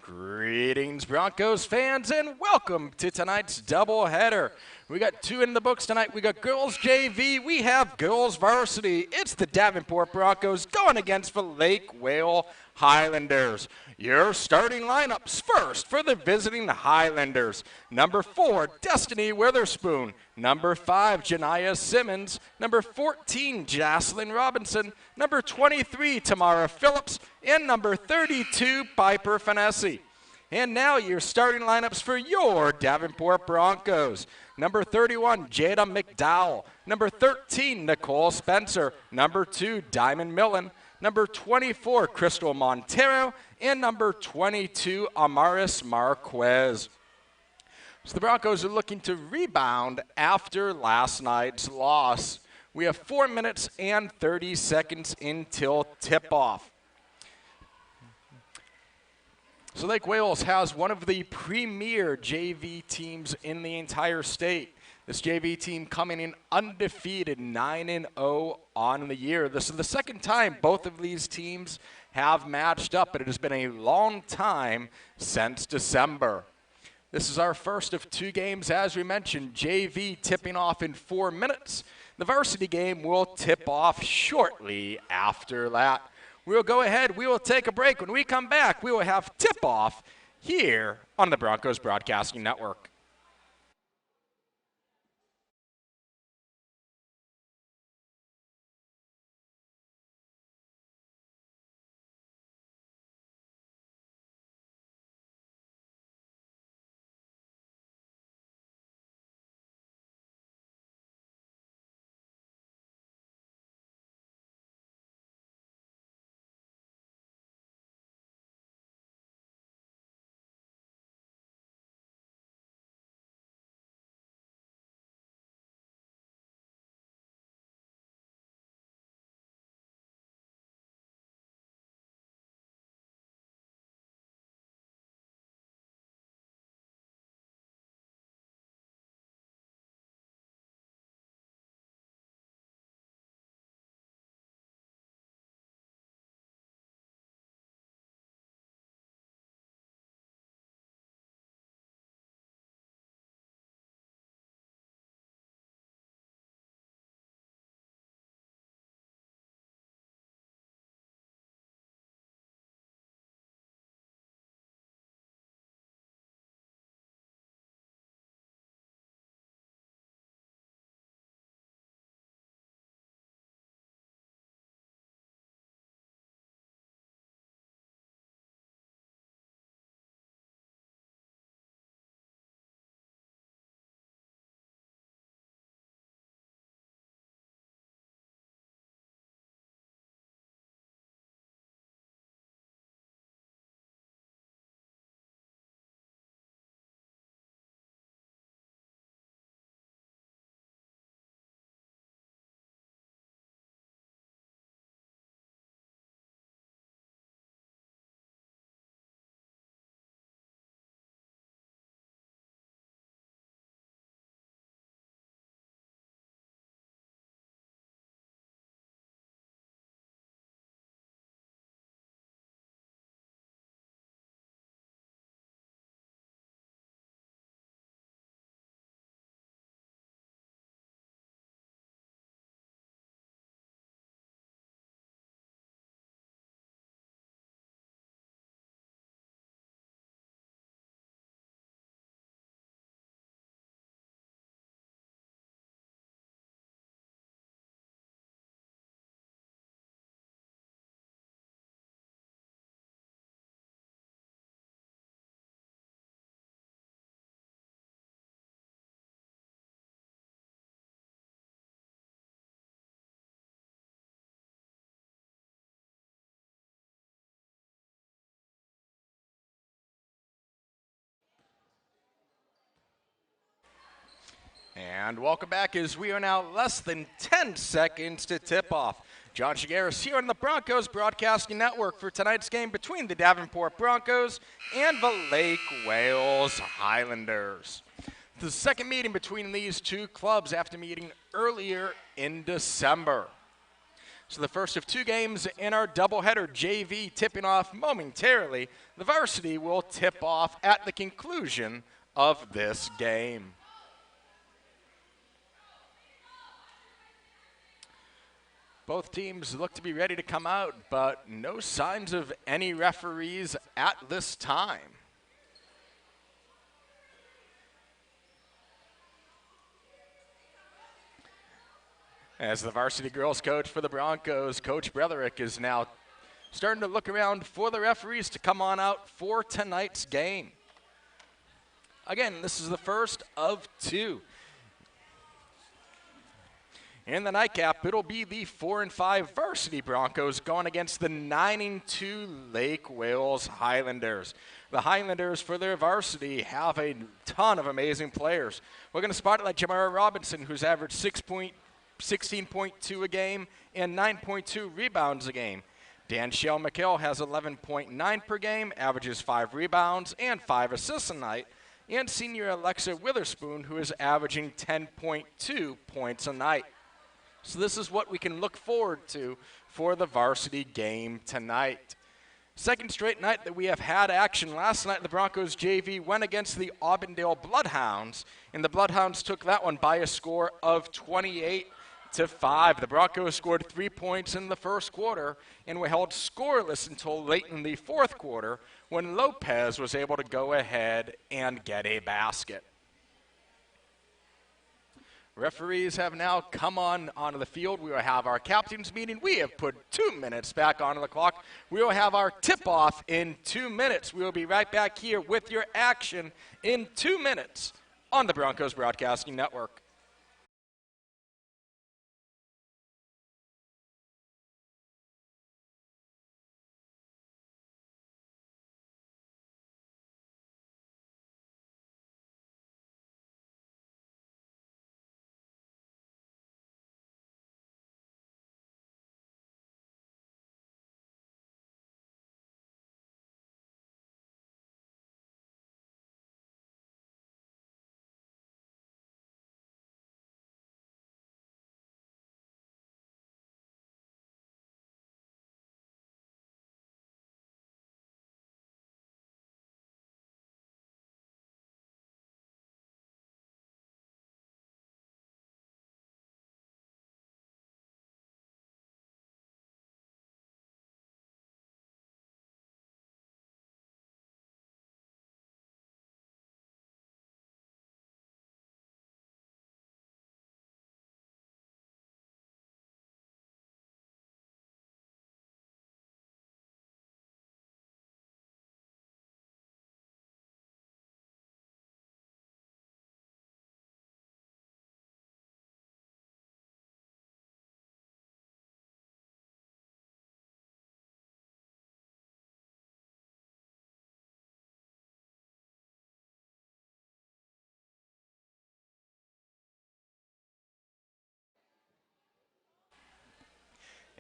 Greetings, Broncos fans, and welcome to tonight's doubleheader. We got two in the books tonight. We got girls JV. We have girls varsity. It's the Davenport Broncos going against the Lake Wales Highlanders. Your starting lineups first for the visiting Highlanders. Number 4, Destiny Witherspoon. Number 5, Janiyah Simmons. Number 14, Jocelyn Robinson. Number 23, Tamara Phillips. And number 32, Piper Finessi. And now your starting lineups for your Davenport Broncos. Number 31, Jada McDowell. Number 13, Nicole Spencer. Number 2, Diamond Millen. Number 24, Crystal Montero. And number 22, Amaris Marquez. So the Broncos are looking to rebound after last night's loss. We have 4 minutes and 30 seconds until tip-off. So Lake Wales has one of the premier JV teams in the entire state. This JV team coming in undefeated, 9-0 on the year. This is the second time both of these teams have matched up, but it has been a long time since December. This is our first of 2 games, as we mentioned, JV tipping off in 4 minutes. The varsity game will tip off shortly after that. We'll go ahead, we will take a break. When we come back, we will have tip-off here on the Broncos Broadcasting Network. And welcome back as we are now less than 10 seconds to tip off. John Shigaris here on the Broncos Broadcasting Network for tonight's game between the Davenport Broncos and the Lake Wales Highlanders. The second meeting between these two clubs after meeting earlier in December. So the first of two games in our doubleheader, JV tipping off momentarily. The varsity will tip off at the conclusion of this game. Both teams look to be ready to come out, but no signs of any referees at this time. As the varsity girls coach for the Broncos, Coach Bretherick is now starting to look around for the referees to come on out for tonight's game. Again, this is the first of two. In the nightcap, it'll be the 4-5 Varsity Broncos going against the 9-2 Lake Wales Highlanders. The Highlanders, for their varsity, have a ton of amazing players. We're going to spotlight Jamara Robinson, who's averaged 16.2 a game and 9.2 rebounds a game. Danshell McHale has 11.9 per game, averages 5 rebounds and 5 assists a night. And senior Alexa Witherspoon, who is averaging 10.2 points a night. So this is what we can look forward to for the varsity game tonight. Second straight night that we have had action. Last night, the Broncos JV went against the Auburndale Bloodhounds, and the Bloodhounds took that one by a score of 28-5. The Broncos scored 3 points in the first quarter and were held scoreless until late in the fourth quarter when Lopez was able to go ahead and get a basket. Referees have now come onto the field. We will have our captain's meeting. We have put 2 minutes back onto the clock. We will have our tip-off in 2 minutes. We will be right back here with your action in 2 minutes on the Broncos Broadcasting Network.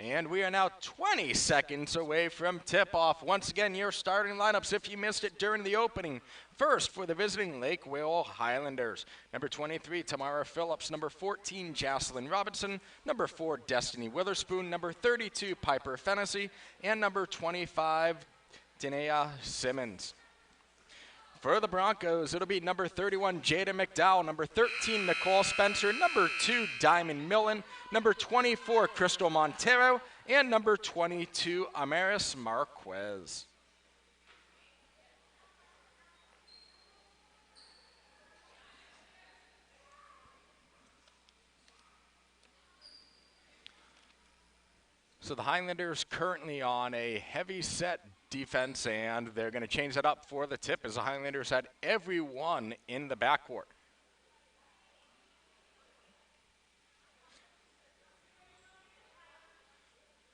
And we are now 20 seconds away from tip-off. Once again, your starting lineups if you missed it during the opening. First, for the visiting Lake Wales Highlanders. Number 23, Tamara Phillips. Number 14, Jocelyn Robinson. Number 4, Destiny Witherspoon. Number 32, Piper Fennessy. And number 25, Danae Simmons. For the Broncos, it'll be number 31, Jada McDowell, number 13, Nicole Spencer, number 2, Diamond Millen, number 24, Crystal Montero, and number 22, Amaris Marquez. So the Highlanders currently on a heavy set defense, and they're going to change that up for the tip as the Highlanders had everyone in the backcourt.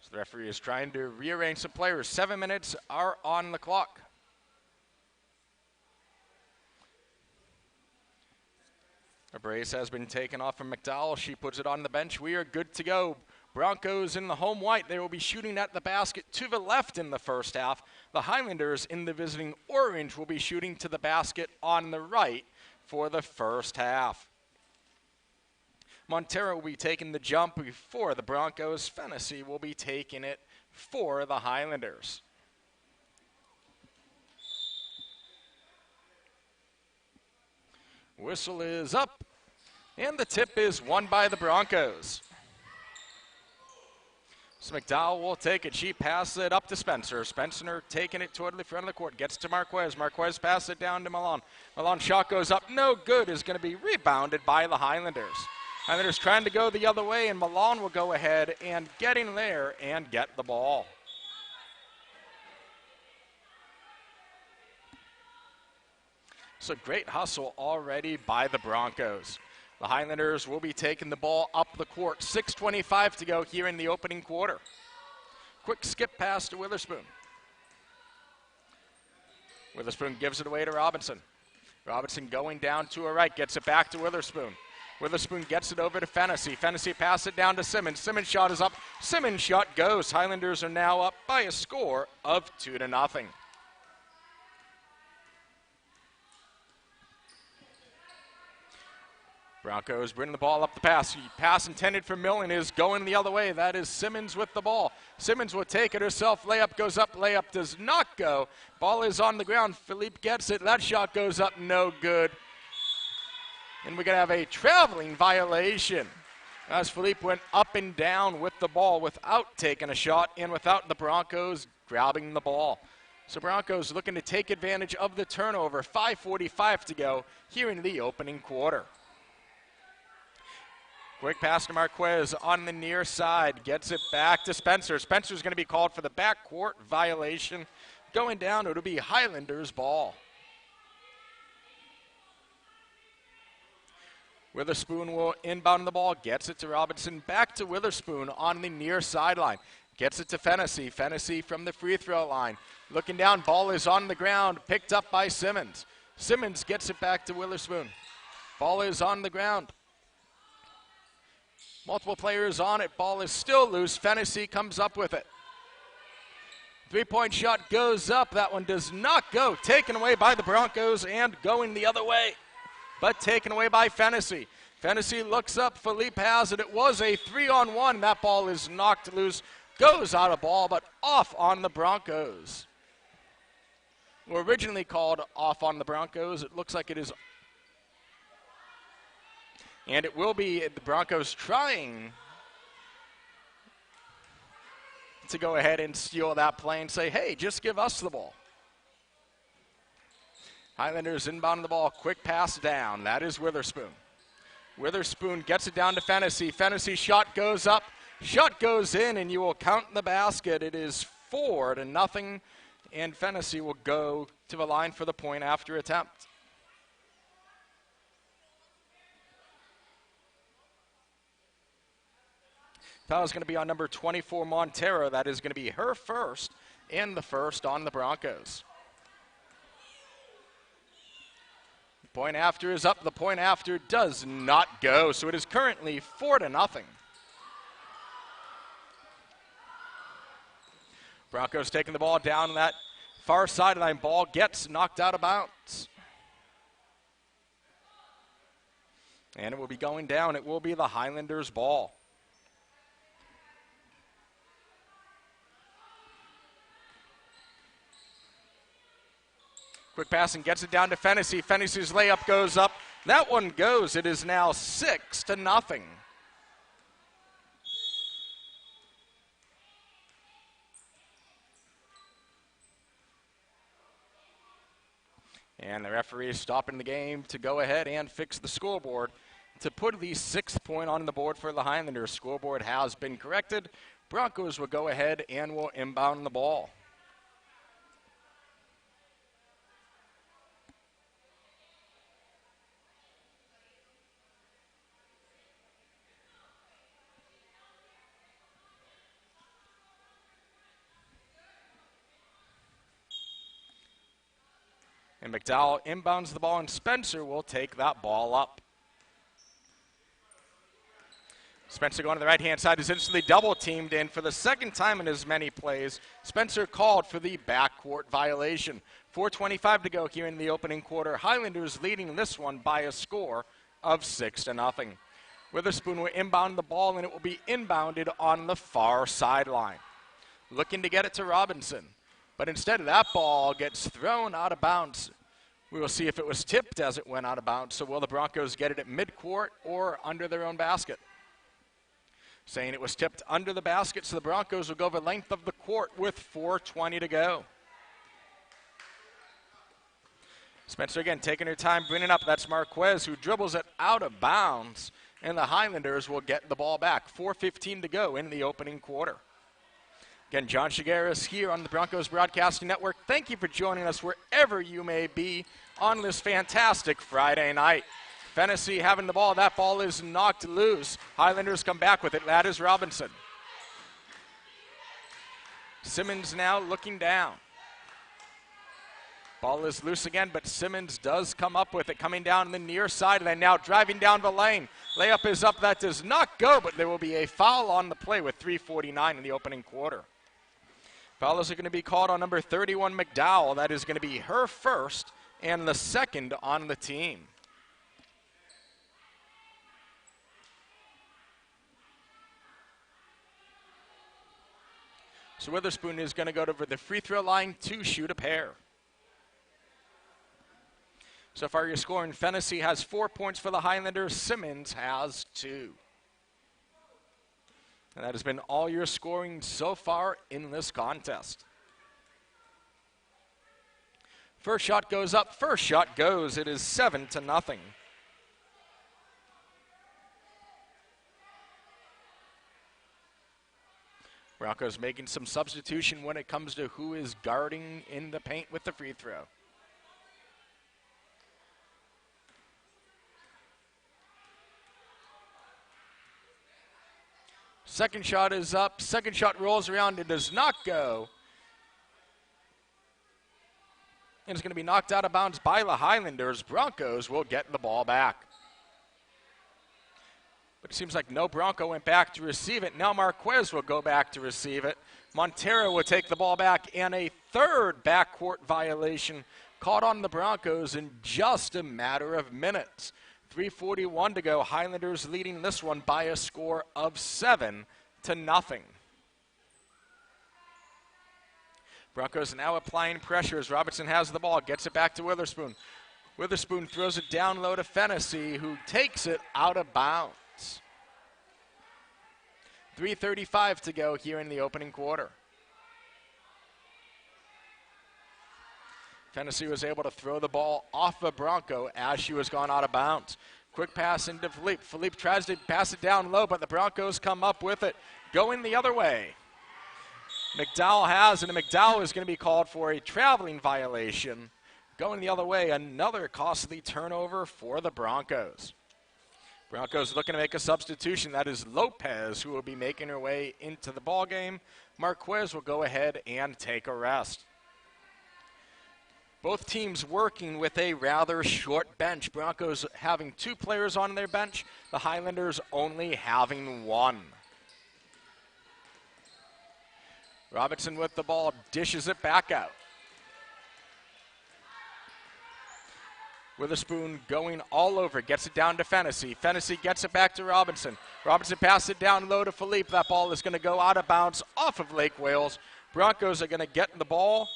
So the referee is trying to rearrange some players. 7 minutes are on the clock. A brace has been taken off from McDowell. She puts it on the bench. We are good to go. Broncos in the home white. They will be shooting at the basket to the left in the first half. The Highlanders in the visiting orange will be shooting to the basket on the right for the first half. Montero will be taking the jump for the Broncos. Fennessy will be taking it for the Highlanders. Whistle is up, and the tip is won by the Broncos. So McDowell will take it. She passes it up to Spencer. Spencer taking it toward the front of the court. Gets to Marquez. Marquez passes it down to Milan. Milan shot goes up. No good. Is going to be rebounded by the Highlanders. Highlanders trying to go the other way, and Milan will go ahead and get in there and get the ball. So great hustle already by the Broncos. The Highlanders will be taking the ball up the court. 6:25 to go here in the opening quarter. Quick skip pass to Witherspoon. Witherspoon gives it away to Robinson. Robinson going down to her right, gets it back to Witherspoon. Witherspoon gets it over to Fennessy. Fennessy passes it down to Simmons. Simmons' shot is up. Simmons' shot goes. Highlanders are now up by a score of 2-0. Broncos bring the ball up the pass. Pass intended for Millen is going the other way. That is Simmons with the ball. Simmons will take it herself. Layup goes up. Layup does not go. Ball is on the ground. Philippe gets it. That shot goes up. No good. And we're going to have a traveling violation as Philippe went up and down with the ball without taking a shot and without the Broncos grabbing the ball. So Broncos looking to take advantage of the turnover. 5:45 to go here in the opening quarter. Quick pass to Marquez on the near side. Gets it back to Spencer. Spencer's going to be called for the backcourt violation. Going down, it'll be Highlanders ball. Witherspoon will inbound the ball. Gets it to Robinson. Back to Witherspoon on the near sideline. Gets it to Fennessy. Fennessy from the free throw line. Looking down, ball is on the ground. Picked up by Simmons. Simmons gets it back to Witherspoon. Ball is on the ground. Multiple players on it. Ball is still loose. Fennessy comes up with it. Three-point shot goes up. That one does not go. Taken away by the Broncos and going the other way. But taken away by Fennessy. Fennessy looks up. Philippe has it. It was a 3-on-1. That ball is knocked loose. Goes out of ball, but off on the Broncos. Were originally called off on the Broncos. It looks like it is. And it will be the Broncos trying to go ahead and steal that play and say, hey, just give us the ball. Highlanders inbound the ball. Quick pass down. That is Witherspoon. Witherspoon gets it down to Fennessy. Fennessy shot goes up. Shot goes in, and you will count the basket. It is 4-0, and Fennessy will go to the line for the point after attempt. Foul is going to be on number 24, Montero. That is going to be her first and the first on the Broncos. The point after is up. The point after does not go, so it is currently 4-0. Broncos taking the ball down that far sideline. Ball gets knocked out of bounds. And it will be going down. It will be the Highlanders' ball. Quick passing gets it down to Fennessy. Fennessy's layup goes up. That one goes. It is now 6-0. And the referee is stopping the game to go ahead and fix the scoreboard to put the 6th point on the board for the Highlanders. Scoreboard has been corrected. Broncos will go ahead and will inbound the ball. And McDowell inbounds the ball, and Spencer will take that ball up. Spencer going to the right-hand side is instantly double-teamed, and for the second time in as many plays, Spencer called for the backcourt violation. 4:25 to go here in the opening quarter. Highlanders leading this one by a score of 6-0. Witherspoon will inbound the ball, and it will be inbounded on the far sideline. Looking to get it to Robinson, but instead of that ball gets thrown out of bounds. We will see if it was tipped as it went out of bounds. So will the Broncos get it at midcourt or under their own basket? Saying it was tipped under the basket, so the Broncos will go the length of the court with 4:20 to go. Spencer again taking her time, bringing it up. That's Marquez who dribbles it out of bounds, and the Highlanders will get the ball back. 4:15 to go in the opening quarter. Again, John Shigaris here on the Broncos Broadcasting Network. Thank you for joining us wherever you may be on this fantastic Friday night. Fennessy having the ball. That ball is knocked loose. Highlanders come back with it. That is Robinson. Simmons now looking down. Ball is loose again, but Simmons does come up with it, coming down the near sideline now, driving down the lane. Layup is up. That does not go, but there will be a foul on the play with 3:49 in the opening quarter. Fouls are going to be called on number 31, McDowell. That is going to be her first and the second on the team. So Witherspoon is going to go to the free throw line to shoot a pair. So far your scoring, Fennessy has 4 points for the Highlanders. Simmons has 2. And that has been all your scoring so far in this contest. First shot goes up, first shot goes. It is 7-0. Broncos making some substitution when it comes to who is guarding in the paint with the free throw. Second shot is up. Second shot rolls around. It does not go. And it's going to be knocked out of bounds by the Highlanders. Broncos will get the ball back. But it seems like no Bronco went back to receive it. Now Marquez will go back to receive it. Montero will take the ball back, and a third backcourt violation caught on the Broncos in just a matter of minutes. 3:41 to go. Highlanders leading this one by a score of 7-0. Broncos now applying pressure as Robinson has the ball, gets it back to Witherspoon. Witherspoon throws it down low to Fennessy, who takes it out of bounds. 3:35 to go here in the opening quarter. Fennessy was able to throw the ball off of Bronco as she was gone out of bounds. Quick pass into Philippe. Philippe tries to pass it down low, but the Broncos come up with it, going the other way. McDowell has it, and McDowell is going to be called for a traveling violation. Going the other way, another costly turnover for the Broncos. Broncos looking to make a substitution. That is Lopez, who will be making her way into the ballgame. Marquez will go ahead and take a rest. Both teams working with a rather short bench. Broncos having 2 players on their bench. The Highlanders only having 1. Robinson with the ball, dishes it back out. Witherspoon going all over, gets it down to Fennessy. Fennessy gets it back to Robinson. Robinson passes it down low to Philippe. That ball is going to go out of bounds off of Lake Wales. Broncos are going to get the ball.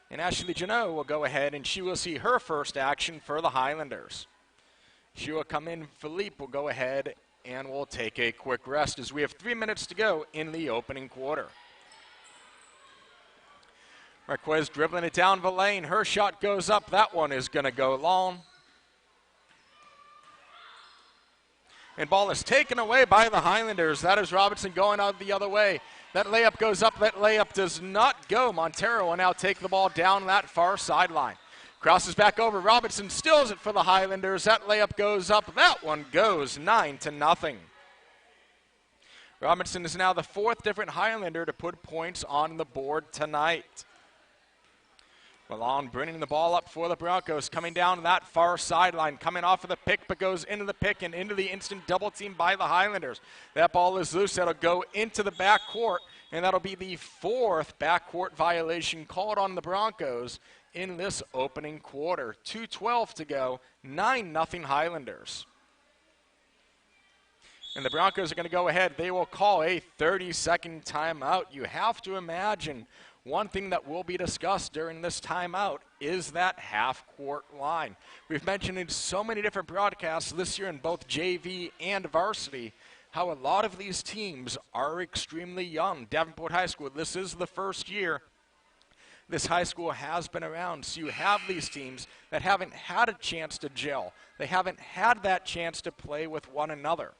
And Ashley Janot will go ahead, and she will see her first action for the Highlanders. She will come in. Philippe will go ahead, and we'll take a quick rest as we have 3 minutes to go in the opening quarter. Marquez dribbling it down the lane. Her shot goes up. That one is going to go long. And ball is taken away by the Highlanders. That is Robinson going out the other way. That layup goes up. That layup does not go. Montero will now take the ball down that far sideline. Crosses back over. Robinson stills it for the Highlanders. That layup goes up. That one goes 9-0. Robinson is now the 4th different Highlander to put points on the board tonight. Malone bringing the ball up for the Broncos, coming down that far sideline, coming off of the pick, but goes into the pick and into the instant double team by the Highlanders. That ball is loose. That'll go into the backcourt, and that'll be the 4th backcourt violation called on the Broncos in this opening quarter. 2:12 to go, 9-0 Highlanders. And the Broncos are going to go ahead. They will call a 30-second timeout. You have to imagine one thing that will be discussed during this timeout is that half-court line. We've mentioned in so many different broadcasts this year in both JV and varsity how a lot of these teams are extremely young. Davenport High School, this is the first year this high school has been around. So you have these teams that haven't had a chance to gel. They haven't had that chance to play with one another.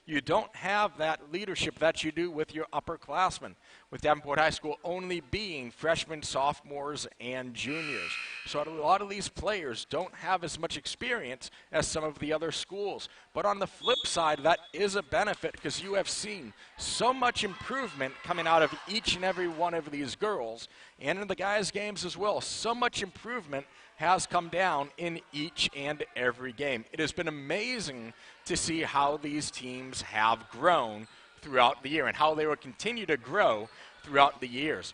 You don't have that leadership that you do with your upperclassmen, with Davenport High School only being freshmen, sophomores, and juniors. So a lot of these players don't have as much experience as some of the other schools. But on the flip side, that is a benefit because you have seen so much improvement coming out of each and every one of these girls, and in the guys' games as well. So much improvement has come down in each and every game. It has been amazing to see how these teams have grown throughout the year and how they will continue to grow throughout the years.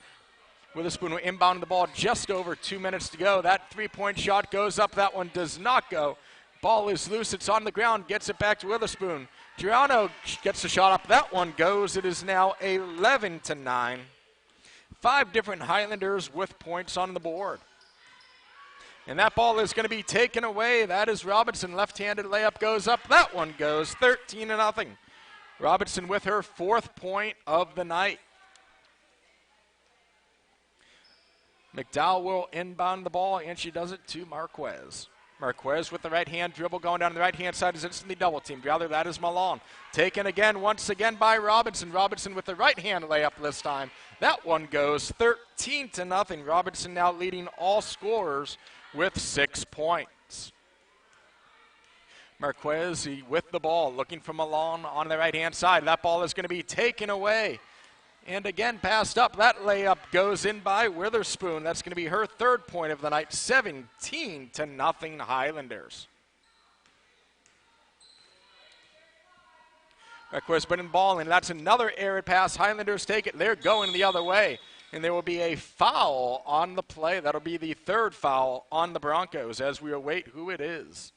Witherspoon will inbound the ball just over 2 minutes to go. That three-point shot goes up. That one does not go. Ball is loose. It's on the ground. Gets it back to Witherspoon. Girano gets the shot up. That one goes. It is now 11-9. 5 different Highlanders with points on the board. And that ball is going to be taken away. That is Robinson. Left-handed layup goes up. That one goes 13-0. Robinson with her 4th point of the night. McDowell will inbound the ball, and she does it to Marquez. Marquez with the right-hand dribble going down the right-hand side is instantly double-teamed. Rather, that is Malone. Taken again, once again by Robinson. Robinson with the right-hand layup this time. That one goes 13-0. Robinson now leading all scorers with 6 points. Marquez with the ball, looking for Malone on the right-hand side. That ball is going to be taken away. And again, passed up. That layup goes in by Witherspoon. That's going to be her 3rd point of the night, 17-0 Highlanders. Marquez putting the ball in. That's another errant pass. Highlanders take it. They're going the other way. And there will be a foul on the play. That'll be the 3rd foul on the Broncos as we await who it is.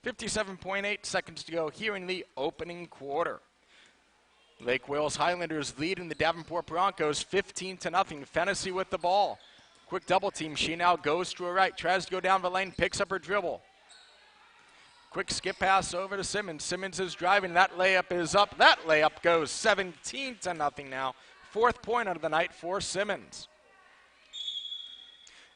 .8 seconds to go here in the opening quarter. Lake Wales Highlanders leading the Davenport Broncos 15-0. Fennessy with the ball. Quick double team. She now goes to her right. Tries to go down the lane. Picks up her dribble. Quick skip pass over to Simmons. Simmons is driving. That layup is up. That layup goes 17-0 now. 4th point of the night for Simmons.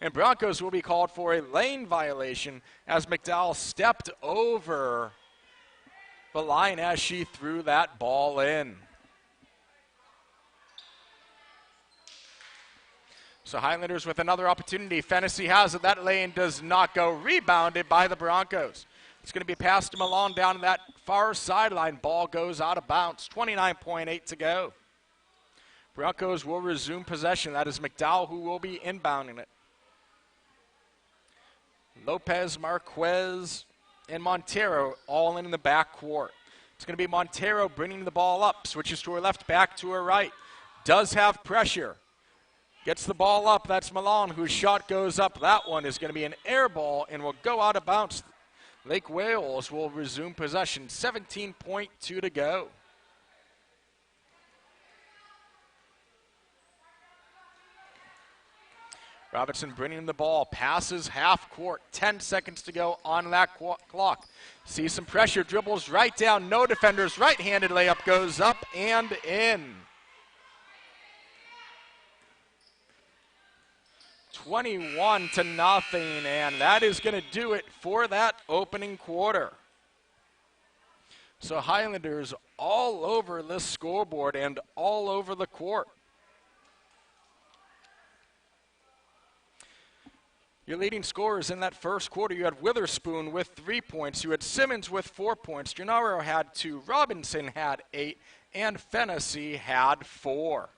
And Broncos will be called for a lane violation as McDowell stepped over the line as she threw that ball in. So Highlanders with another opportunity. Fennessy has it. That lane does not go. Rebounded by the Broncos. It's going to be passed to Malone down that far sideline. Ball goes out of bounds. 29.8 to go. Broncos will resume possession. That is McDowell who will be inbounding it. Lopez, Marquez, and Montero all in the backcourt. It's going to be Montero bringing the ball up. Switches to her left, back to her right. Does have pressure. Gets the ball up. That's Malone, whose shot goes up. That one is going to be an air ball and will go out of bounds. Lake Wales will resume possession. 17.2 to go. Robinson bringing the ball, passes half court, 10 seconds to go on that clock. Sees some pressure, dribbles right down, no defenders, right-handed layup goes up and in. 21-0, and that is going to do it for that opening quarter. So Highlanders all over the scoreboard and all over the court. Your leading scorers in that first quarter, you had Witherspoon with 3 points. You had Simmons with 4 points. Gennaro had 2. Robinson had 8. And Fennessy had 4.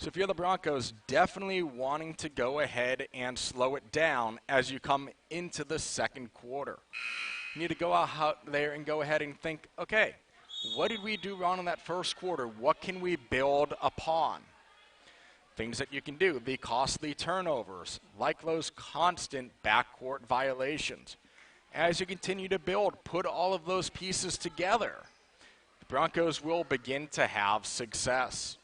So if you're the Broncos, definitely wanting to go ahead and slow it down as you come into the second quarter. You need to go out there and go ahead and think, okay, what did we do wrong in that first quarter? What can we build upon? Things that you can do, the costly turnovers, like those constant backcourt violations. As you continue to build, put all of those pieces together. The Broncos will begin to have success.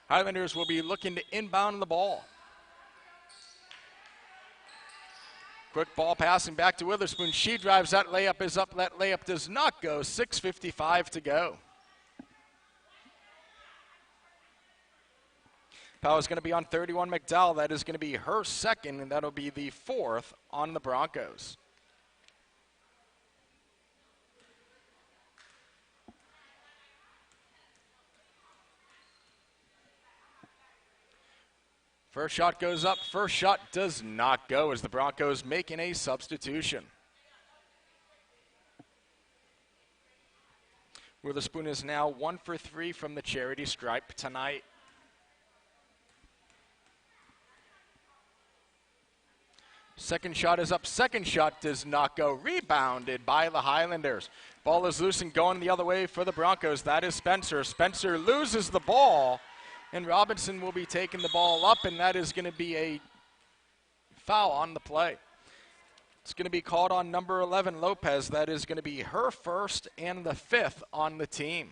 Highlanders will be looking to inbound the ball. Quick ball passing back to Witherspoon. She drives. That layup is up. That layup does not go. 6:55 to go. Foul is going to be on 31 McDowell. That is going to be her second, and that'll be the fourth on the Broncos. First shot goes up. First shot does not go as the Broncos making a substitution. Witherspoon is now 1 for 3 from the charity stripe tonight. Second shot is up. Second shot does not go. Rebounded by the Highlanders. Ball is loose and going the other way for the Broncos. That is Spencer. Spencer loses the ball. And Robinson will be taking the ball up, and that is going to be a foul on the play. It's going to be called on number 11, Lopez. That is going to be her first and the fifth on the team.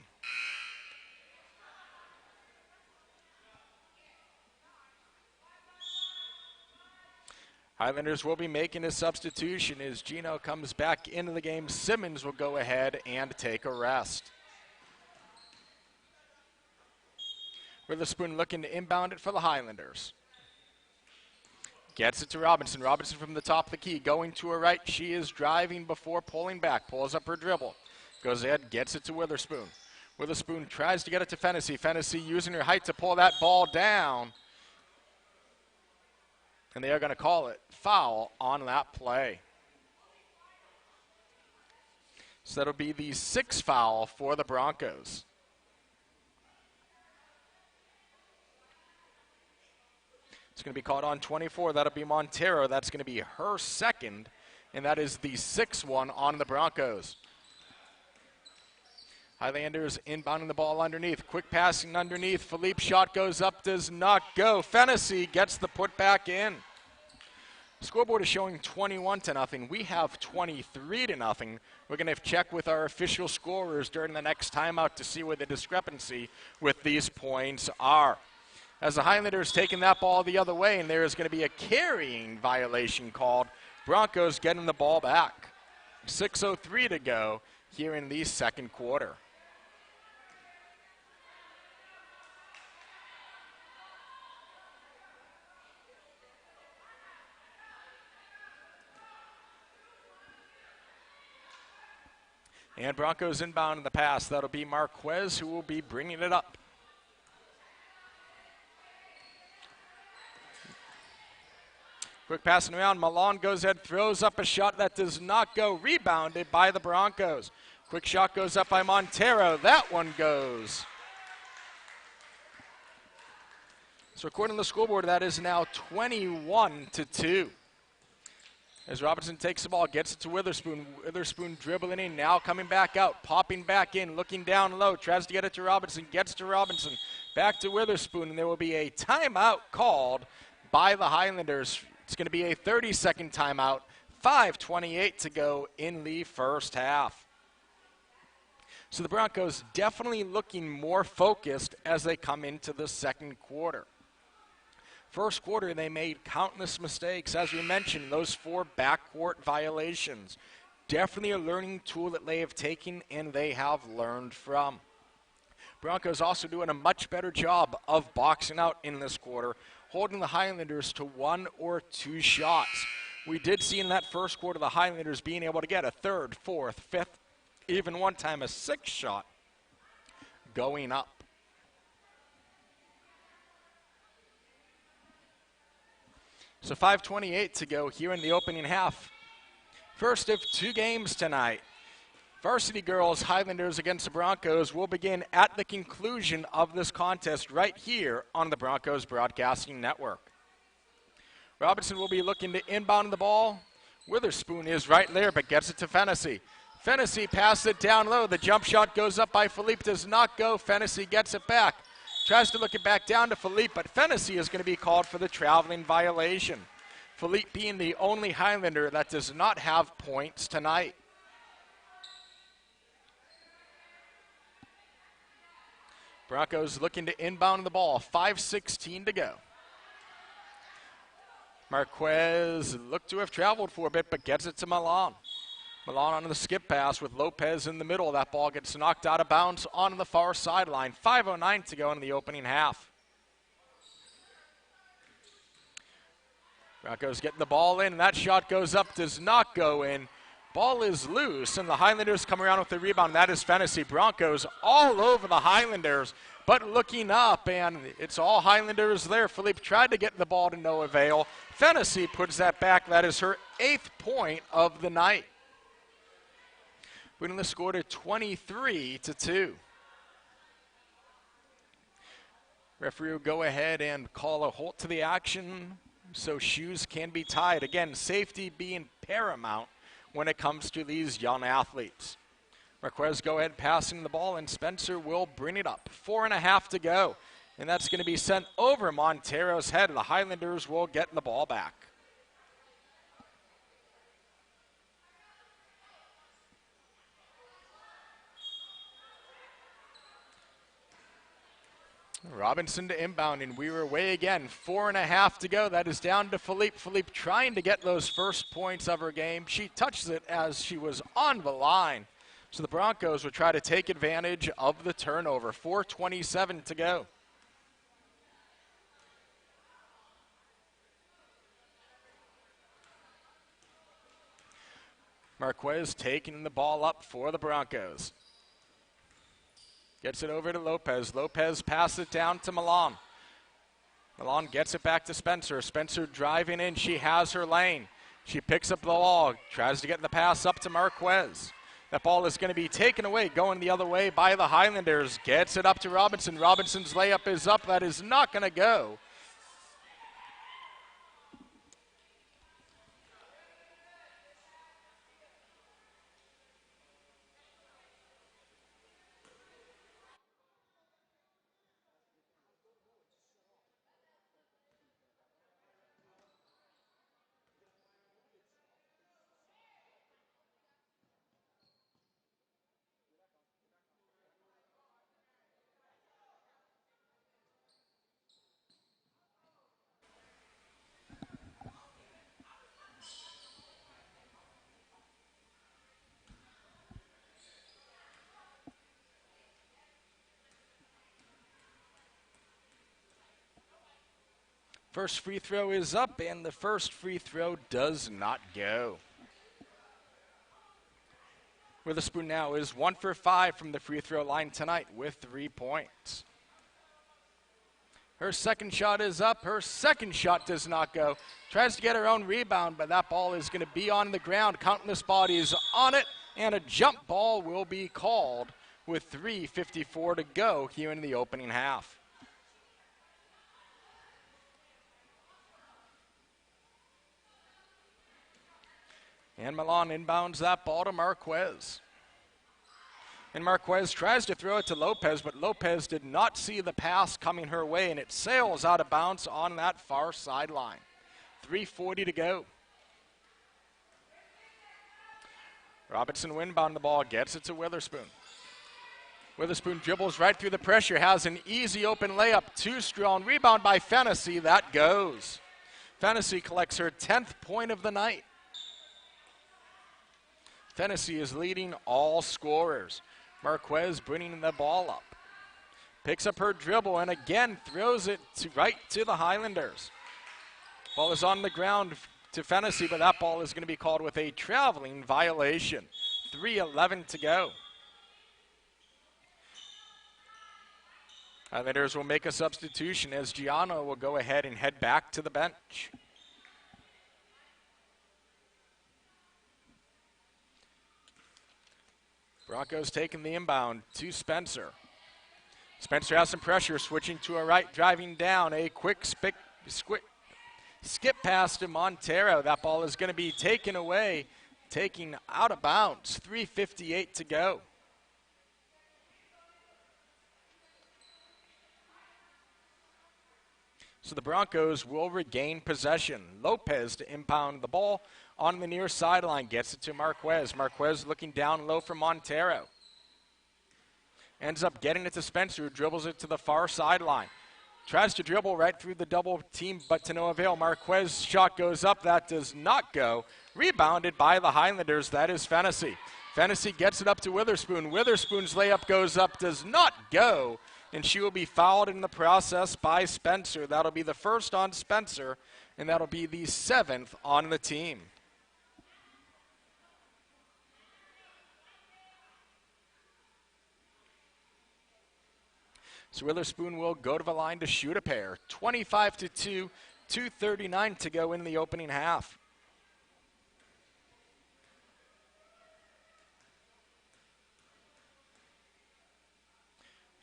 Highlanders will be making a substitution as Gino comes back into the game. Simmons will go ahead and take a rest. Witherspoon looking to inbound it for the Highlanders. Gets it to Robinson. Robinson from the top of the key. Going to her right. She is driving before pulling back. Pulls up her dribble. Goes ahead. Gets it to Witherspoon. Witherspoon tries to get it to Fennessy. Fennessy using her height to pull that ball down. And they are going to call it foul on that play. So that'll be the sixth foul for the Broncos. It's going to be caught on 24. That'll be Montero. That's going to be her second, and that is the sixth one on the Broncos. Highlanders inbounding the ball underneath. Quick passing underneath. Philippe shot goes up, does not go. Fennessy gets the put back in. Scoreboard is showing 21-0. We have 23-0. We're going to check with our official scorers during the next timeout to see where the discrepancy with these points are. As the Highlanders taking that ball the other way, and there is going to be a carrying violation called. Broncos getting the ball back. 6:03 to go here in the second quarter. And Broncos inbound in the pass. That'll be Marquez who will be bringing it up. Quick passing around. Milan goes ahead, throws up a shot that does not go. Rebounded by the Broncos. Quick shot goes up by Montero. That one goes. So according to the scoreboard, that is now 21-2. As Robinson takes the ball, gets it to Witherspoon. Witherspoon dribbling in, now coming back out, popping back in, looking down low, tries to get it to Robinson, gets to Robinson, back to Witherspoon, and there will be a timeout called by the Highlanders. It's going to be a 30-second timeout, 5:28 to go in the first half. So the Broncos definitely looking more focused as they come into the second quarter. First quarter, they made countless mistakes. As we mentioned, those 4 backcourt violations. Definitely a learning tool that they have taken and they have learned from. Broncos also doing a much better job of boxing out in this quarter, holding the Highlanders to 1 or 2 shots. We did see in that first quarter the Highlanders being able to get a 3rd, 4th, 5th, even one time a 6th shot going up. So 5:28 to go here in the opening half. First of 2 games tonight. Varsity girls Highlanders against the Broncos will begin at the conclusion of this contest right here on the Broncos Broadcasting Network. Robinson will be looking to inbound the ball. Witherspoon is right there, but gets it to Fennessy. Fennessy passes it down low. The jump shot goes up by Philippe, does not go. Fennessy gets it back. Tries to look it back down to Philippe, but Fennessy is going to be called for the traveling violation. Philippe being the only Highlander that does not have points tonight. Broncos looking to inbound the ball. 5:16 to go. Marquez looked to have traveled for a bit, but gets it to Milan. Milan on the skip pass with Lopez in the middle. That ball gets knocked out of bounds on the far sideline. 5:09 to go in the opening half. Broncos getting the ball in. That shot goes up, does not go in. Ball is loose, and the Highlanders come around with the rebound. That is Fennessy. Broncos all over the Highlanders, but looking up, and it's all Highlanders there. Philippe tried to get the ball to no avail. Fennessy puts that back. That is her 8th point of the night, bringing the score to 23-2. Referee will go ahead and call a halt to the action so shoes can be tied. Again, safety being paramount when it comes to these young athletes. Marquez go ahead passing the ball, and Spencer will bring it up. 4.5 to go, and that's going to be sent over Montero's head. The Highlanders will get the ball back. Robinson to inbound, and we were away again. 4.5 to go. That is down to Philippe. Philippe trying to get those first points of her game. She touched it as she was on the line. So the Broncos would try to take advantage of the turnover. 4:27 to go. Marquez taking the ball up for the Broncos. Gets it over to Lopez. Lopez passes it down to Milan. Milan gets it back to Spencer. Spencer driving in. She has her lane. She picks up the ball. Tries to get the pass up to Marquez. That ball is going to be taken away, going the other way by the Highlanders. Gets it up to Robinson. Robinson's layup is up. That is not going to go. First free throw is up, and the first free throw does not go. Witherspoon now is 1 for 5 from the free throw line tonight with 3 points. Her second shot is up. Her second shot does not go. Tries to get her own rebound, but that ball is going to be on the ground. Countless bodies on it, and a jump ball will be called with 3:54 to go here in the opening half. And Milan inbounds that ball to Marquez. And Marquez tries to throw it to Lopez, but Lopez did not see the pass coming her way, and it sails out of bounds on that far sideline. 3:40 to go. Robinson inbound the ball, gets it to Witherspoon. Witherspoon dribbles right through the pressure, has an easy open layup, too strong. Rebound by Fennessy, that goes. Fennessy collects her 10th point of the night. Fennessy is leading all scorers. Marquez bringing the ball up. Picks up her dribble and again throws it right to the Highlanders. Ball is on the ground to Fennessy, but that ball is going to be called with a traveling violation. 3:11 to go. Highlanders will make a substitution as Gianna will go ahead and head back to the bench. Broncos taking the inbound to Spencer. Spencer has some pressure, switching to a right, driving down. A quick skip pass to Montero. That ball is going to be taken away, taking out of bounds. 3:58 to go. So the Broncos will regain possession. Lopez to impound the ball on the near sideline. Gets it to Marquez. Marquez looking down low for Montero. Ends up getting it to Spencer, who dribbles it to the far sideline. Tries to dribble right through the double team, but to no avail. Marquez shot goes up. That does not go. Rebounded by the Highlanders. That is Fennessy. Fennessy gets it up to Witherspoon. Witherspoon's layup goes up, does not go. And she will be fouled in the process by Spencer. That'll be the first on Spencer, and that'll be the 7th on the team. So Witherspoon will go to the line to shoot a pair. 25-2, 2:39 to go in the opening half.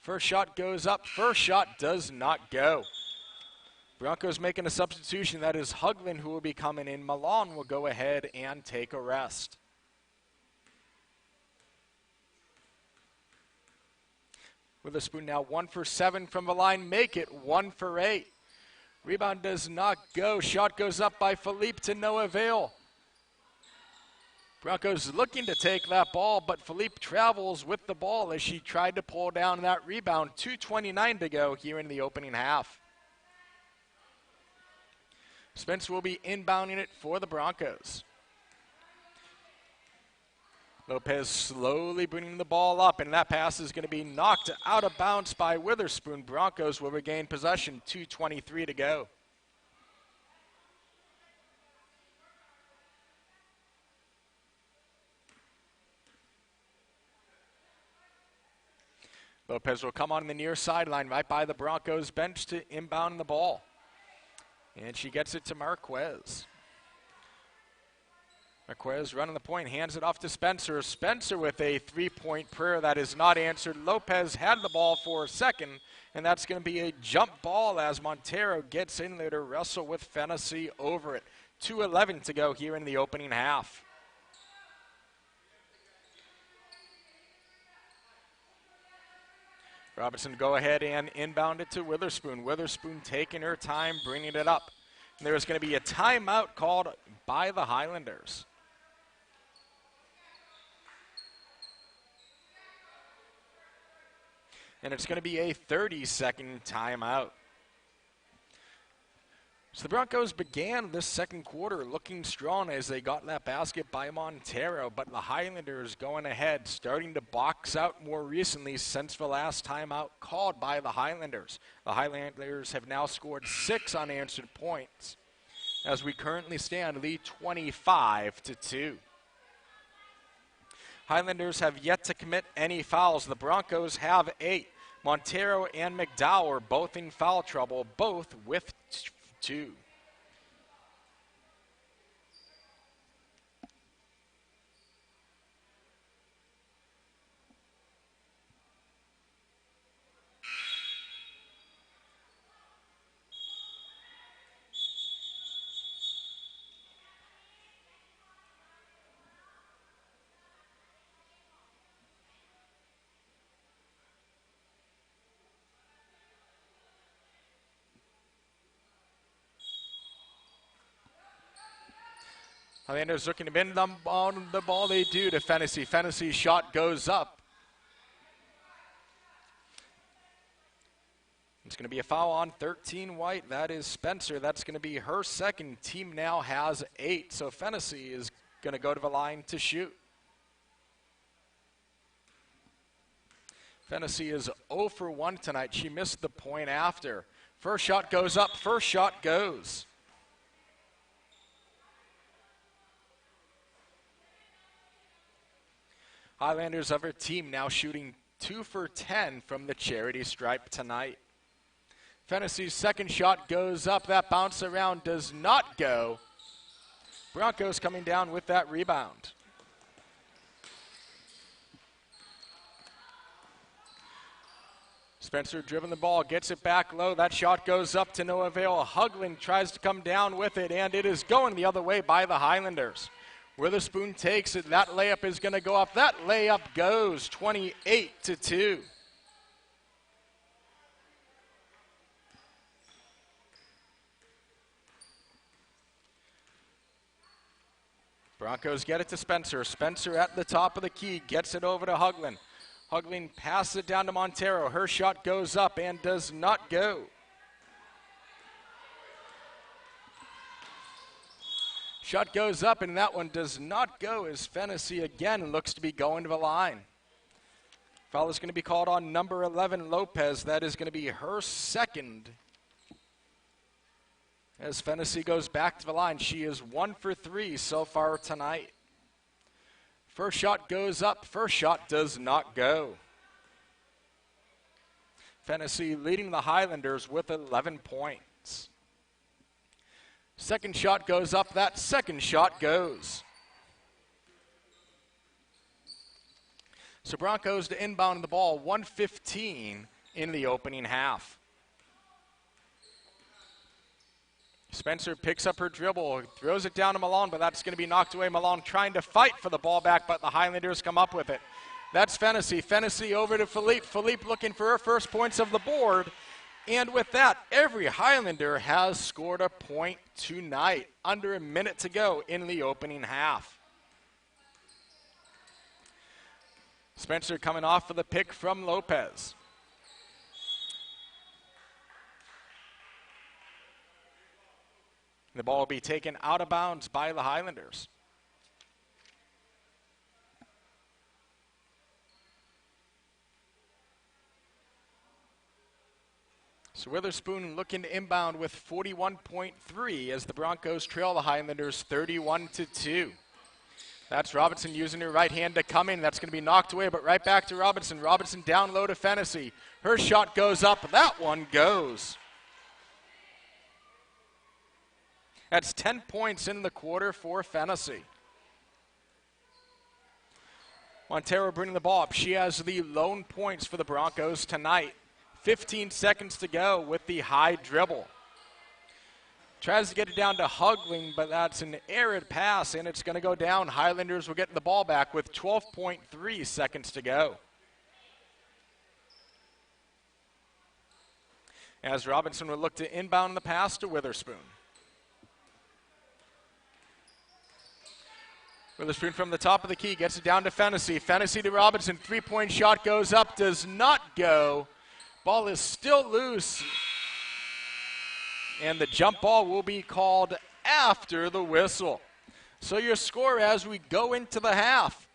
First shot goes up. First shot does not go. Broncos making a substitution. That is Hugland who will be coming in. Milan will go ahead and take a rest. Witherspoon now 1 for 7 from the line. Make it 1 for 8. Rebound does not go. Shot goes up by Philippe to no avail. Broncos looking to take that ball, but Philippe travels with the ball as she tried to pull down that rebound. 2:29 to go here in the opening half. Spence will be inbounding it for the Broncos. Lopez slowly bringing the ball up, and that pass is going to be knocked out of bounds by Witherspoon. Broncos will regain possession. 2:23 to go. Lopez will come on the near sideline right by the Broncos bench to inbound the ball. And she gets it to Marquez. Marquez running the point, hands it off to Spencer. Spencer with a three-point prayer that is not answered. Lopez had the ball for a second, and that's going to be a jump ball as Montero gets in there to wrestle with Fennessy over it. 2:11 to go here in the opening half. Robinson go ahead and inbound it to Witherspoon. Witherspoon taking her time, bringing it up. And there's going to be a timeout called by the Highlanders. And it's going to be a 30-second timeout. So the Broncos began this second quarter looking strong as they got that basket by Montero, but the Highlanders going ahead, starting to box out more recently since the last timeout called by the Highlanders. The Highlanders have now scored 6 unanswered points as we currently stand lead 25-2. Highlanders have yet to commit any fouls. The Broncos have 8. Montero and McDowell are both in foul trouble, both with 2. Highlanders looking to bend them on the ball. They do to Fennessy. Fennessy's shot goes up. It's going to be a foul on 13 White. That is Spencer. That's going to be her second. Team now has 8. So Fennessy is going to go to the line to shoot. Fennessy is 0 for 1 tonight. She missed the point after. First shot goes up. First shot goes. Highlanders of her team now shooting 2 for 10 from the charity stripe tonight. Fennessy's second shot goes up. That bounce around does not go. Broncos coming down with that rebound. Spencer dribbling the ball, gets it back low. That shot goes up to no avail. Hugling tries to come down with it, and it is going the other way by the Highlanders. Witherspoon takes it. That layup is going to go up. That layup goes 28-2. Broncos get it to Spencer. Spencer at the top of the key, gets it over to Hugling. Hugling passes it down to Montero. Her shot goes up and does not go. Shot goes up, and that one does not go as Fennessy again looks to be going to the line. Foul is going to be called on number 11, Lopez. That is going to be her second. As Fennessy goes back to the line, she is 1 for 3 so far tonight. First shot goes up, first shot does not go. Fennessy leading the Highlanders with 11 points. Second shot goes up, that second shot goes. So Broncos to inbound the ball, 1:15 in the opening half. Spencer picks up her dribble, throws it down to Malone, but that's going to be knocked away. Malone trying to fight for the ball back, but the Highlanders come up with it. That's Fennessy. Fennessy over to Philippe. Philippe looking for her first points of the board. And with that, every Highlander has scored a point tonight. Under a minute to go in the opening half. Spencer coming off of the pick from Lopez. The ball will be taken out of bounds by the Highlanders. So Witherspoon looking to inbound with 41.3 as the Broncos trail the Highlanders 31-2. That's Robinson using her right hand to come in. That's going to be knocked away, but right back to Robinson. Robinson down low to Fennessy. Her shot goes up. That one goes. That's 10 points in the quarter for Fennessy. Montero bringing the ball up. She has the lone points for the Broncos tonight. 15 seconds to go with the high dribble. Tries to get it down to Hugling, but that's an errant pass, and it's going to go down. Highlanders will get the ball back with 12.3 seconds to go. As Robinson will look to inbound the pass to Witherspoon. Witherspoon from the top of the key gets it down to Fennessy. Fennessy to Robinson. Three-point shot goes up, does not go. Ball is still loose. And the jump ball will be called after the whistle. So your score as we go into the half.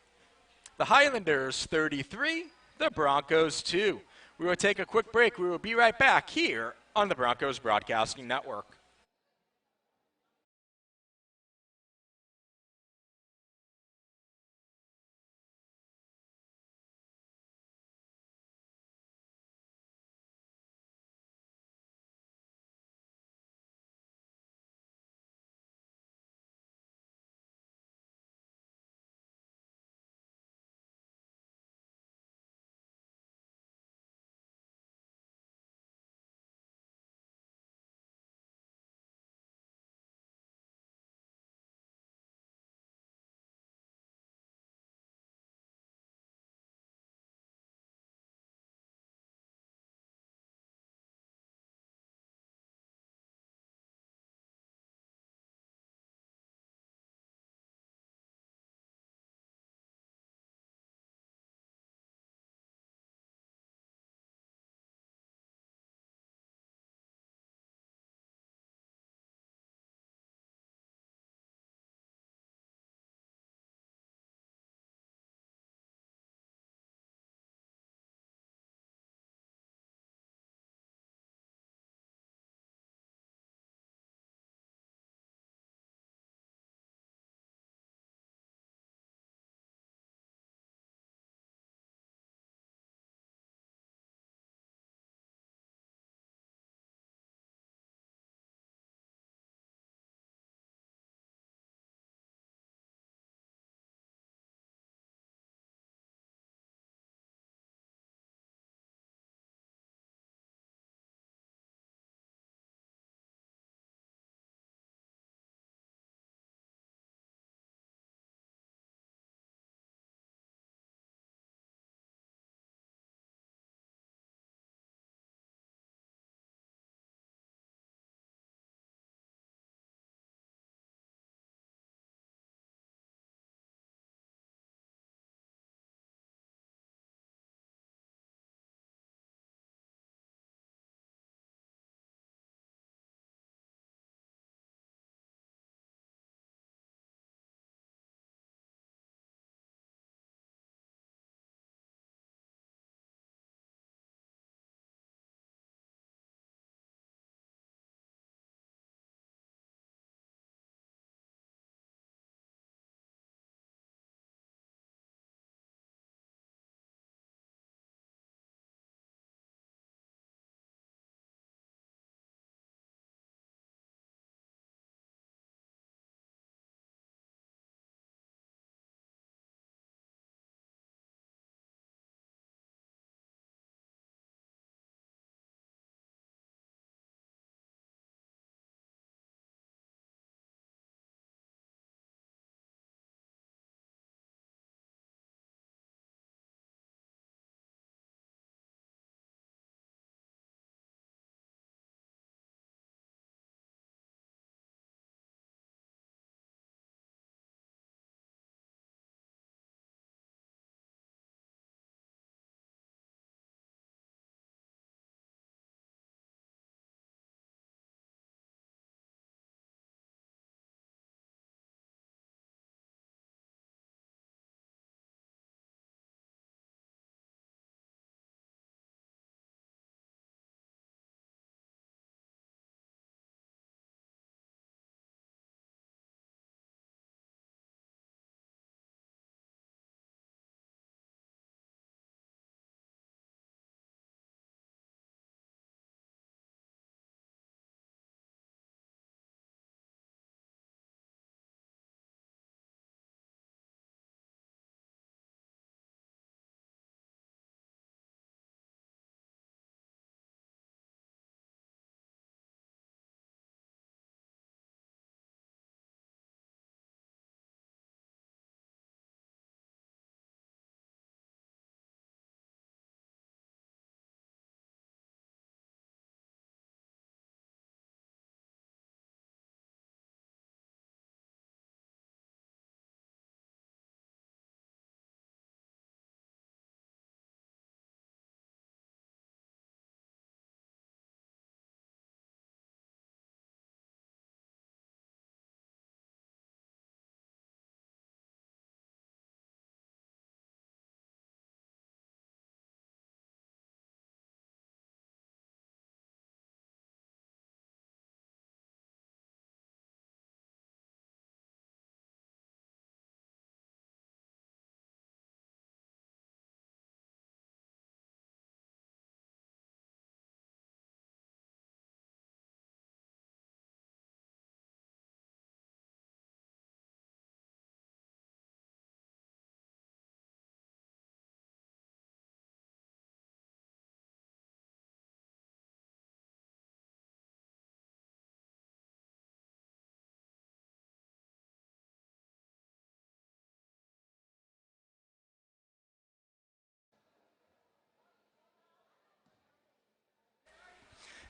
The Highlanders 33, the Broncos 2. We will take a quick break. We will be right back here on the Broncos Broadcasting Network.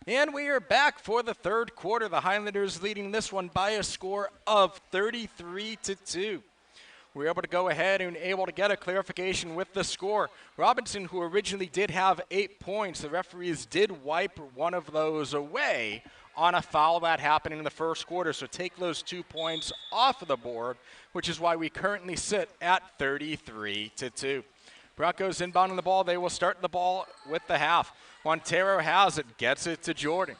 And we are back for the third quarter. The Highlanders leading this one by a score of 33-2. We were able to go ahead and able to get a clarification with the score. Robinson, who originally did have 8 points, the referees did wipe one of those away on a foul that happened in the first quarter. So take those 2 points off of the board, which is why we currently sit at 33-2. Broncos inbounding the ball. They will start the ball with the half. Montero has it, gets it to Jordan.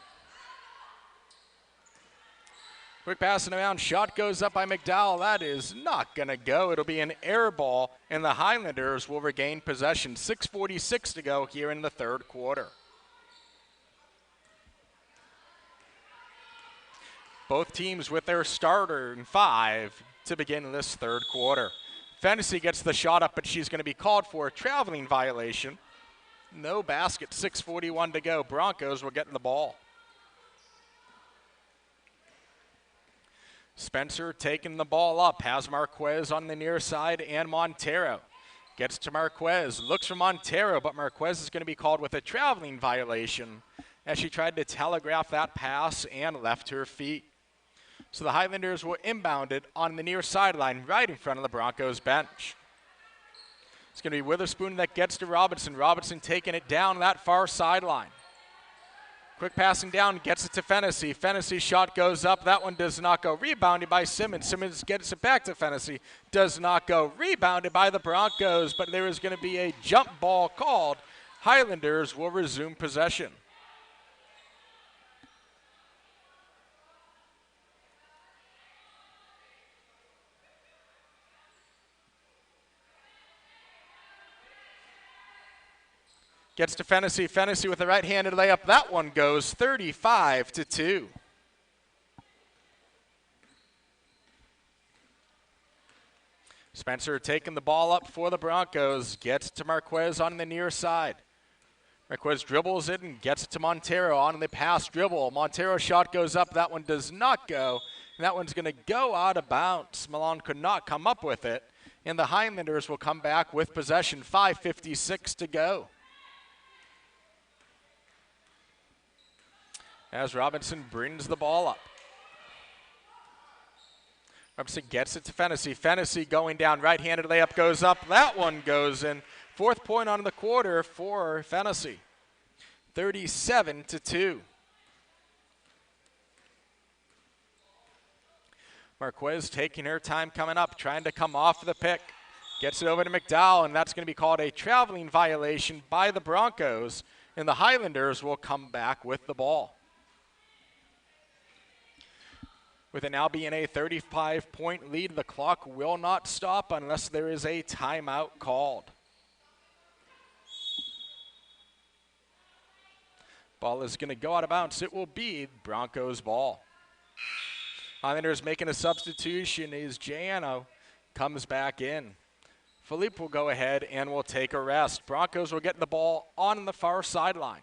Quick passing around, shot goes up by McDowell. That is not going to go. It'll be an air ball, and the Highlanders will regain possession. 6:46 to go here in the third quarter. Both teams with their starter in 5 to begin this third quarter. Fennessy gets the shot up, but she's going to be called for a traveling violation. No basket, 6:41 to go. Broncos will get the ball. Spencer taking the ball up, has Marquez on the near side and Montero. Gets to Marquez, looks for Montero, but Marquez is going to be called with a traveling violation as she tried to telegraph that pass and left her feet. So the Highlanders will inbound it on the near sideline right in front of the Broncos bench. It's going to be Witherspoon that gets to Robinson. Robinson taking it down that far sideline. Quick passing down, gets it to Fennessy. Fennessy's shot goes up. That one does not go. Rebounded by Simmons. Simmons gets it back to Fennessy. Does not go. Rebounded by the Broncos, but there is going to be a jump ball called. Highlanders will resume possession. Gets to Fennessy. Fennessy with a right-handed layup. That one goes 35-2. Spencer taking the ball up for the Broncos. Gets to Marquez on the near side. Marquez dribbles it and gets it to Montero on the pass dribble. Montero's shot goes up. That one does not go. And that one's going to go out of bounds. Milan could not come up with it. And the Highlanders will come back with possession. 5:56 to go. As Robinson brings the ball up. Robinson gets it to Fennessy. Fennessy going down, right-handed layup goes up. That one goes in. 4th point on the quarter for Fennessy. 37-2. Marquez taking her time coming up, trying to come off the pick. Gets it over to McDowell, and that's going to be called a traveling violation by the Broncos, and the Highlanders will come back with the ball. With it now being a 35-point lead, the clock will not stop unless there is a timeout called. Ball is going to go out of bounds. It will be Broncos ball. Highlanders making a substitution as Giano comes back in. Philippe will go ahead and will take a rest. Broncos will get the ball on the far sideline.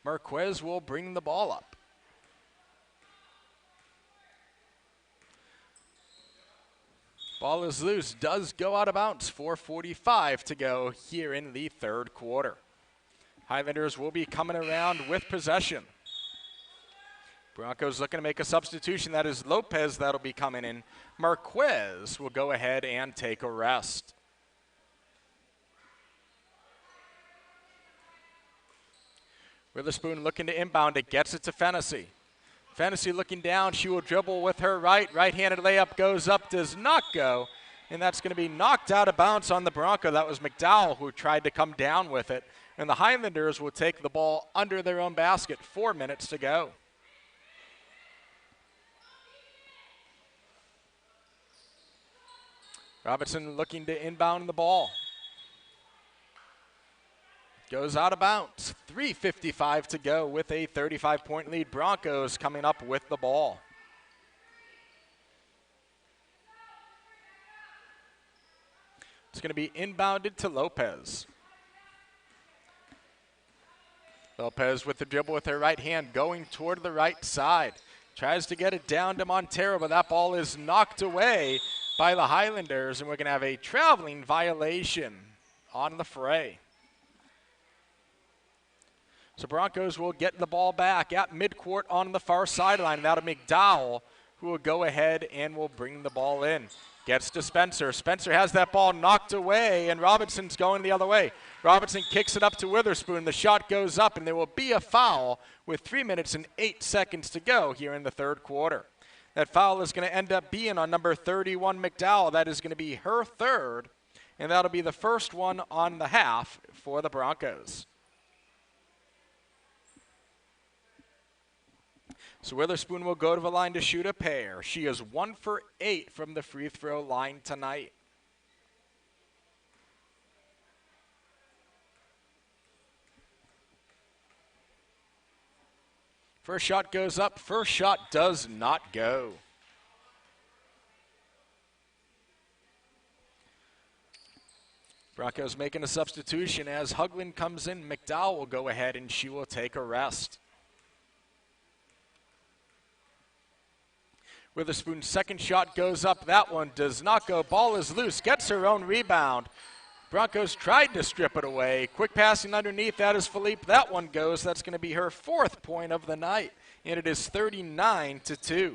Marquez will bring the ball up. Ball is loose, does go out of bounds. 4:45 to go here in the third quarter. Highlanders will be coming around with possession. Broncos looking to make a substitution. That is Lopez that'll be coming in. Marquez will go ahead and take a rest. Witherspoon looking to inbound it, gets it to Fennessy. Fennessy looking down, she will dribble with her right-handed layup goes up, does not go, and that's going to be knocked out of bounds on the Bronco. That was McDowell who tried to come down with it, and the Highlanders will take the ball under their own basket. 4 minutes to go. Robinson looking to inbound the ball. Goes out of bounds. 3:55 to go with a 35-point lead. Broncos coming up with the ball. It's going to be inbounded to Lopez. Lopez with the dribble with her right hand going toward the right side. Tries to get it down to Montero, but that ball is knocked away by the Highlanders, and we're going to have a traveling violation on the fray. So Broncos will get the ball back at midcourt on the far sideline. That'll McDowell, who will go ahead and will bring the ball in. Gets to Spencer. Spencer has that ball knocked away, and Robinson's going the other way. Robinson kicks it up to Witherspoon. The shot goes up, and there will be a foul with 3 minutes and 8 seconds to go here in the third quarter. That foul is going to end up being on number 31, McDowell. That is going to be her third, and that'll be the first one on the half for the Broncos. So Witherspoon will go to the line to shoot a pair. She is 1 for 8 from the free throw line tonight. First shot goes up. First shot does not go. Broncos making a substitution as Hugland comes in. McDowell will go ahead and she will take a rest. Witherspoon's second shot goes up. That one does not go. Ball is loose. Gets her own rebound. Broncos tried to strip it away. Quick passing underneath. That is Philippe. That one goes. That's going to be her 4th point of the night. And it is 39-2.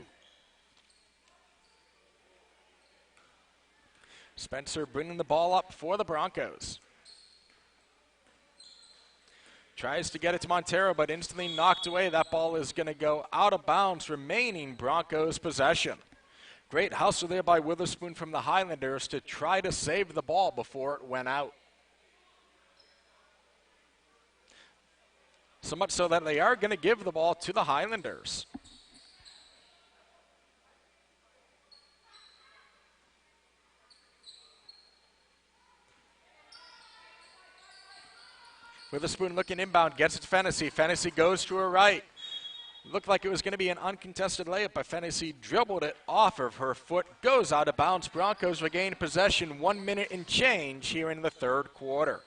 Spencer bringing the ball up for the Broncos. Tries to get it to Montero, but instantly knocked away. That ball is going to go out of bounds, remaining Broncos possession. Great hustle there by Witherspoon from the Highlanders to try to save the ball before it went out. So much so that they are going to give the ball to the Highlanders. Witherspoon looking inbound, gets it to Fennessy. Fennessy goes to her right. Looked like it was going to be an uncontested layup, but Fennessy dribbled it off of her foot. Goes out of bounds. Broncos regain possession. 1 minute and change here in the third quarter.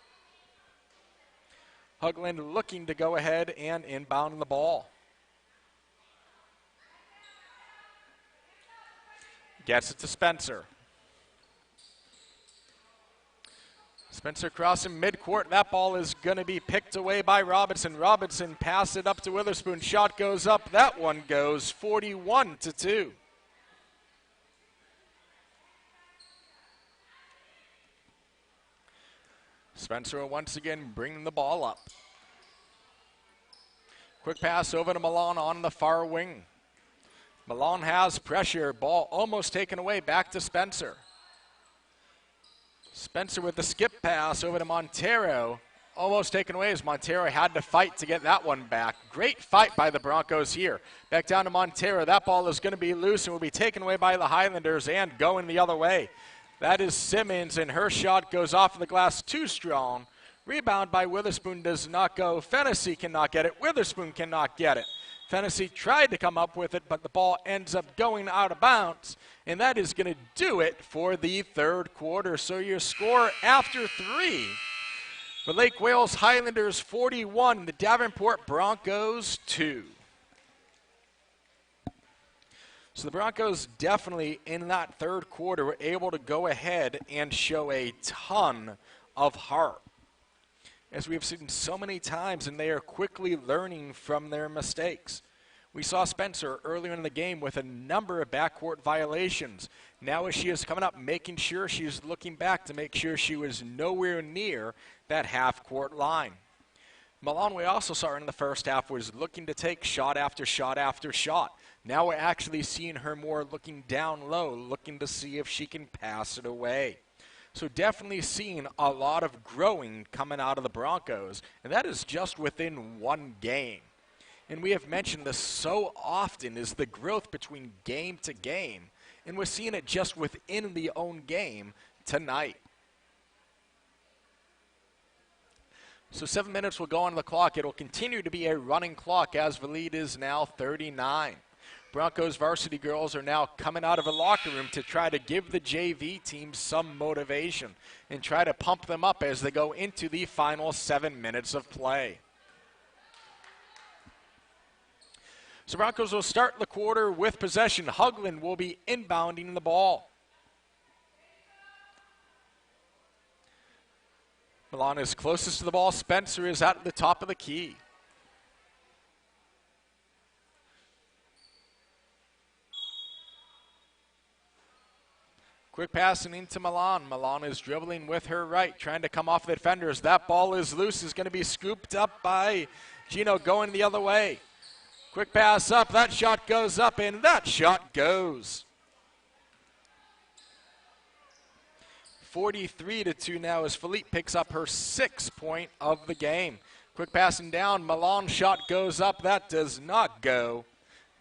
Hugland looking to go ahead and inbound the ball. Gets it to Spencer. Spencer crossing midcourt. That ball is going to be picked away by Robinson. Robinson passed it up to Witherspoon. Shot goes up. That one goes 41-2. Spencer once again bringing the ball up. Quick pass over to Milan on the far wing. Milan has pressure. Ball almost taken away. Back to Spencer. Spencer with the skip pass over to Montero. Almost taken away as Montero had to fight to get that one back. Great fight by the Broncos here. Back down to Montero. That ball is going to be loose and will be taken away by the Highlanders and going the other way. That is Simmons, and her shot goes off the glass too strong. Rebound by Witherspoon does not go. Fennessy cannot get it. Witherspoon cannot get it. Fennessy tried to come up with it, but the ball ends up going out of bounds. And that is going to do it for the third quarter. So your score after 3. The Lake Wales Highlanders 41, the Davenport Broncos 2. So the Broncos definitely in that third quarter were able to go ahead and show a ton of heart. As we have seen so many times, and they are quickly learning from their mistakes. We saw Spencer earlier in the game with a number of backcourt violations. Now as she is coming up, making sure she's looking back to make sure she was nowhere near that half-court line. Milan, we also saw her in the first half, was looking to take shot after shot after shot. Now we're actually seeing her more looking down low, looking to see if she can pass it away. So definitely seeing a lot of growing coming out of the Broncos, and that is just within one game. And we have mentioned this so often, is the growth between game to game, and we're seeing it just within the own game tonight. So 7 minutes will go on the clock. It will continue to be a running clock as the lead is now 39. Broncos varsity girls are now coming out of a locker room to try to give the JV team some motivation and try to pump them up as they go into the final 7 minutes of play. So Broncos will start the quarter with possession. Hugland will be inbounding the ball. Milan is closest to the ball. Spencer is at the top of the key. Quick passing into Milan. Milan is dribbling with her right, trying to come off the defenders. That ball is loose, is going to be scooped up by Gino going the other way. Quick pass up, that shot goes up, and that shot goes. 43-2 now as Philippe picks up her 6th point of the game. Quick passing down, Milan shot goes up, that does not go.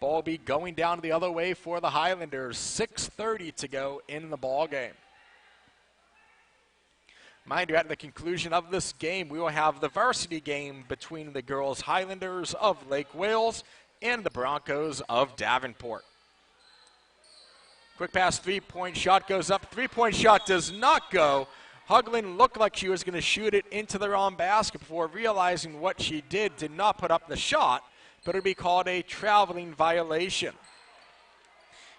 Ball be going down the other way for the Highlanders. 6:30 to go in the ball game. Mind you, at the conclusion of this game, we will have the varsity game between the girls Highlanders of Lake Wales and the Broncos of Davenport. Quick pass, three-point shot goes up. Three-point shot does not go. Huglin looked like she was going to shoot it into the wrong basket before realizing what she did not put up the shot, but it would be called a traveling violation.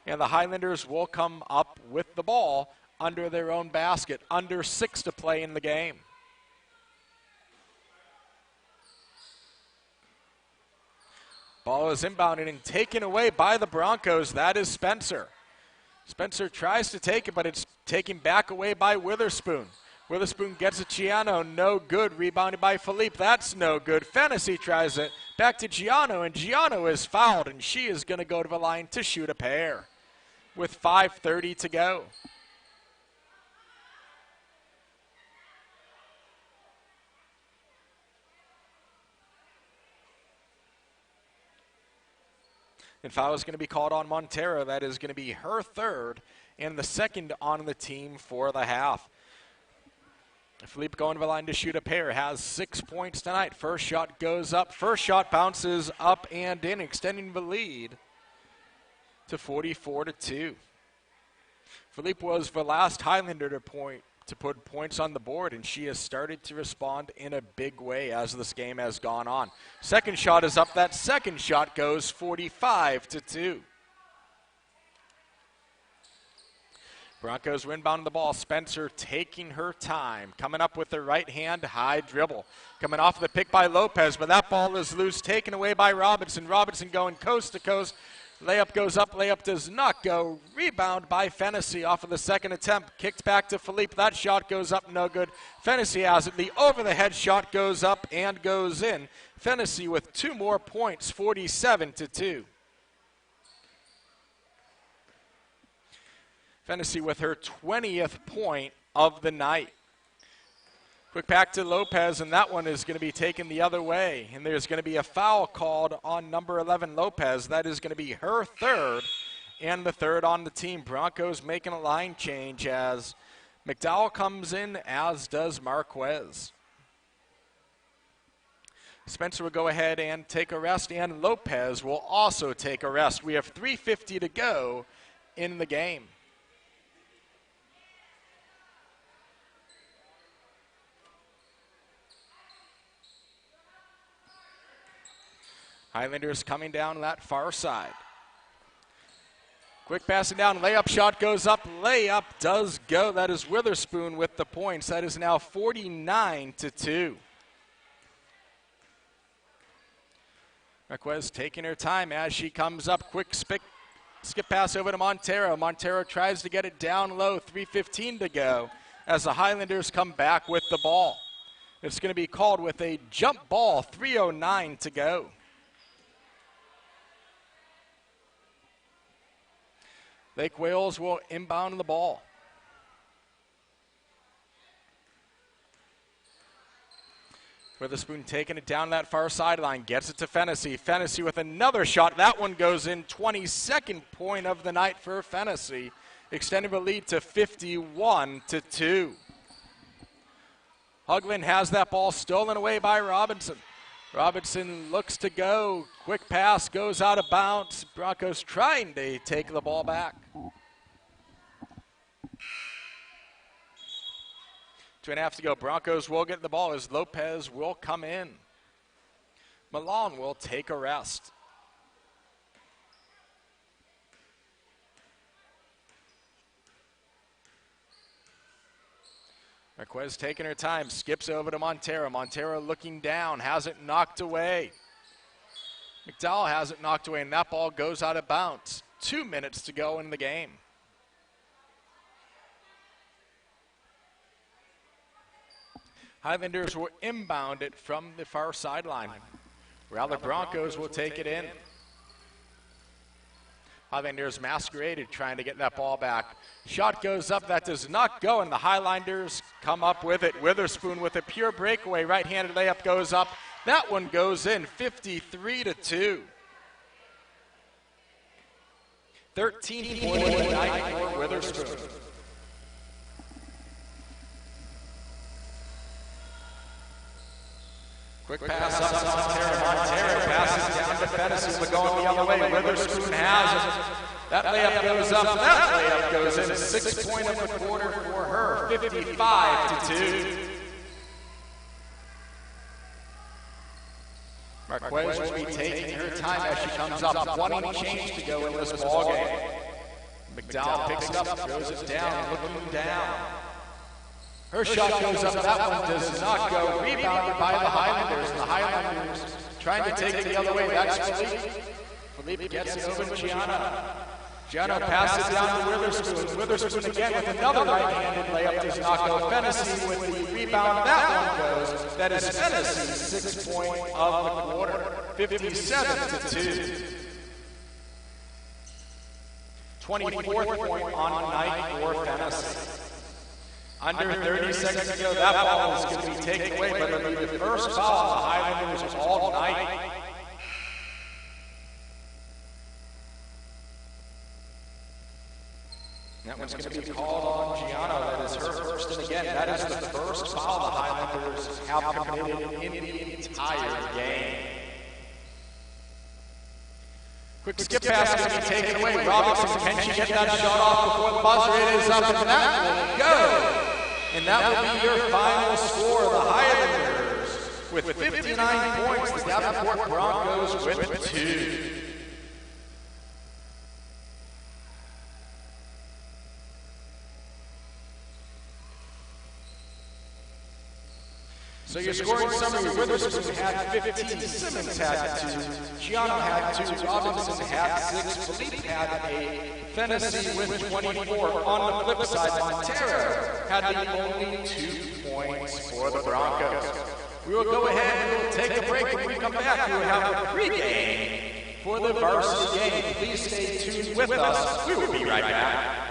And the Highlanders will come up with the ball under their own basket, under 6 to play in the game. Ball is inbounded and taken away by the Broncos. That is Spencer. Spencer tries to take it, but it's taken back away by Witherspoon. Witherspoon gets it, Giano, no good. Rebounded by Philippe, that's no good. Fantasy tries it, back to Giano, and Giano is fouled, and she is going to go to the line to shoot a pair with 5:30 to go. And foul is going to be called on Montero. That is going to be her 3rd and the 2nd on the team for the half. Philippe going to the line to shoot a pair, has 6 points tonight. First shot goes up. First shot bounces up and in, extending the lead to 44-2. Philippe was the last Highlander to put points on the board, and she has started to respond in a big way as this game has gone on. Second shot is up. That second shot goes 45-2. Broncos were inbounding the ball. Spencer taking her time, coming up with the right hand high dribble. Coming off the pick by Lopez, but that ball is loose, taken away by Robinson. Robinson going coast to coast. Layup goes up, layup does not go. Rebound by Fennessy off of the second attempt. Kicked back to Philippe. That shot goes up, no good. Fennessy has it. The over-the-head shot goes up and goes in. Fennessy with 2 more points, 47-2. Fennessy with her 20th point of the night. Quick back to Lopez, and that one is going to be taken the other way. And there's going to be a foul called on number 11, Lopez. That is going to be her 3rd and the 3rd on the team. Broncos making a line change as McDowell comes in, as does Marquez. Spencer will go ahead and take a rest, and Lopez will also take a rest. We have 3:50 to go in the game. Highlanders coming down that far side. Quick passing down, layup shot goes up, layup does go. That is Witherspoon with the points. That is now 49-2. Marquez taking her time as she comes up. Quick skip pass over to Montero. Montero tries to get it down low, 3:15 to go as the Highlanders come back with the ball. It's going to be called with a jump ball, 3:09 to go. Lake Wales will inbound the ball. Witherspoon taking it down that far sideline, gets it to Fennessy. Fennessy with another shot. That one goes in. 22nd point of the night for Fennessy, extending the lead to 51-2. Huglin has that ball stolen away by Robinson. Robinson looks to go. Quick pass goes out of bounds. Broncos trying to take the ball back. 2.5 to go. Broncos will get the ball as Lopez will come in. Milan will take a rest. Marquez taking her time, skips over to Montero. Montero looking down, has it knocked away. McDowell has it knocked away, and that ball goes out of bounds. 2 minutes to go in the game. Highlanders will inbound it from the far sideline. While the Broncos will take it in. Highlanders masqueraded trying to get that ball back. Shot goes up, that does not go, and the Highlanders come up with it. Witherspoon with a pure breakaway, right-handed layup goes up. That one goes in, 53-2. 13-point night for Witherspoon. Quick pass up to Montero. Montero passes down to Fennessy, but going the other way. Witherspoon has it. That layup goes up. That layup goes in. 6-point of the quarter for her. 55-2. Marquez will be taking her time as she comes up. 20 change to go in this ballgame. McDowell picks it up, throws it down, looking down. Her shot goes up, that one does not go. Rebounded by the Highlanders, and the Highlanders trying to take it the other way. That's Philippe. Philippe gets it over to Gianna. Gianna passes down to Witherspoon. Witherspoon again with another right-handed layup, does not go. Fennessy with the rebound, that one goes. That is Fennessy's 6-point of the quarter, 57-2. 24th point on the night for Fennessy. Under 30 seconds to go, that ball is going to be taken away, but it'll be the first foul of the Highlanders all night. That one's going to be called on Gianna. That is her first, and again, that is the first foul the Highlanders have committed in the entire game. Quick skip pass going to be taken away. Robinson, can she get that shot off before the buzzer? It is up, and that will go. And that will be your final score. The Highlanders with 59 points. The Davenport Broncos with 2. So your scoring summary: Witherspoon had 15, Simmons had 2, Gianna had 2, Robinson had 6, Philippe had 8, Fennessy with 24. On the flip side, Montero had the only 2 points for the Broncos. We will go ahead and we'll take a break. When we come back, we will have a pregame for the Varsity Game. Please stay tuned with us. We will be right back.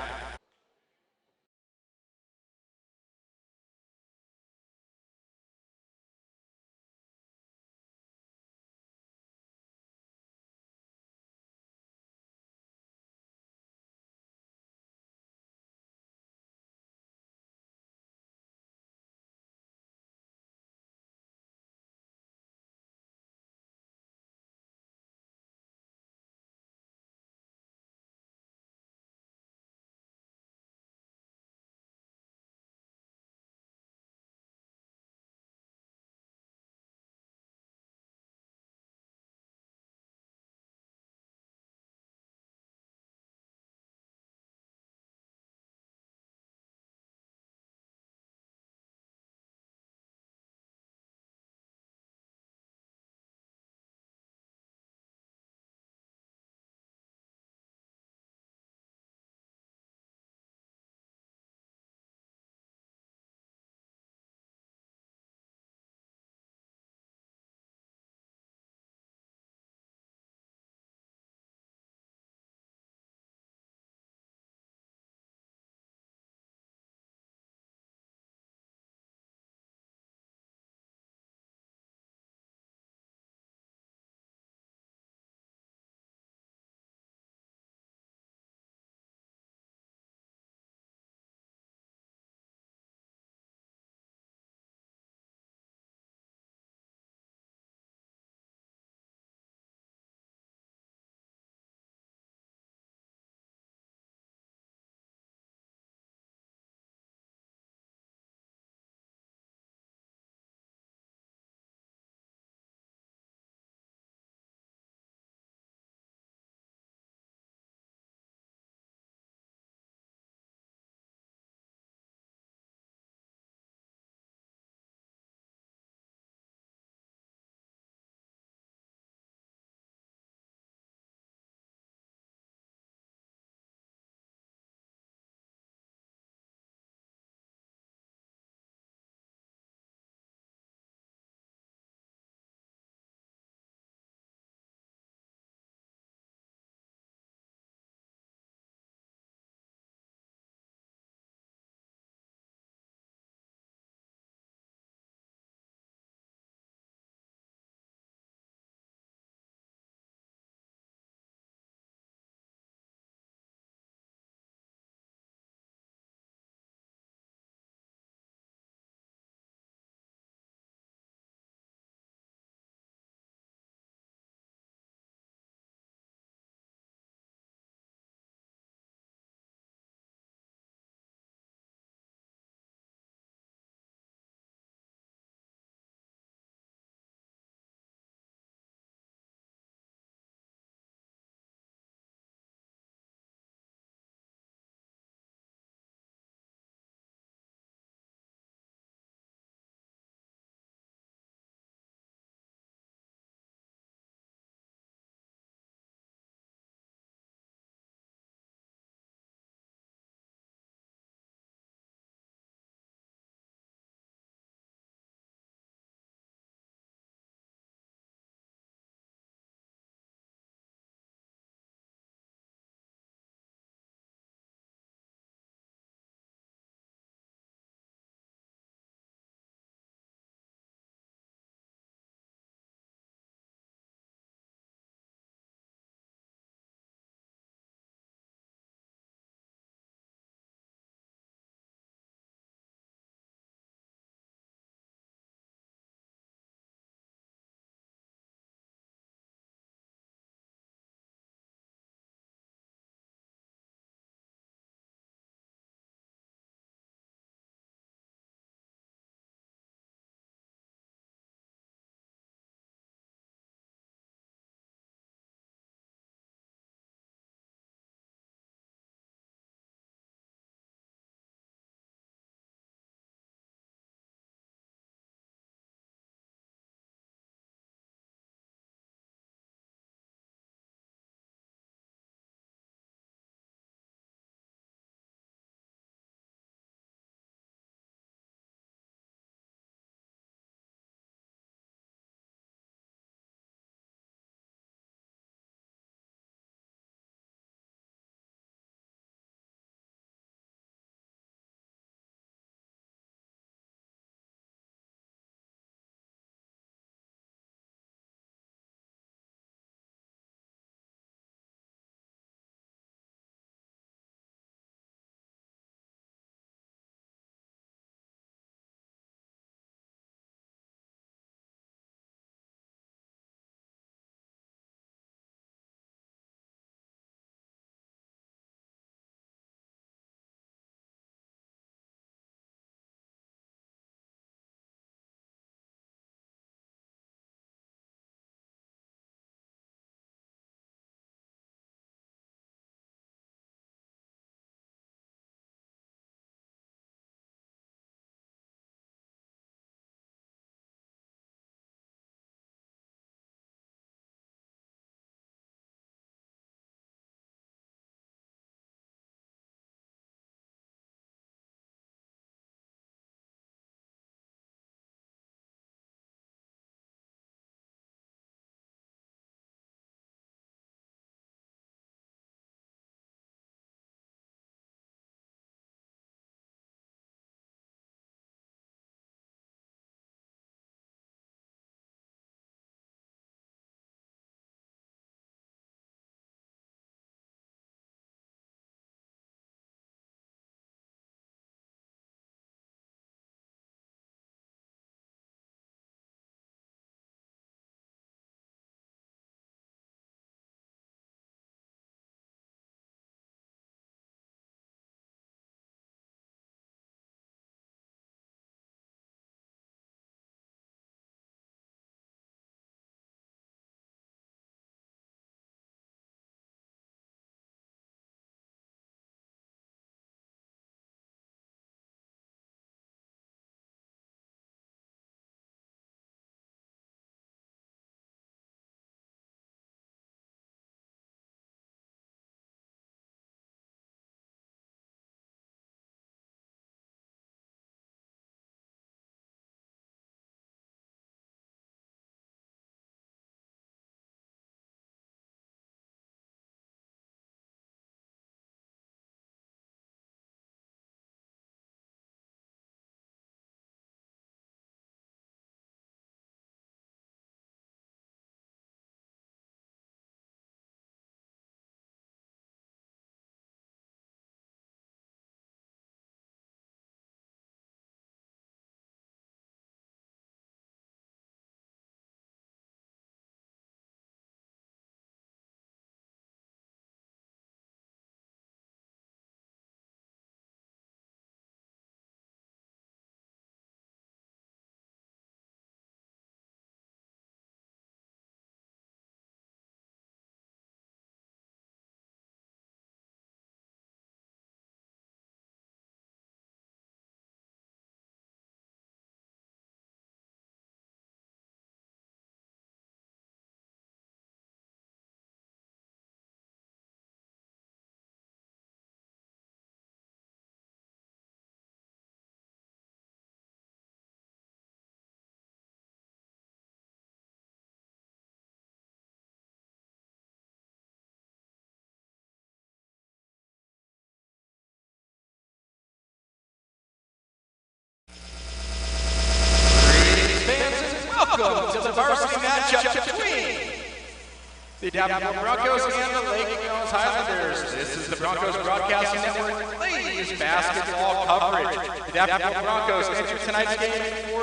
The Davenport Broncos and the Lake Mills Highlanders. This is the Broncos Broadcasting Network Ladies Basketball coverage. The Davenport Broncos enter tonight's game 4-5. The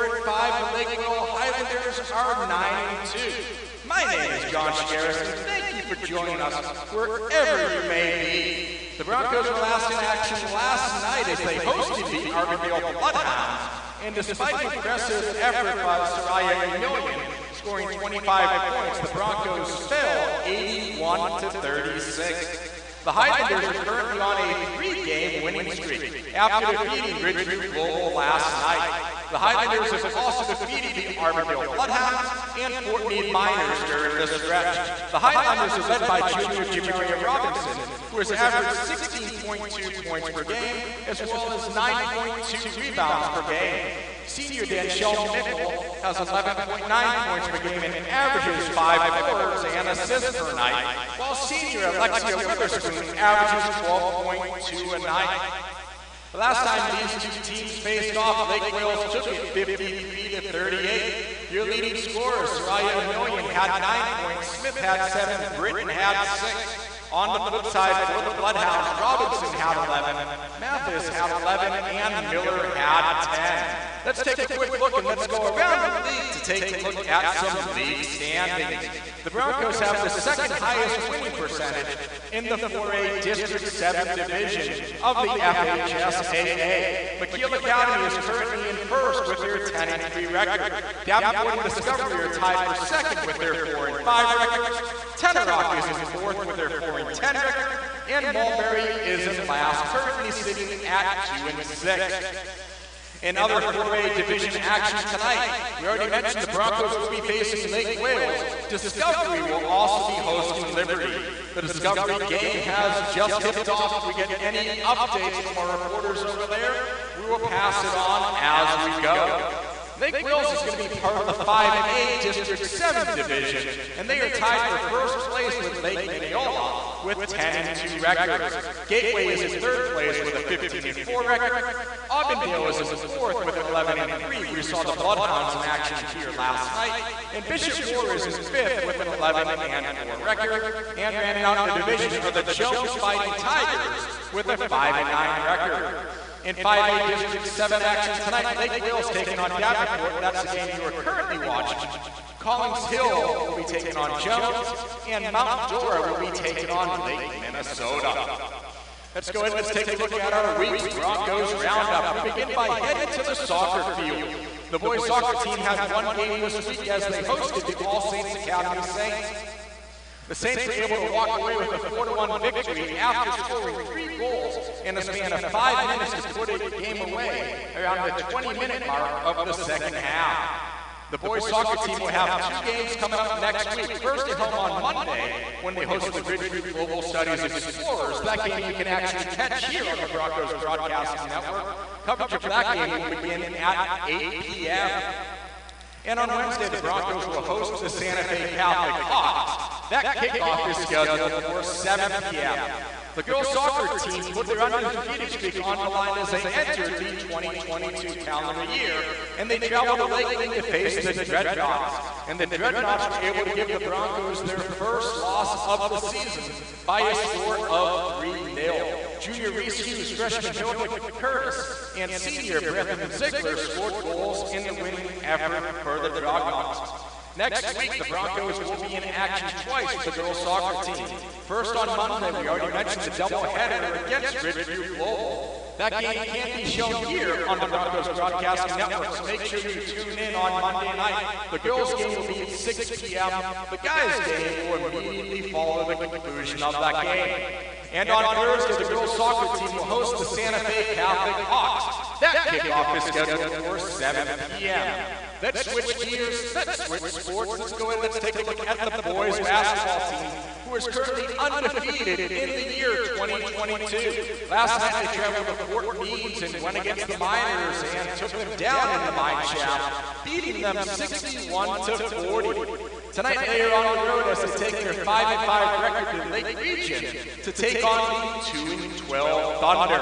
Lake Mills Highlanders are 9-2. My name is John Scaris, and thank you for joining us wherever you may be. The Broncos were last in action last night as they hosted the Arvindale Bloodhounds. And despite an impressive effort by Soraya Million, scoring 25 points, the Broncos fell 81-36. The Highlanders are currently on a 3-game winning streak after defeating Ridgeview Global last night. The Highlanders have also defeated the Arvindale Bloodhounds and Fort Meade Miners during this stretch. The Highlanders are led by junior Jamaria Robinson, who has averaged 16.2 points per game, as well as 9.2 rebounds per game. Senior Danshell Nickel has 11.9 points per game and averages 5 boards and assists per night, while senior Alexia Witherspoon averages 12.2 a night. The last time these two teams faced off, Lake Wales took it 53-38. Your leading scorers, Soraya Million had 9 points, Smith had 7, Britton had 6. On the flip side, for the Bloodhounds, Robinson had 11, Mathis had 11, and Miller had 10. Let's take a quick look and let's go around the league to take a look at some league standings. The Broncos have the second highest winning percentage in the 4A District 7 division of the FHSAA. McKeel Academy is currently in first with their 10-3 record. Davenport and Discovery are tied for second with their 4-5 records. Tenorock is in fourth with their 4-10 record. And Mulberry is in last, currently sitting at 2-6. In other 4A division action tonight, we already mentioned the Broncos will be facing Lake Wales. Discovery will also be hosting Liberty. The Discovery game has just tipped off. If we get any updates from our reporters over there, we will pass it on as we go. Lake Wales is going to be part of the 5A District 7 division, and they are tied for first place with Lake Mineola with 10-2 records. Gateway is in third place with a 15-4 record. Auburndale is in fourth with 11-3. We saw the Bloodhounds in action here last night. And Bishop Moore is in fifth with an 11-4 record. And rounding out the division are the Jones Fighting Tigers with a 5-9 record. In 5A District 7 action tonight, Lake Wales taking on Davenport. That's the game you are currently watching. Collins Hill will be taking on Jones, and Mount Dora will be taking on Lake Minnesota. Let's go ahead and let's take a look at our week's Broncos Roundup. We begin by heading to the soccer field. The boys soccer team had one game this week as they hosted the All Saints Academy Saints. The Saints were able to walk away with a 4-1 victory after scoring 3 goals in a span of 5 minutes to put the game away around the 20-minute mark of the second half. The boys soccer team will have 2 games coming up next week. First at home on Monday when they host the Ridgeview Global Studies Explorers. That game you can actually catch here on the Broncos Broadcasting Network. Coverage of that game will begin at 8 p.m. And on Wednesday, the Broncos will host the Santa Fe Catholic Hawks. That kickoff is scheduled for 7 p.m. The girls' soccer team put their undefeated streak on the line as they entered the 2022 calendar year, and they traveled to Lakeland to face the Dreadnoughts. And the Dreadnoughts were able to give the Broncos their first loss of the season by a score of 3-0. Junior Reese Hughes, freshman Hilda Curtis, and senior Brethren Ziegler scored goals in the winning effort for the Dreadnoughts. Next week, the Broncos will be in action twice with the girls' soccer team. First on Monday, we already mentioned the doubleheader against Ridgeview Global. That game can be shown here on the Broncos Broadcasting Network, so make sure you tune in on Monday night. The girls' game will be at 6 p.m. The guys' game will immediately follow the conclusion of that game. And on Thursday, the girls' soccer team will host the Santa Fe Catholic Hawks. That kickoff is scheduled for 7 p.m. Let's switch gears, let's switch sports. Let's go ahead and let's take a look at the boys basketball team, who is currently undefeated in the year 2022. Last night they traveled to Fort Meade and went against the Miners and took them down in the mine shaft, beating them 61-40. Tonight they are on the road as they take their 5-5 record in Lake Region to take on the 2-12 Thunder.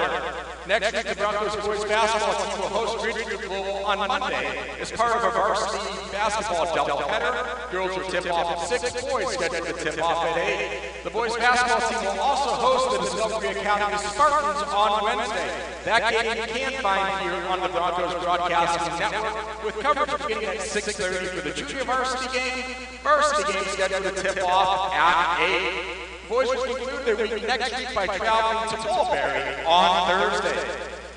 Next week, the Broncos boys basketball team will host Ridgeview Global on Monday as part of a varsity basketball doubleheader. Girls will tip off at 6, boys scheduled to tip off at 8. The boys basketball team will also host the Discovery Academy Spartans on Wednesday. That game you can find here on the Broncos Broadcasting Network with coverage beginning at 6:30 for the junior varsity game. Varsity game scheduled to tip off at 8. Boys will conclude their week next week by traveling to Mulberry on Thursday.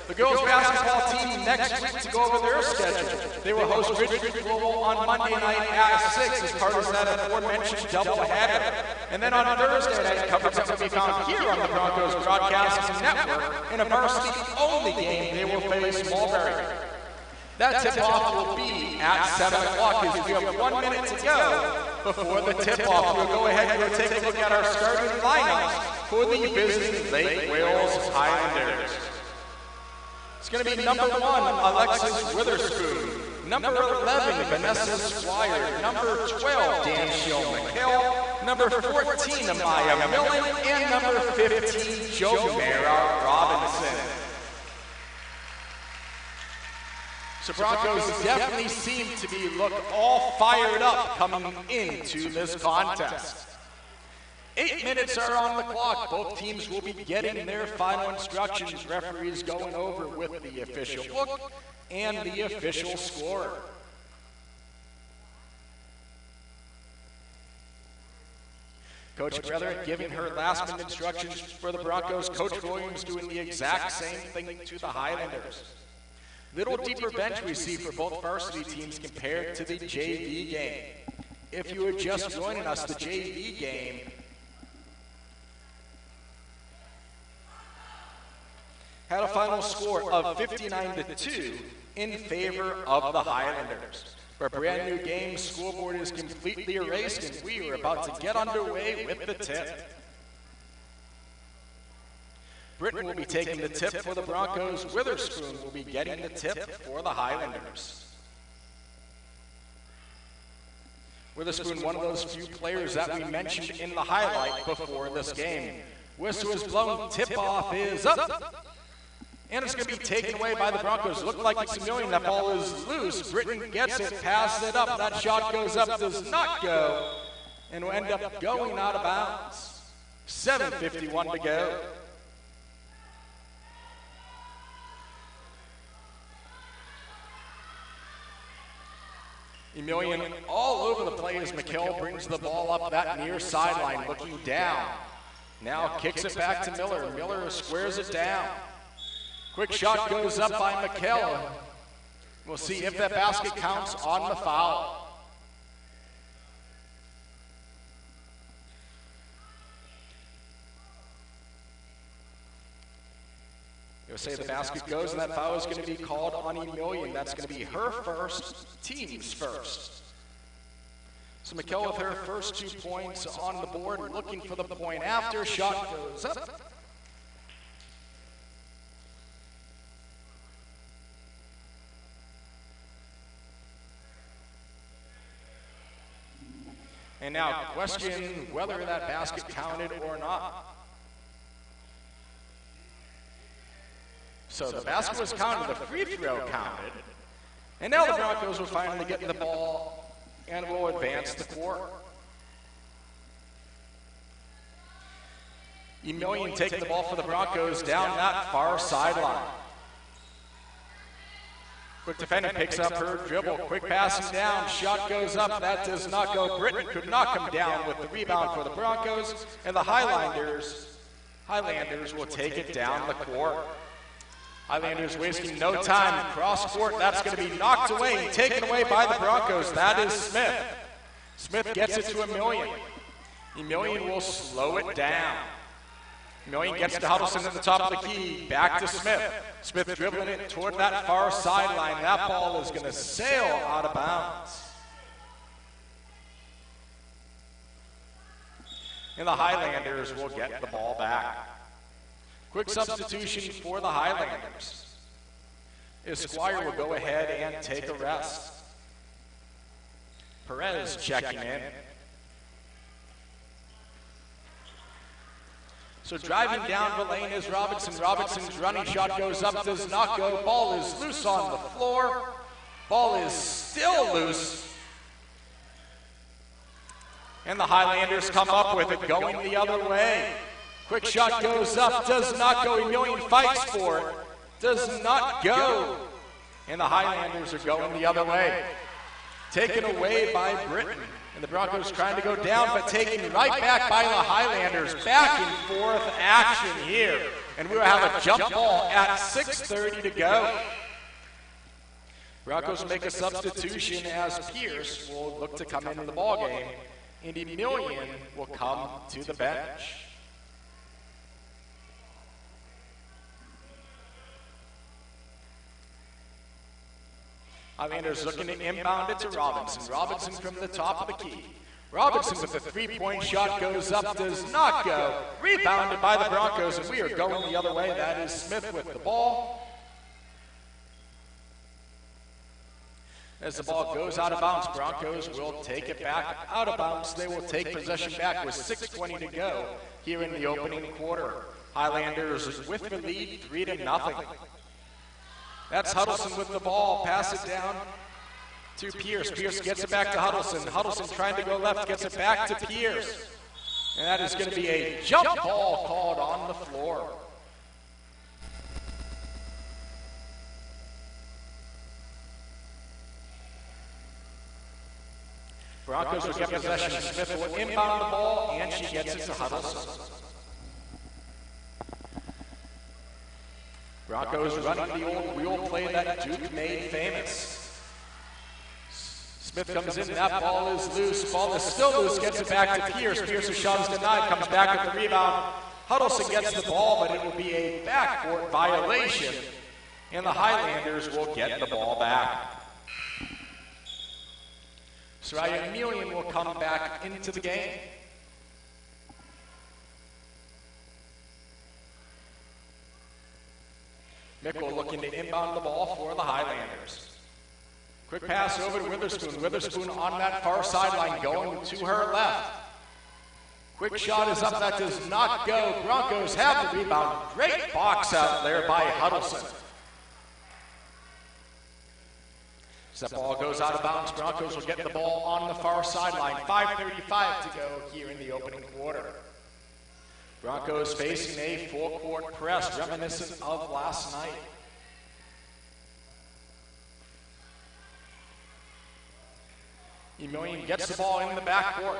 The girls basketball team next week to go over their schedule. They will host Ridgeview Global on Monday night at 6 as part of that aforementioned doubleheader. And then on Thursday night, coverage that will be found here on the Broncos Broadcasting Network in a varsity-only game. They will face Mulberry. That tip-off will be at 7 o'clock as we have 1 minute to go before the tip-off. We'll go ahead and we'll take a look at our starting lineups for the visiting Lake Wales Highlanders. It's going to be number 1, Alexis Witherspoon. Number 11, Vanessa Squire. Number 12, Danchiel McHale. Number 14, Amaya Millen. And number 15, Jomera Robinson. So Broncos definitely seem to be all fired up coming into this contest. 8 minutes are on the clock. Both teams will be getting their final instructions. Referees going over with the official book and the official scorer. Coach Brether giving her last-minute instructions for the Broncos. Coach Williams doing the exact same thing to the Highlanders. Little deeper bench we see for both varsity teams compared to the JV game. If you are just joining us, the JV game had a final score of 59-2 in favor of the Highlanders. For a brand new game, scoreboard is completely erased and we are about to get underway with the tip. Britton will be taking the tip for the Broncos. Witherspoon will be getting the tip for the Highlanders. Witherspoon, one of those few players that we mentioned in the highlight before this game. Whistle is blown, tip-off is up. And it's going to be taken away by the Broncos. Look like it's a million. That ball is loose. Britton gets it, passes it up. That shot goes up, does not go, and will end up going out of bounds. 7:51 to go. Emilian all over the play as McHale brings the ball up that near sideline, looking down. Now kicks it back to Miller. Miller squares it down. Quick shot goes up by McHale. We'll see if that basket counts on the foul. You'll say the basket goes, and that foul is going to be called on Emilian. That's going to be her first, team's first. So McHale with her first 2 points on the board, looking for the point after. Shot goes up. And now question whether that basket counted or not. So the basket was counted, the free throw counted. And now the Broncos will finally get the ball and will advance the court. Emilian taking the ball for the Broncos down that far sideline. Quick defender picks up her dribble. Quick passing down. Shot goes up. That does not go. Britton could not come down with the rebound for the Broncos. And the Highlanders will take it down the court. Highlanders wasting no time. Cross court. That's going to be knocked away and taken away by the Broncos. That is Smith. Smith gets it to Emilian. Emilian will slow it down. Emilian gets to Huddleston at the top of the key. Back to Smith. Smith dribbling it toward that far sideline. That ball is going to sail out of bounds. And the Highlanders will get the ball back. Quick substitution for the Highlanders. Esquire will go ahead and take a rest. Perez checking in. So driving down the lane is Robinson. Robinson's running shot goes up, does not go. Ball is loose on the floor. Ball is still loose. And the Highlanders come up with it, going the other way. Quick shot goes up, does not go. Emilian fights for it, does not go. And the Highlanders are going the other way. Taken away by Britain. And the Broncos trying to go down, but taken right back by the Highlanders. Back and forth action here. And we will have a jump ball at 6:30 to go. Broncos make a substitution as Pierce will look to come into the ball game. And Emilian will come to the bench. Highlanders looking to inbound it to Robinson. Robinson from the top of the key. Robinson with a three-point shot goes up, does not go. Rebounded by the Broncos, and we are going the other way. That is Smith with the ball. As the ball goes out of bounds, Broncos will take it back out of bounds. They will take possession back with 6:20 to go here in the opening quarter. Highlanders with the lead, 3-0. That's Huddleston with the ball. Pass it down to Pierce. Pierce gets it back to Huddleston. Huddleston trying to go left, gets it back to Pierce. And that is going to be a jump ball called on the floor. Broncos will get possession. Smith will inbound the ball, and she gets it to Huddleston. Broncos running the old wheel play that Duke made famous. Smith comes in, that ball is loose. Ball is still loose, gets it back to Pierce. Pierce's shot is denied, comes back with the rebound. Huddleston gets the ball, but it will be a backcourt violation, and the Highlanders will get the ball back. Soraya Emilian will come back into the game. Mickle looking to inbound the ball for the Highlanders. Quick pass over to Witherspoon. Witherspoon on that far sideline going to her left. Quick shot is up, that does not go. Broncos have the rebound. Great box out there by Huddleston. As that ball goes out of bounds, Broncos will get the ball on the far sideline. 5:35 to go here in the opening quarter. Broncos facing a full-court press reminiscent of last night. Emilian gets the ball in the backcourt.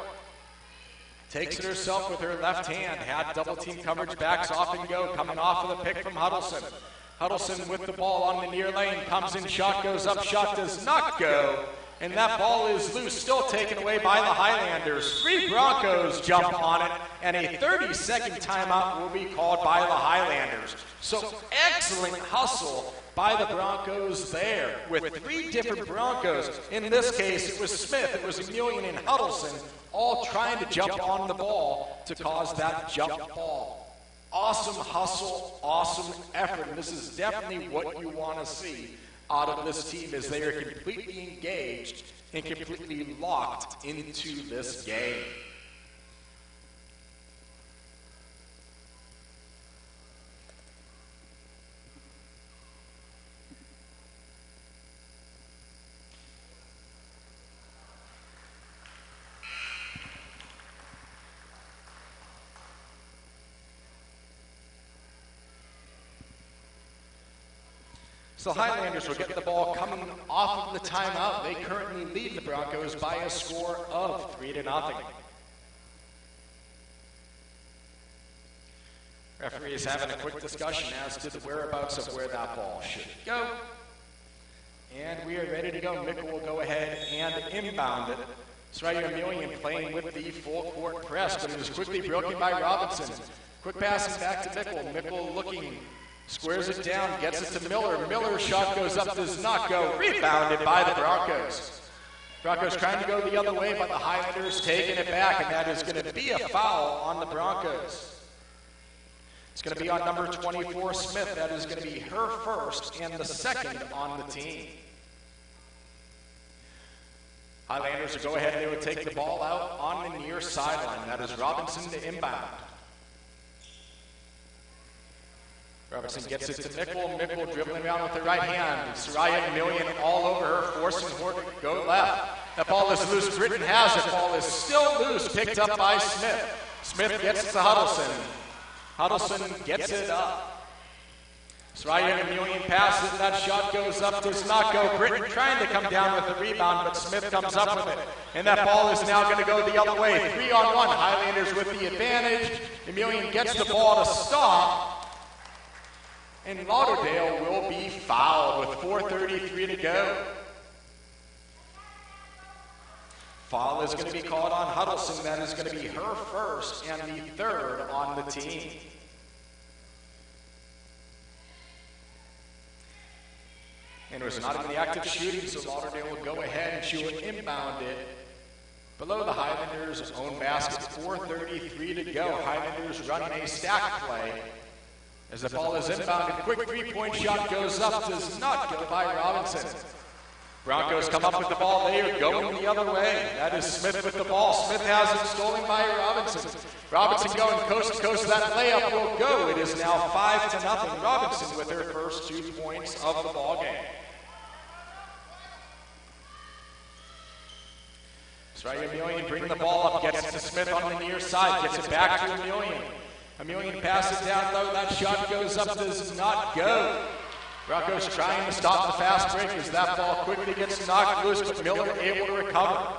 Takes it herself with her left hand. Had double-team coverage, backs off and go. Coming off of the pick from Huddleston. Huddleston with the ball on the near lane. Comes in, shot goes up, shot does not go. And that ball is loose, still taken away by the Highlanders. 3 Broncos jump on it, and a 30-second timeout will be called by the Highlanders. So excellent hustle by the Broncos there with 3 different Broncos. In this case, it was Smith, it was Emilian, and Huddleston, all trying to jump on the ball to cause that jump ball. Awesome hustle, awesome effort, and this is definitely what you want to see out of this team as they are completely engaged and completely locked into this game. So the Highlanders will get the ball coming off of the timeout. They currently lead the Broncos by a score of 3-0. Referee is having a quick discussion as to the whereabouts of where that ball should go. And we are ready to go. Mickle will go ahead and inbound it. Soraya Emilian playing with the full court press, but it is quickly broken by Robinson. Quick passing back to Mickle. Mickle looking. Squares it down, gets it to Miller. Miller's shot goes up, does not go. Rebounded by the Broncos. Broncos trying to go the other way, but the Highlanders taking it back, and that is going to be a foul on the Broncos. It's going to be on number 24, Smith. That is going to be her first and the second on the team. Highlanders will go ahead and they will take the ball out on the near sideline. That is Robinson to inbound. Robinson gets it to Mickle. Mickle dribbling around with the right hand. Soraya Million all over her, forcing her to go left. That ball is loose. Britton has it. Ball is still loose. Picked up by Smith. Smith gets it to Huddleston. Huddleston gets it up. Soraya Million passes it. That shot goes up. Does not go. Britton trying to come down with the rebound, but Smith comes up with it. And that ball is now going to go the other way. 3-on-1. Highlanders with the advantage. Million gets the ball to stop. And Lauderdale will be fouled with 4:33 to go. Foul is going to be called on Huddleston. That is going to be her first and the third on the team. And it was not in the act of shooting, so Lauderdale will go ahead and she will inbound it below the Highlanders' own basket. 4:33 to go. Highlanders running a stack play. As the ball is inbounded, quick three-point shot goes up, does not go by Robinson. Broncos come up with the ball, they are going the other way. That is Smith with the ball. Smith has it stolen by Robinson. Robinson going coast to coast, that layup will go. It is now 5-0. Robinson with her first 2 points of the ball game. Soraya Million bringing the ball up, gets it to Smith on the near side, gets it back to Million. Million passes down low, that shot goes up, does not go. Broncos trying to stop the fast break as that ball quickly gets knocked loose, but Miller able to recover.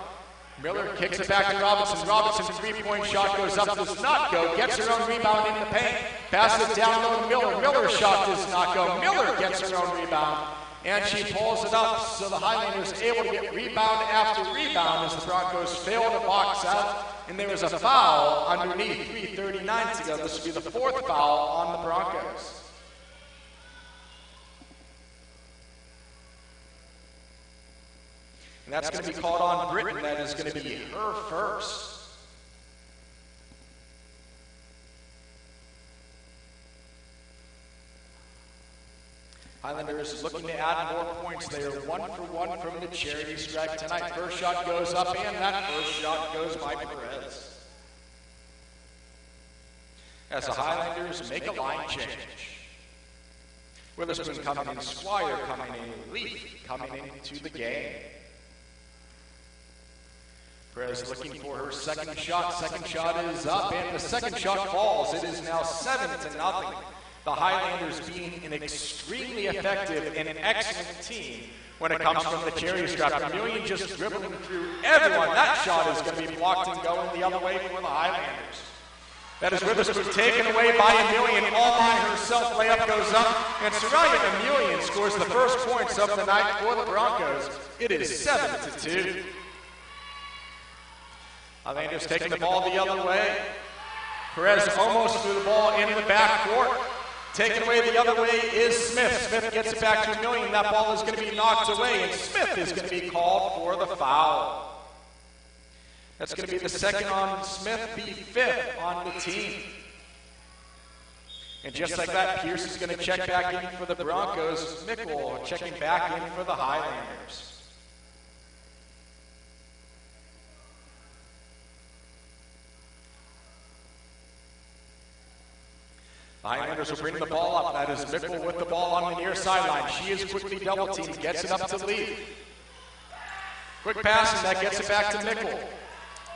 Miller kicks it back to Robinson. Robinson's three-point shot goes up, does not go, gets her own rebound in the paint, passes it down low to Miller. Miller's shot does not go. Miller gets her own rebound, and she pulls it up, so the Highlanders able to get rebound after rebound as the Broncos fail to box out. And there was a foul underneath, 3:39 to go. This will be the fourth foul on the Broncos. And that's going to be called on Britton. That is going to be her first. Highlanders looking to add more points. They are 1-for-1 from the charity stripe tonight. First shot goes up, and that first shot goes by Perez. As the Highlanders make a line change. Witherspoon coming in, Squire coming in, Leaf coming into the game. Perez looking for her second shot. Second shot is up, and the second shot falls. It is now 7-0. The Highlanders being an extremely effective and an excellent team when it comes from the charity stripe. Million just dribbling through everyone. That shot is going to be blocked and going the other way for the Highlanders. That is Witherspoon taken away by Million all by herself. Layup goes up, and Soraya Million scores the first points of the night for the Broncos. It is 7-2. Highlanders taking the ball the other way. Perez almost threw the ball into the backcourt. Taken away the other way is Smith. Smith gets it back to Million. That ball is going to be knocked away, and Smith is going to be called for the foul. That's going to be the second on Smith, the fifth on the team. And just like that, Pierce is going to check back in for the Broncos. Mickle checking back in for the Highlanders. The Highlanders will bring the ball up. That is Mickle with the ball on the near sideline. She is quickly double-teamed, gets it up to Lee. Quick pass, and that gets it back to Mickle.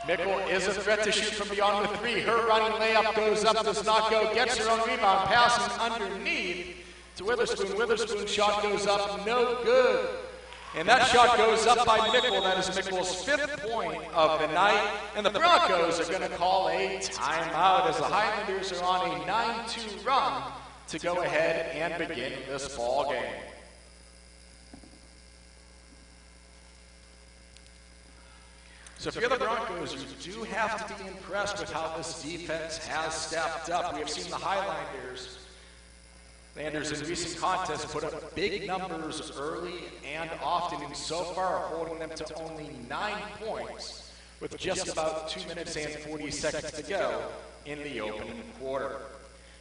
Mickle is a threat to shoot from beyond the three. Her running layup goes up, does not go, gets her own rebound, passing underneath to Witherspoon. Witherspoon's shot goes up, no good. And that shot goes up by Mickle. That is Mickle's fifth point of the night. And the Broncos are going to call a timeout as the Highlanders are on a 9-2 run to go ahead and begin this ball game. So if you're the Broncos, you do have to be impressed with how this defense has stepped up. We have seen the Highlanders in recent contests put up big numbers early and often, and so far holding them to only 9 points with just about 2 minutes and 40 seconds to go in the opening quarter.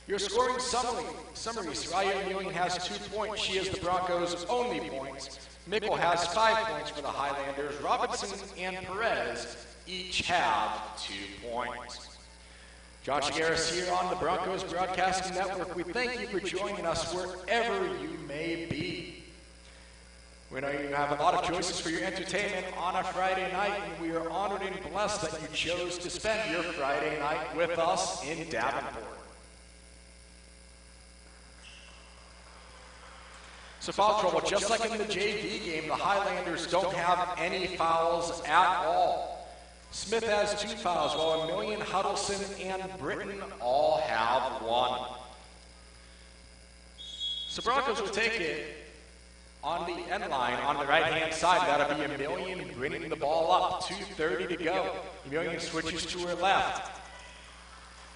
Your scoring summary, Soraya Million has 2 points. She is the Broncos' only points. Mickle has 5 points for the Highlanders. Robinson and Perez each have 2 points. Josh Garris here on the Broncos Broadcasting Network. We thank you for joining us wherever you may be. We know you have a lot of choices for your entertainment on a Friday night, and we are honored and blessed that you chose to spend your Friday night with us in Davenport. So foul trouble, just like in the JV game, the Highlanders don't have any fouls at all. Smith has 2 fouls, while Emilian, Huddleston, and Britton all have 1. So Broncos will take it on the end line on the right-hand side. That'll be Emilian bringing the ball up, 2:30 to go. Emilian switches to her left.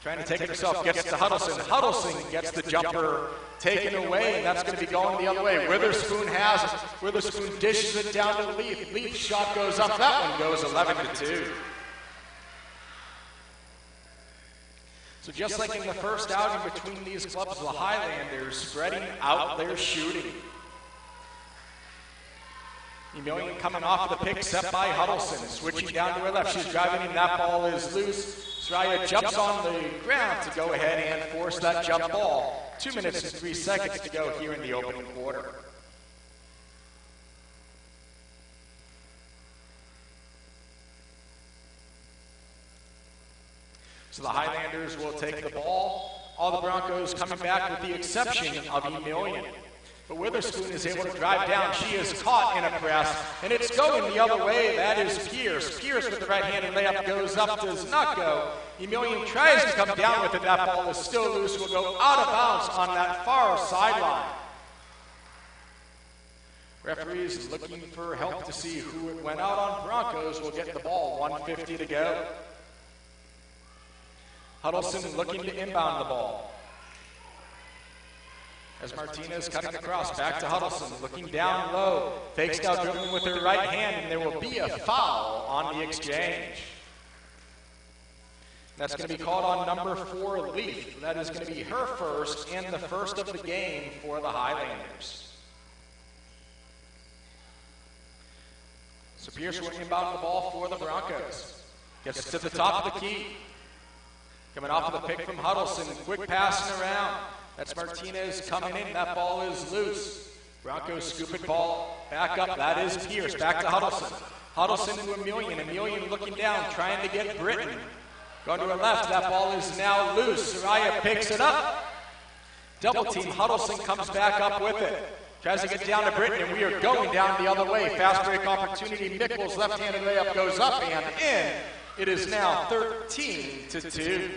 Trying to take it herself, gets to Huddleston. Huddleston gets the jumper taken away, and that's going to be going the other way. Witherspoon has it. Witherspoon dishes it down to Leaf. Leaf's shot goes up. That one goes 11-2. So just like in the first outing between these clubs, the Highlanders spreading out their shooting. Emilian coming off of the pick set by Huddleston, switching down to her left. She's driving in, that ball is loose. Soraya jumps on the ground to go ahead and force that jump ball. 2 minutes and 3 seconds to go here in the opening quarter. So the Highlanders will take the ball. All the Broncos coming back with the exception of Emilian. But Witherspoon is able to drive down. She is caught in a press, and it's going the other way. That is Pierce. Pierce with the right-handed layup goes up, does not go. Emilian tries to come down with it. That ball is still loose, will go out of bounds on that far sideline. Referees looking for help to see who it went out on. Broncos will get the ball, 1:50 to go. Huddleston looking to inbound the ball. As Martinez cutting across, back to Huddleston, looking down low, fakes out dribbling with her right hand, and there will be a foul on the exchange. That's going to be called on number 4, Leaf. That is going to be her first and the first of the game for the Highlanders. So Pierce will inbound the ball for the Broncos. Gets to the top of the key. Coming off of the pick from Huddleston, quick passing around. That's Martinez coming in. That ball is loose. Broncos scoop it ball back up. That is Pierce. Back to Huddleston. Huddleston to Emilian. Emilian looking down, trying to get Britton. Going to her left. That ball is now loose. Soraya picks it up. Double team. Huddleston comes back up with it. Tries to get down to Britton, and we are going down the other way. Fast break opportunity. Mickles left-handed layup goes up and in. It is now 13-2.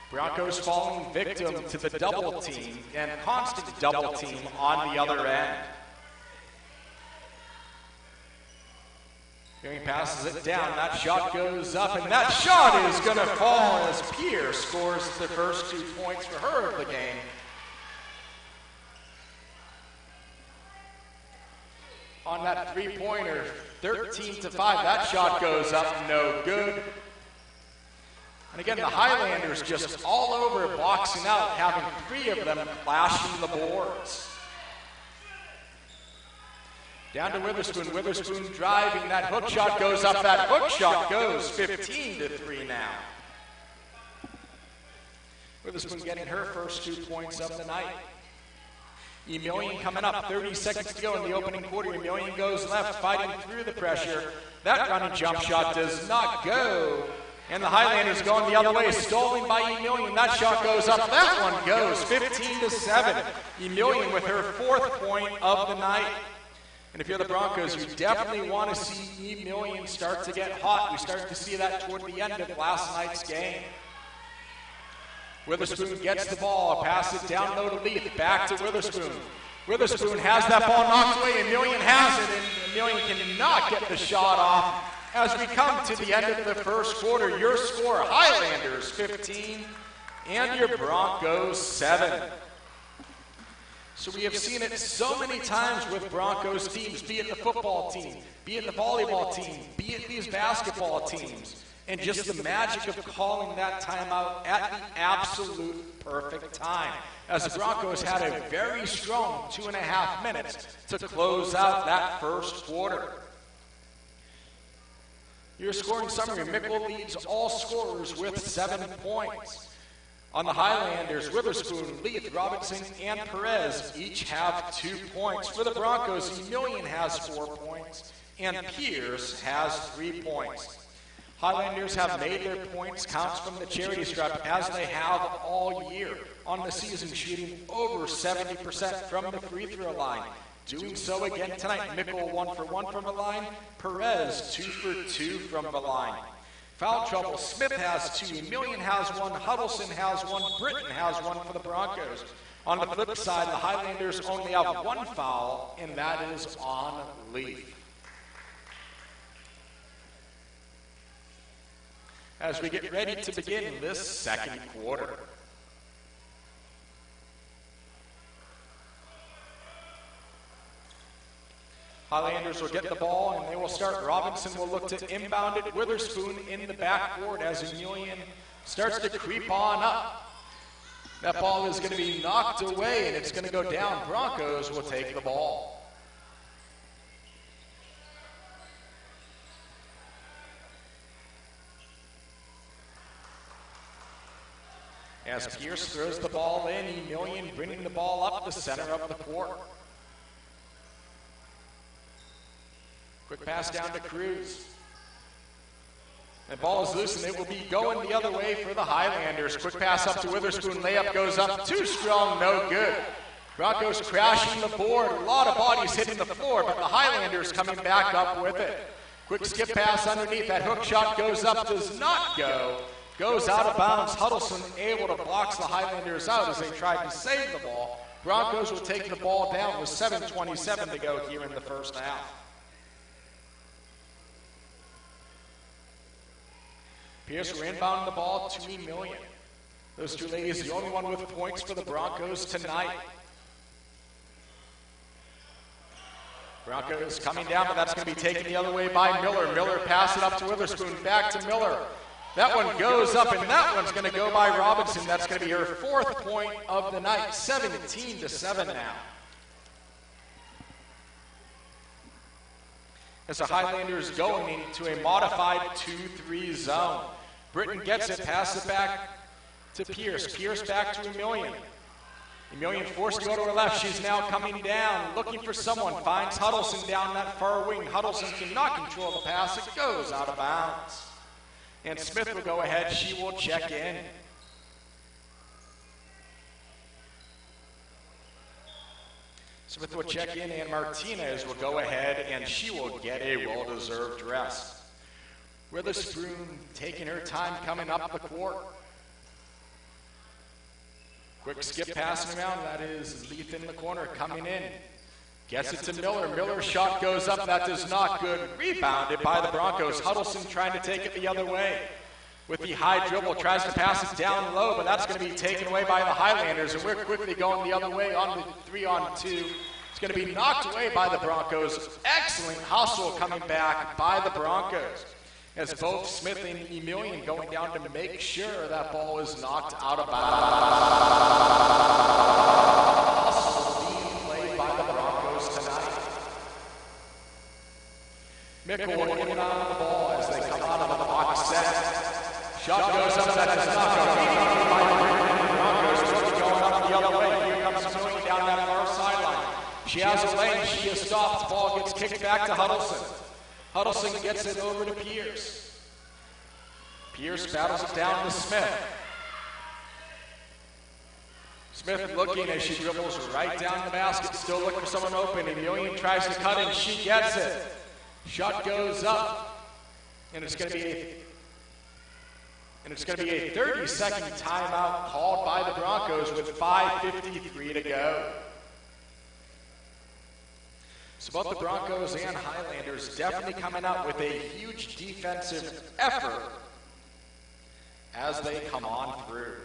Broncos falling victim to the double team and constant double team on the other end. He passes it down, that shot goes up, and that shot is going to fall as Pierce scores the first 2 points for her of the game. On that three-pointer, 13-5, that shot goes up, no good. And again, the Highlanders just all over boxing out, having 3 of them clashing the boards. Down to Witherspoon. Witherspoon driving. That hook shot goes up. That hook shot goes 15-3 now. Witherspoon getting her first 2 points of the night. Emilian coming up, 30 seconds to go in the opening quarter. Emilian goes left, fighting through the pressure. That running jump shot does not go. And the Highlanders going the other way, stolen by Emilian. That shot goes up. That one goes 15-7. Emilian with her 4th point of the night. And if you're the Broncos, you definitely want to see Emilian start to get hot. We started to see that toward the end of last night's game. Witherspoon gets the ball, pass it down low to Leaf, back to Witherspoon. Witherspoon has that ball knocked away, Emilian has it, and Emilian cannot get the shot off. As we come to the end of the first quarter, your score, Highlanders 15 and your Broncos 7. So we have seen it so many times with Broncos teams, be it the football team, be it the volleyball team, be it these basketball teams, and just the magic of calling that timeout at the absolute perfect time. As the Broncos had a very strong 2.5 minutes to close out that first quarter. Your scoring summary, Mickle leads all scorers with 7 points. On the Highlanders, Witherspoon, Leith, Robinson, and Perez each have 2 points. For the Broncos, Emilian has 4 points, and Pierce has 3 points. Highlanders have made their points counts from the charity stripe as they have all year on the season, shooting over 70% from the free throw line. Doing so again tonight. Mickle 1 for 1 from the line. Perez 2 for 2 from the line. Foul trouble. Smith has 2. Emilian has 1. Huddleston has 1. Britton has 1 for the Broncos. On the flip side, the Highlanders only have 1 foul, and that is on Leith. As we get ready to begin this second quarter. Highlanders will get the ball, and they will start. Robinson will look to inbound it. Witherspoon in the backcourt as Emilian starts to creep on up. That ball is going to be knocked away, and it's going to go down. Broncos will take the ball. As Pierce throws the ball in, Emilian bringing the ball up the center of the court. Quick pass down to Cruz. The ball is loose, and it will be going the other way for the Highlanders. Quick pass up to Witherspoon. Layup goes up. Too strong, no good. Broncos crashing the board. A lot of bodies hitting the floor, but the Highlanders coming back up with it. Quick skip pass underneath. That hook shot goes up, does not go. Goes out of bounds. Huddleston able to box the Highlanders out as they tried to save the ball. Broncos will take the ball down with 7:27 to go here in the first half. Pierce will inbound the ball to Emilian. Those two ladies, the only one with points for the Broncos tonight. Broncos coming down, but that's going to be taken the other way by Miller. Miller pass it up to Witherspoon. Back to Miller. That one goes up, and that one's going to go by Robinson. That's going to be her 4th point of the night. 17-7 now. As the Highlanders going into a modified 2-3 zone. Britton gets it, passes it back to Pierce. Pierce back to Emilian. Emilian forced to go to her left. She's now coming down, looking for someone. Finds Huddleston down that far wing. Huddleston cannot control the pass. It goes out of bounds. And Smith will go ahead. She will check in. Smith will check in, and Martinez will go ahead, and she will get a well-deserved rest. Witherspoon taking her time coming up the court. Quick skip passing around. That is Leith in the corner coming in. Gets it to Miller. Miller's shot goes up. That does not good. Rebounded by the Broncos. Huddleston trying to take it the other way. With the high dribble, tries to pass it down low, but that's going to be taken away by the Highlanders, and we're quickly going the other way on the 3-on-2. It's going to be knocked away by the Broncos. Excellent hustle coming back by the Broncos. As both Smith and Emilian going down to make sure that ball is knocked out of bounds. Hustle being played by the Broncos tonight. Mickle will get on the ball as they come out of the box set. Shot goes up, that does not go. Broncos looking going up the other way. Here comes Emilian down that far sideline. She has a lane, she is stopped. Ball gets kicked back to Huddleston. Huddleston gets it over to Pierce. Pierce battles it down to Smith. Smith looking as she dribbles right down the basket, still looking for someone open. Emilian tries to cut in, she gets it. Shot goes up, and it's going to be a 30-second timeout called by the Broncos with 5:53 to go. So both the Broncos and Highlanders definitely coming out with a huge defensive effort as they come on through.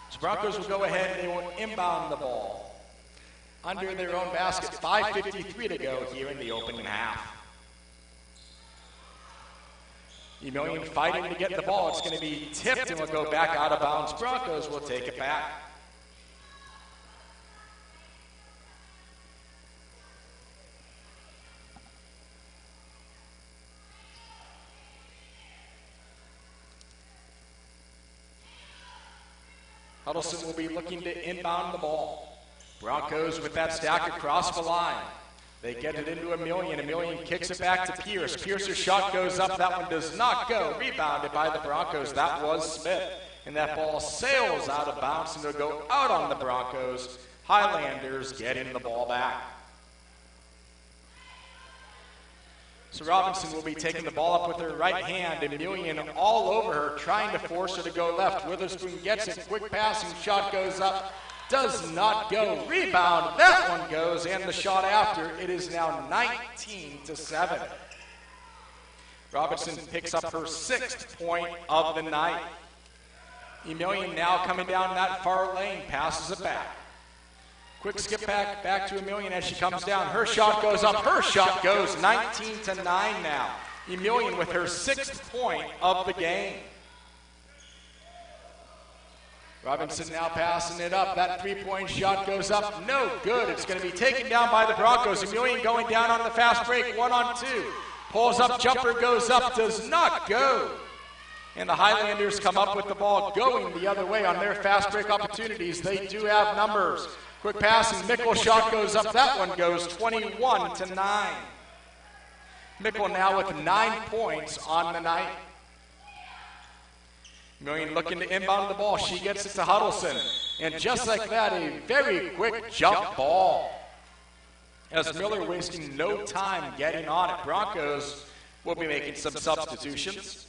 So Broncos will go ahead and they will inbound the ball. under their own basket. 5:53 to go here in the opening half. Emilian fighting to get the ball. It's going to be tipped and will go back out of bounds. Broncos will take it back. Huddleston will be looking to inbound the ball. Broncos with that stack across the line. They get it into Emilian. Emilian kicks it back to Pierce. Pierce's shot goes up. That one does not go. Rebounded by the Broncos. That was Smith. And that ball sails out of bounds and it'll go out on the Broncos. Highlanders getting the ball back. So Robinson will be taking the ball up with her right hand. Emilian all over her, trying to force her to go left. Witherspoon gets it. Quick passing shot goes up. Does not go. Rebound. That one goes. And the shot after. It is now 19-7. Robinson picks up her 6th point of the night. Emilian now coming down that far lane. Passes it back. Quick skip back to Emilian as she comes down. Her shot goes up. Her shot goes. 19-9 now. Emilian with her 6th point of the game. Robinson now passing it up. That 3-point shot goes up. No good. It's going to be taken down by the Broncos. Emilian going down on the fast break. 1-on-2. Pulls up. Jumper goes up. Does not go. And the Highlanders come up with the ball going the other way on their fast break opportunities. They do have numbers. Quick pass and Mickle shot goes up. That one goes 21-9. Mickle now with 9 points on the night. Emilian looking to inbound the ball. She gets it to Huddleston. And just like that, a very quick jump ball. As Miller wasting no time getting on it. Broncos will be making some substitutions.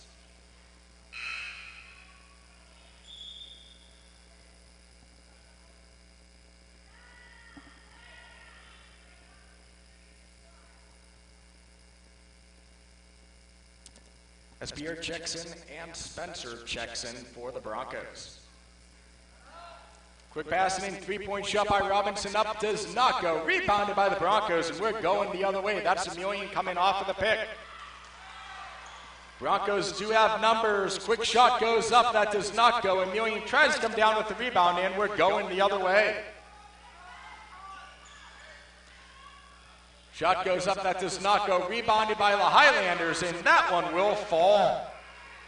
As Pierre checks in and Spencer checks in for the Broncos. Quick passing in, 3-point shot by Robinson up, does not go. Rebounded by the Broncos, and we're going the other way. That's Emilian coming off of the pick. Broncos do have numbers. Quick shot goes up, that does not go. Emilian tries to come down with the rebound, and we're going the other way. Shot goes up, that does not go. Rebounded by the Highlanders, and that one will fall.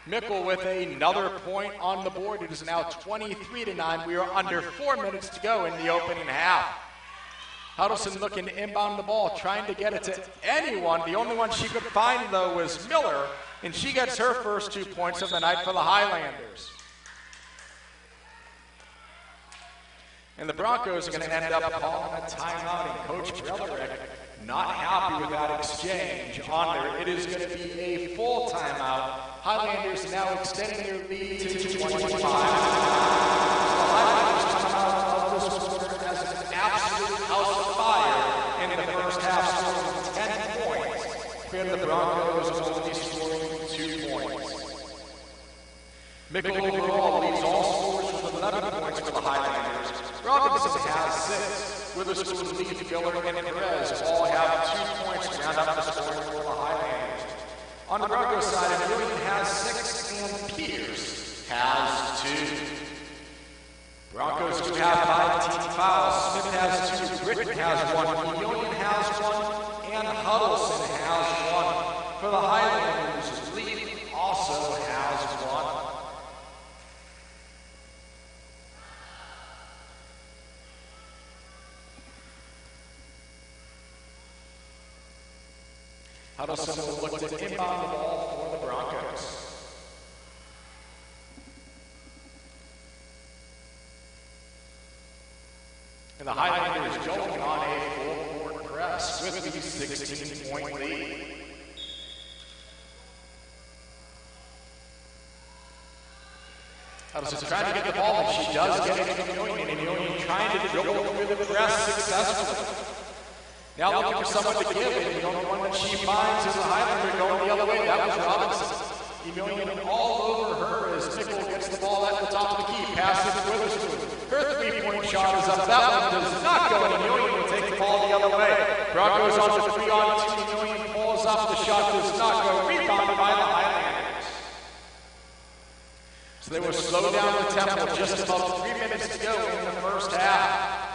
Mickle with another point on the board. It is now 23-9. We are under 4 minutes to go in the opening half. Huddleston looking to inbound the ball, trying to get it to anyone. The only one she could find, though, was Miller, and she gets her first 2 points of the night for the Highlanders. And the Broncos are going to end up calling a timeout, and Coach Brellerick not happy with that exchange on there. It is going to be a full timeout. Highlanders now extending their lead to 25. The Highlanders come out of this quarter as an absolute house of fire in the first half, scoring 10 points. For the Broncos only scoring 2 points. Mickle overall leads all scorers with 11 points for the Highlanders. Robinson has 6. Witherspoon, Lee, Filler, and Perez all have 2 points to round up the scoring for the Highlanders. On the Broncos side, Emilian has 6 and Peters has 2. Broncos do have 5 team fouls. Smith has 2, Britton has 1, Emilian has 1, and Huddleston has 1. For the Highlanders, Lee also has 1. Huddleston will look to inbound the ball for the Broncos. And the Highlanders going on a full-court press with the 16-point lead. Huddleston's trying to get the ball, and she does get it to Emilian, and Emilian trying to dribble through the press successfully. Now looking for someone to give it. The only one that she finds is the Highlander going the other way. That was Robinson. Emilian all over her as Mickle gets the ball at the top of the key. Passes to Witherspoon. Her 3-point shot is up. That one does not go, and Emilian will take the ball the other way. Broncos on the 3-on-2 million, pulls up, the shot does not go, rebounded by the Highlanders. So they will slow down the tempo, just about 3 minutes to go in the first half.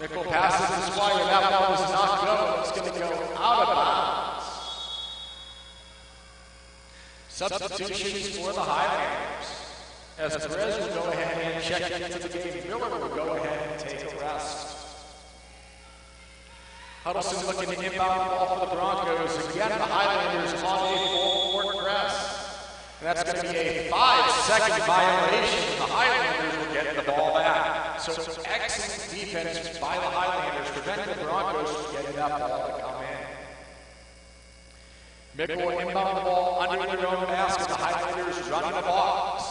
Mickle passes to Squire, that ball does not go, it's going to go out of bounds. Substitutions for the Highlanders. As Perez will go ahead and check into the game, Miller will go ahead and take a rest. Huddleston looking to inbound the ball for the Broncos. Again, the Highlanders on a full-court press. And that's going to be a 5-second violation. The Highlanders will get the ball back. So excellent defense by the Highlanders, preventing the Broncos from getting that ball to come in. Mickle will inbound the ball under their own basket. The Highlanders running the box.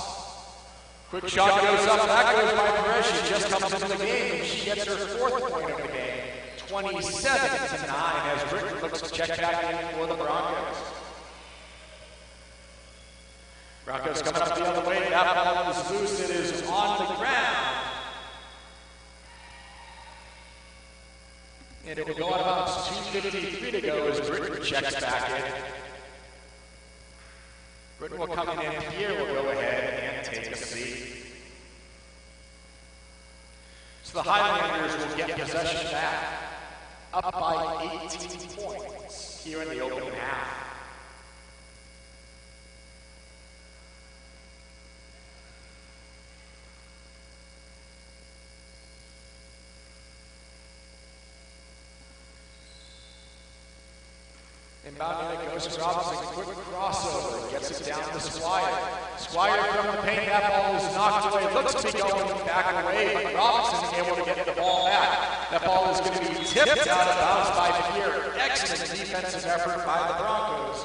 Quick shot goes up. That goes by Perez. She just comes into the game, and she gets her 4th point of the game. 27-9 as Britton looks to check back in for the Broncos. Broncos coming up the other way. That ball is loose. It is on the ground. And it will go out of bounds. 2:53 to go as Britton checks back in. Britton will come in and Pierre will go ahead and take a seat. So the Highlanders will get possession back, up by 18 points here in the opening half. Inbounding it goes to Robinson, quick crossover, gets it down to Squire. Squire from the paint, that ball is knocked away, looks to be going back away, but Robinson able to get the ball back. That ball is going to be tipped out of bounds by Pierre. Excellent defensive effort by the Broncos.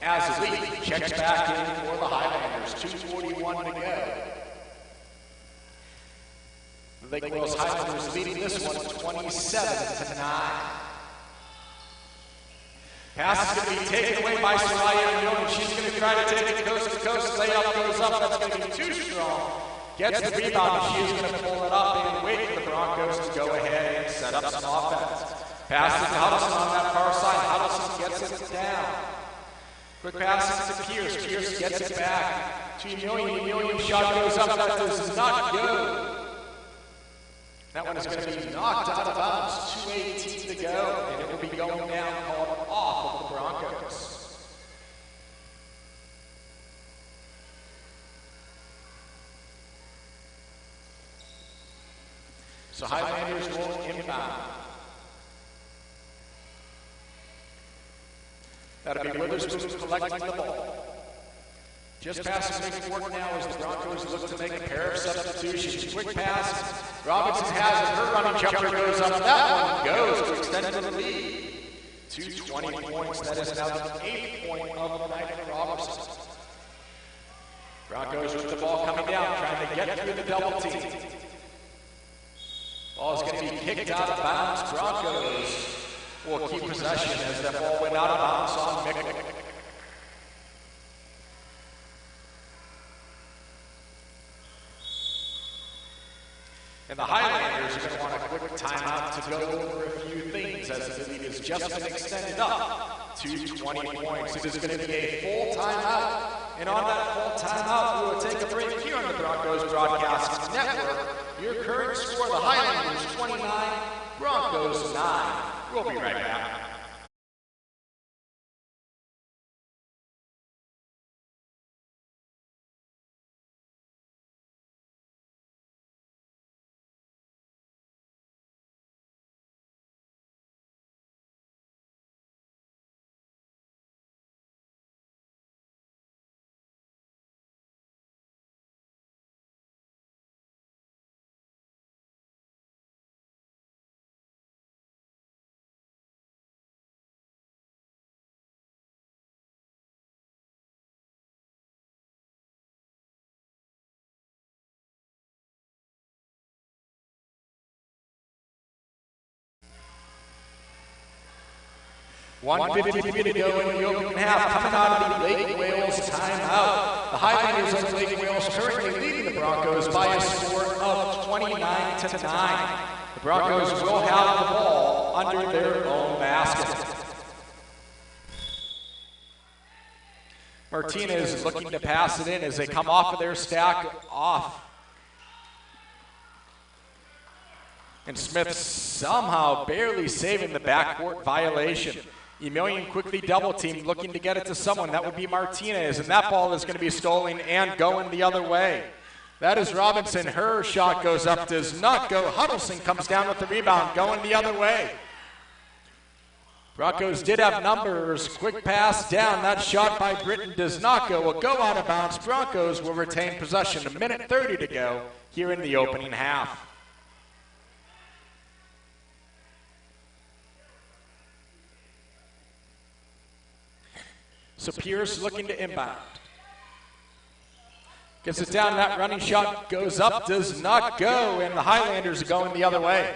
As Lee checks back in for the Highlanders, 2:41 to go. The Lake Wales Highlanders leading this one 27-9. Pass is going to be taken away by Soraya Young. She's going to try to take it coast to coast. Layup goes up. That's going to be too strong. Gets the rebound, and she is going to pull it up and wait for the Broncos to go ahead and set up some offense. Pass to Huddleston on that far side. Huddleston gets it down. Quick pass to Pierce. Pierce gets it back. To Million shot goes up. That does not go. That one is going to be knocked out of bounds. 2:18 to go, and it will be going down, called off of the Broncos. So Highlanders will inbound. That'll be Witherspoon collecting the ball. Just past the midcourt now as the Broncos look to make a pair of substitutions. Quick pass. Robinson has it. Her running jumper goes up. That one goes to extend the lead. 220 points. That is now the 8th point of the night for Robertson. Broncos with the ball coming down, trying to get through the double team. Ball is going to be kicked out of bounds. Broncos will keep possession as that ball went out of bounds on Mickle. And the Highlanders are going to want a quick timeout to go over a few things as the lead has just been extended up to 20 points. It is going to be a full timeout. And on that full timeout, we will take a break here on the Broncos Broadcast Network. Your current score, the Highlanders 29, Broncos 9. We'll be right back. $1:53 to go in the opening half, coming out of the Lake Wales timeout. The Highlanders of Lake Wales currently leading the Broncos by a score of 29-9. The Broncos will have the ball under their own basket. Martinez looking to pass it in as they come off of their stack off. And Smith somehow barely saving the backcourt violation. Emilian quickly double teamed, looking to get it to someone. That would be Martinez, and that ball is going to be stolen and going the other way. That is Robinson. Her shot goes up, does not go. Huddleston comes down with the rebound, going the other way. Broncos did have numbers. Quick pass down. That shot by Britton does not go. Will go out of bounds. Broncos will retain possession. 1:30 to go here in the opening half. So Pierce looking to inbound. Gets it down. That running shot goes up, does not go, and the Highlanders are going the other way.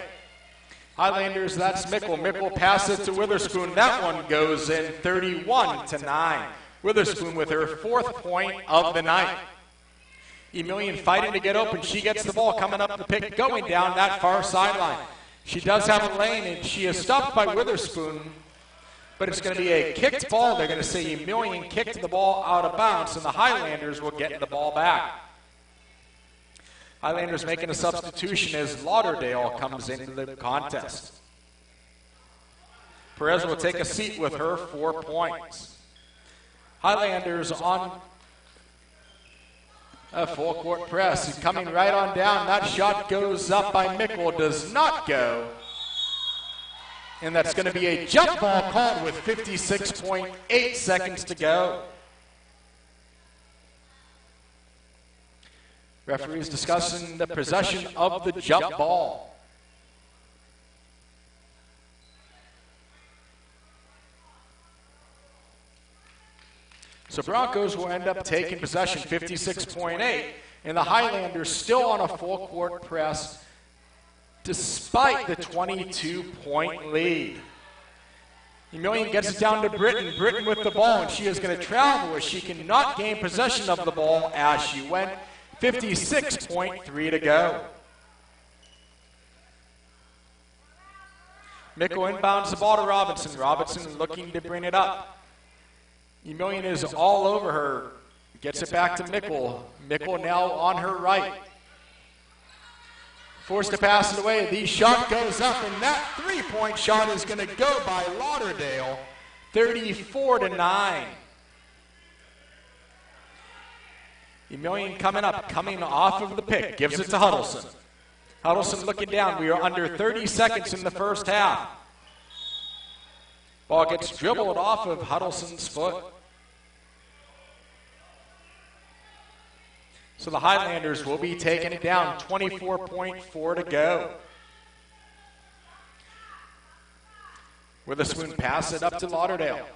Highlanders, that's Mickle. Mickle passes it to Witherspoon. That one goes in 31-9. Witherspoon with her 4th point of the night. Emilian fighting to get open. She gets the ball coming up the pick, going down that far sideline. She does have a lane, and she is stopped by Witherspoon, but it's going to be a kicked ball. They're going to say Emilian kicked the ball out of bounds, and the Highlanders will get the ball back. Highlanders making a substitution as Lauderdale comes into the contest. Perez will take a seat with her 4 points. Highlanders on a full court press. Coming right on down. That shot goes up by Mickle. Does not go. And that's going to be a jump ball called with 56.8 seconds to go. Referees discussing the possession of the jump ball. So Broncos will end up taking possession, 56.8, and the Highlanders still on a full court press despite the 22-point lead. Emilian gets it down to Britton. Britton with the ball, and she is going to travel as she cannot gain possession of the ball as she went. 56.3 to go. Mickle inbounds the ball to Robinson. Robinson looking to bring it up. Emilian is all over her. Gets it back to Mickle. Mickle now on her right. Forced to pass it away. The shot goes up, and that 3-point shot is going to go by Lauderdale, 34-9. Emilian coming up, coming off of the pick, gives it to Huddleston. Huddleston looking down. We are under 30 seconds in the first half. Ball gets dribbled off of Huddleston's foot. So the Highlanders will be taking it down, 24.4 to go. Witherspoon pass it up to Lauderdale.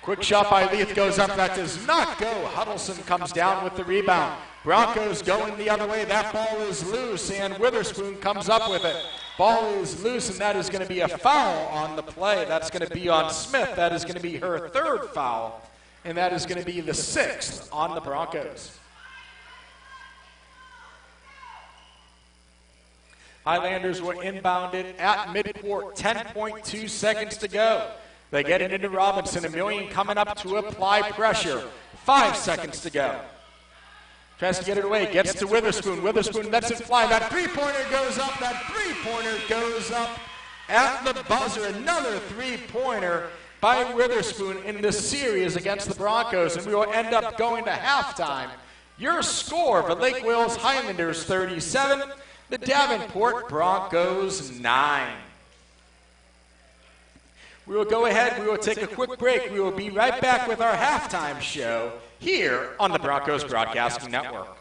Quick shot by Leith goes up, that does not go. Huddleston comes down with the rebound. Broncos going the other way, that ball is loose, and Witherspoon comes up with it. Ball is loose, and that is going to be a foul on the play. That's going to be on Smith. That is going to be her 3rd foul, and that is going to be the 6th on the Broncos. Highlanders were inbounded at midcourt, 10.2 seconds to go. They get it into Robinson. Emilian coming up to apply pressure. 5 seconds to go. Tries to get it away. Gets to Witherspoon. Witherspoon lets it fly. That 3-pointer goes up. That 3-pointer goes up at the buzzer. Another 3-pointer by Witherspoon in this series against the Broncos. And we will end up going to halftime. Your score for Lake Wales Highlanders 37. The Davenport Broncos 9. We will go ahead. We will take a quick break. We will be right back with our halftime show here on the Broncos Broadcasting Network.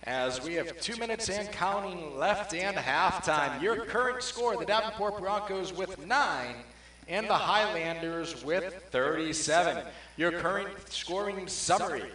As we have 2 minutes and counting left and halftime. Your current score, the Davenport Broncos with 9 and the Highlanders with 37. Your current scoring summary.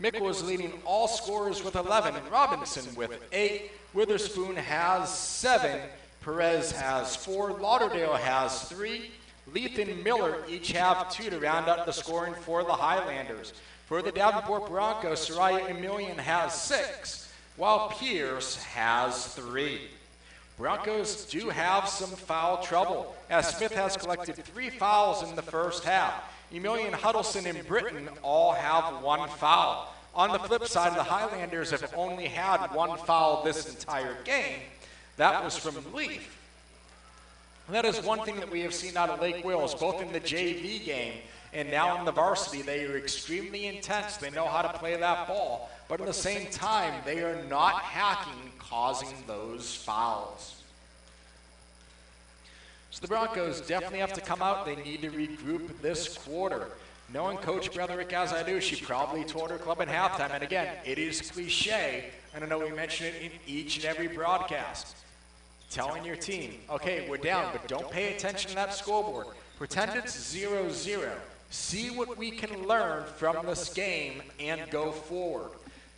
Mickle is leading all scorers with 11, Robinson with 8, Witherspoon has 7, Perez has 4, Lauderdale has 3, Leith and Miller each have 2 to round out the scoring for the Highlanders. For the Davenport Broncos, Soraya Emilian has 6, while Pierce has 3. Broncos do have some foul trouble, as Smith has collected 3 fouls in the first half. Emilian, Huddleston, and Britton all have 1 foul. On the flip side, the Highlanders have only had 1 foul this entire game. That was from Leith. And that is one thing that we have seen out of Lake Wales, both in the JV game and now in the varsity. They are extremely intense. They know how to play that ball. But at the same time, they are not hacking, causing those fouls. So the Broncos definitely have to come out. They need to regroup this quarter. Knowing Coach Bretherick as I do, she probably told her club at halftime. And again, it is cliche, and I know we mention it in each and every broadcast. Telling your team, okay, we're down, but don't pay attention to that scoreboard. Pretend it's 0-0. See what we can learn from this game and go forward.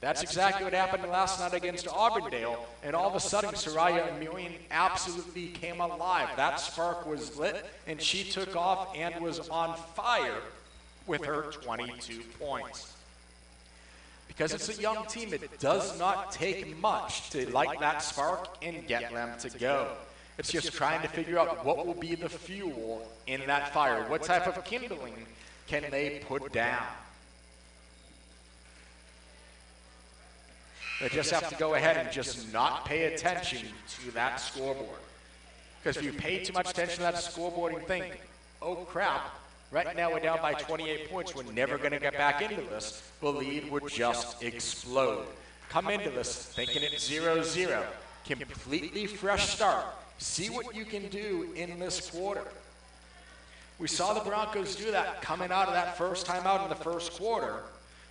That's exactly what happened last night against Auburndale, and all of a sudden, Soraya Emilian absolutely came alive. That spark was lit, and she took off and was on fire with her 22 points. Because it's a young team, it does not take much to light that spark and get them to go. It's just trying to figure out what will be the fuel in that fire. What type of kindling can they put down? They just have to go ahead and just not pay attention to that scoreboard. Because if you pay too much attention to that scoreboard and think, oh crap, right now we're down by 28 points, we're never going to get back into this, the lead would just explode. Come into this thinking it's 0-0. Completely fresh start. See what you can do in this quarter. We saw the Broncos do that coming out of that first timeout in the first quarter,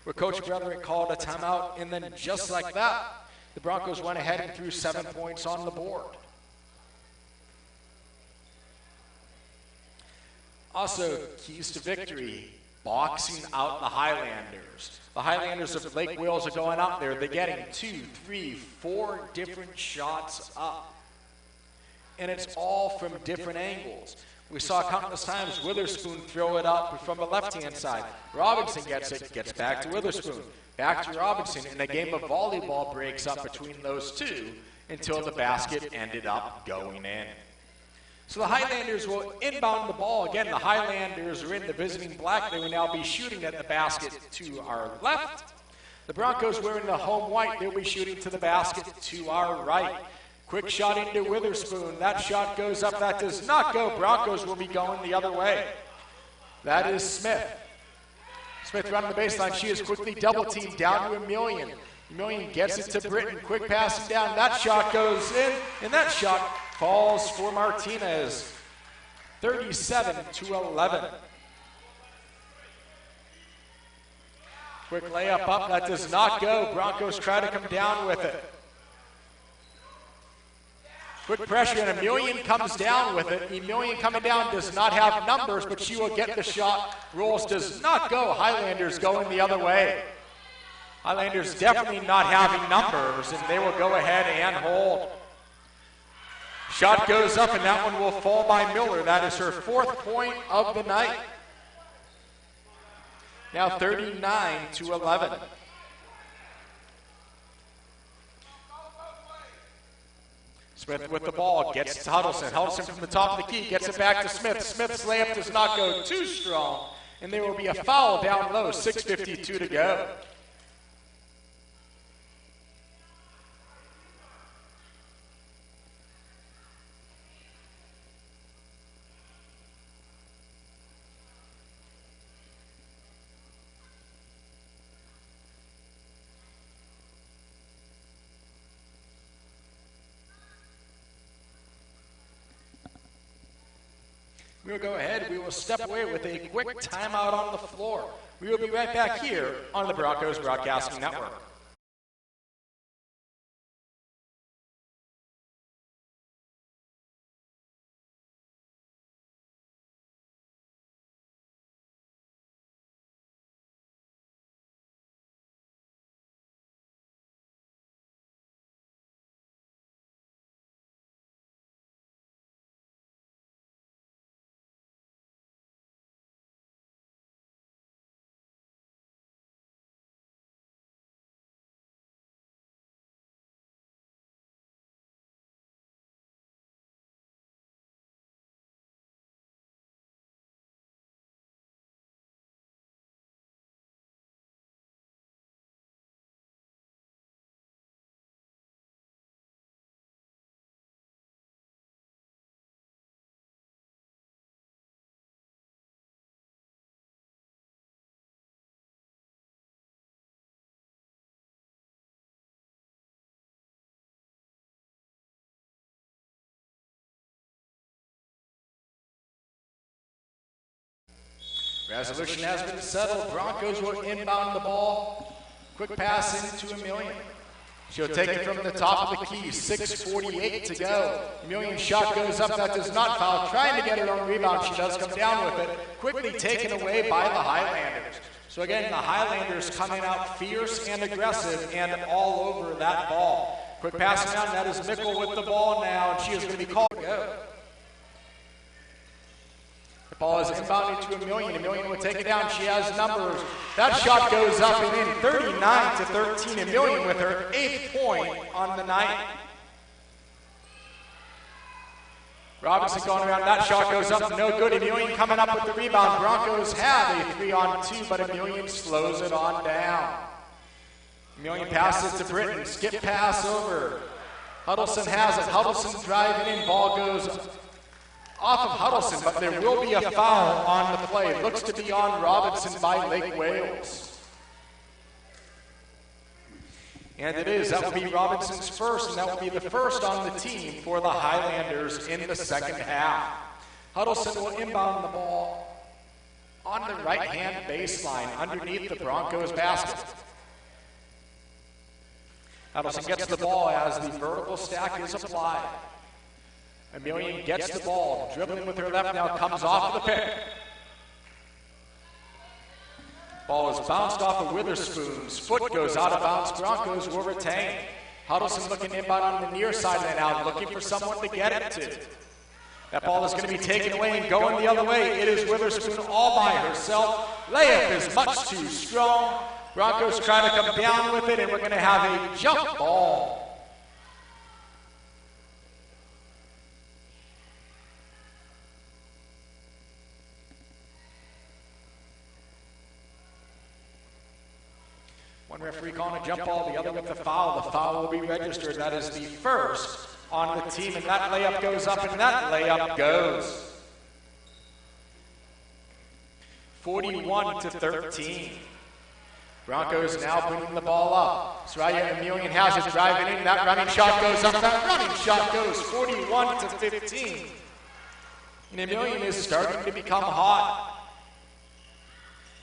where Coach Bretherick called a timeout, and then just like that, the Broncos went ahead and threw 7 points on the board. Also, keys to victory, boxing out the Highlanders. The Highlanders of Lake Wales are going out there. They're getting 2, 3, 4 different shots up. And it's all from different angles. We saw countless times Witherspoon throw it up from the left-hand side. Robinson gets it, gets back to Witherspoon. Back to Robinson, and a game of volleyball breaks up between those two until the basket ended up going in. So the Highlanders will inbound the ball. Again, the Highlanders are in the visiting black. They will now be shooting at the basket to our left. The Broncos wearing the home white. They'll be shooting to the basket to our right. Quick shot into Witherspoon. That shot goes up. That does not go. Broncos will be going the other way. That is Smith. Smith running the baseline. She is quickly double-teamed down to Emilian. Emilian gets it to Britton. Quick passing down. That shot goes in, and that shot falls for Martinez. 37-11. Quick layup up. That does not go. Broncos try to come down with it. Quick pressure, and Emilian comes down with it. Emilian coming down does not have numbers, but she will get the shot. Rolls does not go. Highlanders going the other way. Highlanders definitely not having numbers, and they will go ahead and hold. Shot goes up, and that one will fall by Miller. That is her 4th point of the night. Now 39-11. Smith with the ball, gets to Huddleston. Huddleston from the top of the key, gets it back to Smith. Smith's layup does not go too strong, and there will be a foul down low, 6:52 to go. We will go ahead. We will step away with a quick timeout on the floor. We will be right back here on the Broncos Broadcasting Network. Resolution has been settled. Broncos will inbound the ball. Quick pass into Amelia. She'll take it from the top of the key. 6:48 to go. Amelia's shot goes up. That does not foul. Trying to get her own rebound. She does come down with it. Quickly taken away by the Highlanders. So again, the Highlanders coming out fierce and aggressive and all over that ball. Quick pass down. That is Mickle with the ball now. And she is going to be called. Go. The ball is inbounded to Amelia. Amelia will take it down. She has numbers. That shot goes up and in. 39-13. Amelia with her 8th point on the night. Robinson going around. That shot goes up. No good. Amelia coming up with the rebound. Broncos have a 3-on-2, but Amelia slows it on down. Amelia passes to Britton. Skip pass over. Huddleston has it. Huddleston driving in. Ball goes off of Huddleston, but there will be a foul on the play. It looks to be on Robinson by Lake Wales. And it is. That will be Robinson's first, and that will be the first on the team for the Highlanders in the second half. Huddleston will inbound the ball on the right-hand baseline underneath the Broncos basket. Huddleston gets the ball as the vertical stack is applied. Amelia gets the ball, dribbling with her left now, comes off of the pick. Ball is bounced off of Witherspoon's foot, goes out of bounds. Broncos will retain. Huddleston looking inbound on the near sideline now, looking for someone to get it to. That ball is going to be taken away and going the other way. It is Witherspoon all by herself. Layup is much too strong. Broncos try to come down with it, and we're going to have a jump ball. One referee calling a jump ball, the other with the foul. The foul will be registered. That is the first on the team, and that layup goes up, and that layup goes. 41-13. Broncos now bringing the ball up. Soraya Amelia has it driving in. That running shot goes up. That running shot goes 41-15. And Amelia is starting to become hot.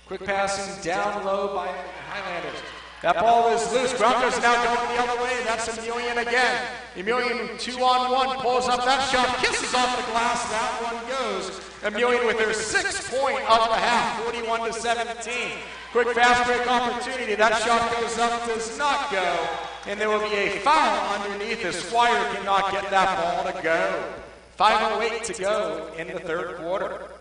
Quick passing down low by Highlanders. That ball is loose. Broncos now going the other way. That's Amelia again. Amelia 2-on-1 pulls up that shot, kisses off the glass. That one goes. Amelia with her 6th point of the half, 41-17. Quick fast break opportunity. That shot goes up, does not go. And there will be a foul underneath as Squire cannot get that ball to go. 5:08 to go in the third quarter.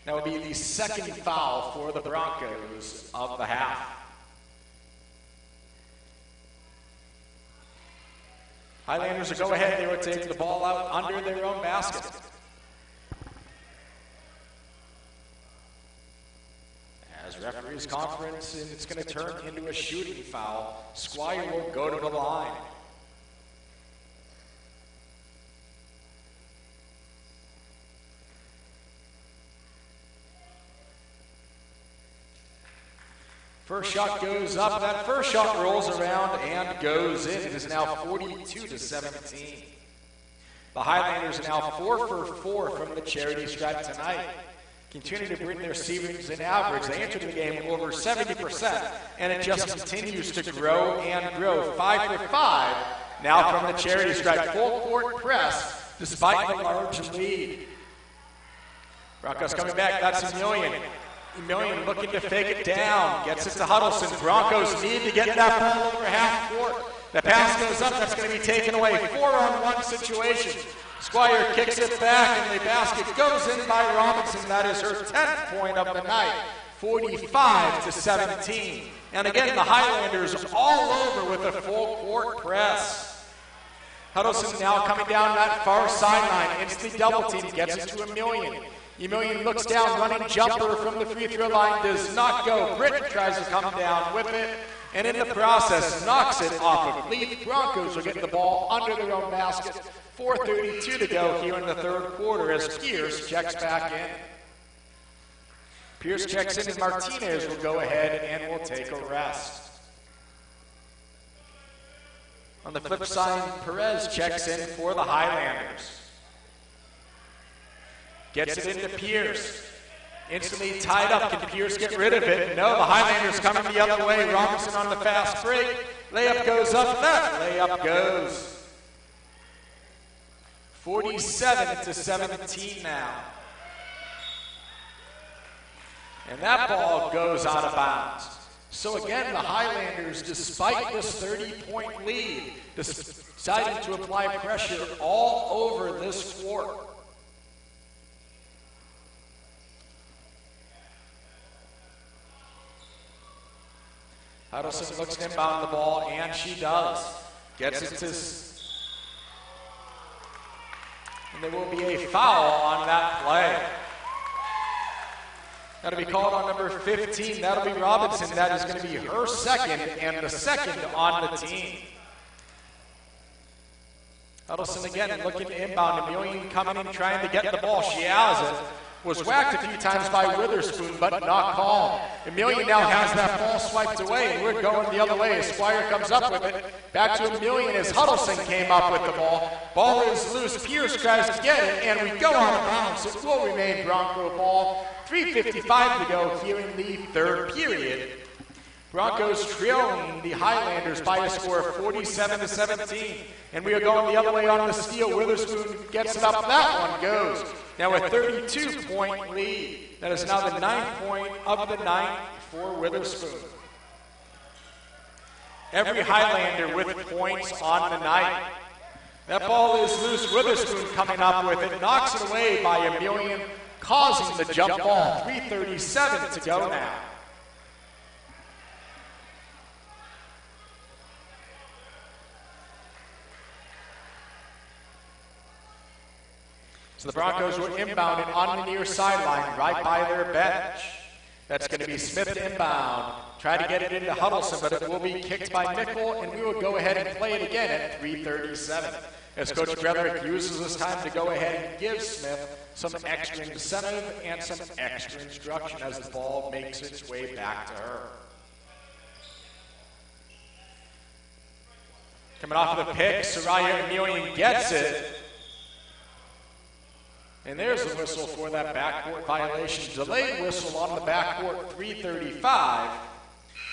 That would be the second foul for the Broncos of the half. Highlanders will go ahead. They will take the ball out under their own basket. As referees conference, and it's going to turn into a shooting foul. Squire will go to the line. First shot goes up. That first shot rolls around and goes in. It is now 42-17. The Highlanders are now 4 for 4 from the charity stripe tonight. Continue to bring their series in average. They entered the game over 70%, and it just continues to grow and grow. 5 for 5 now from the charity stripe. Full court press despite the large lead. Broncos coming back. That's Amelia. Amelia looking to fake it down, gets it to Huddleston. Broncos need to get that ball over half court. The pass goes up, that's going to be taken away. 4-on-1 situation. Squire kicks it back, and the basket goes in by Robinson. That is her 10th point of the night, 45-17. And again, the Highlanders all over with a full court press. Huddleston now coming down that far sideline. It's the double team, gets it to Amelia. Amelia looks down, running jumper from the free throw line, does not go. Britton tries to come down with it, and in the process knocks it off of Leaf. Broncos will get the ball under their own basket. 4:32 to go here in the third quarter as Pierce checks back in. Pierce checks in, and Martinez will go ahead and will take a rest. On the flip side, Perez checks in for the Highlanders. Gets it into Pierce. Instantly tied up. Can Pierce get rid of it? No, the Highlanders coming the other way. Robinson on the fast break. Layup goes up. That layup goes. 47-17 now. And that ball goes out of bounds. So again, the Highlanders, despite this 30-point lead, decided to apply pressure all over this court. Huddleston looks to inbound the ball, and she does. Gets it to... And there will be a foul on that play. That'll be called on number 15. That'll be Robinson. That is going to be her second and the second on the team. Huddleston again looking to inbound. Amelia coming in trying to get the ball. She has it. Was whacked a few times by Witherspoon, but not called. Amelia now has that ball swiped away, and we're going the other way. Esquire comes up with it. Back to Amelia as Huddleston came up with the ball. Ball is loose. Pierce tries to get it, and we go out of bounds. It will remain Bronco ball. 3:55 to go here in the third period. Broncos trailing the Highlanders by a score of 47-17. And we are going the other way on the steal. Witherspoon gets it up. That one goes. Now a 32-point lead. That is now the 9th point of the night for Witherspoon. Every Highlander with points on the night. That ball is loose. Witherspoon coming up with it. Knocks it away by Amelia, causing the jump ball. 3:37 to go now. So the Broncos were inbounded on the near sideline, right by their bench. That's going to be Smith inbound. Try to get it into Huddleston, but it will be kicked by Mickle, and we will go ahead and play it again at 3:37. As Coach Brederick uses this time to go ahead and give Smith some extra incentive and some extra instruction as the ball makes its way back to her. Coming off of the pick, Soraya Emelian gets it. And there's the whistle for that backcourt violation. Delayed whistle on the backcourt, 3:35.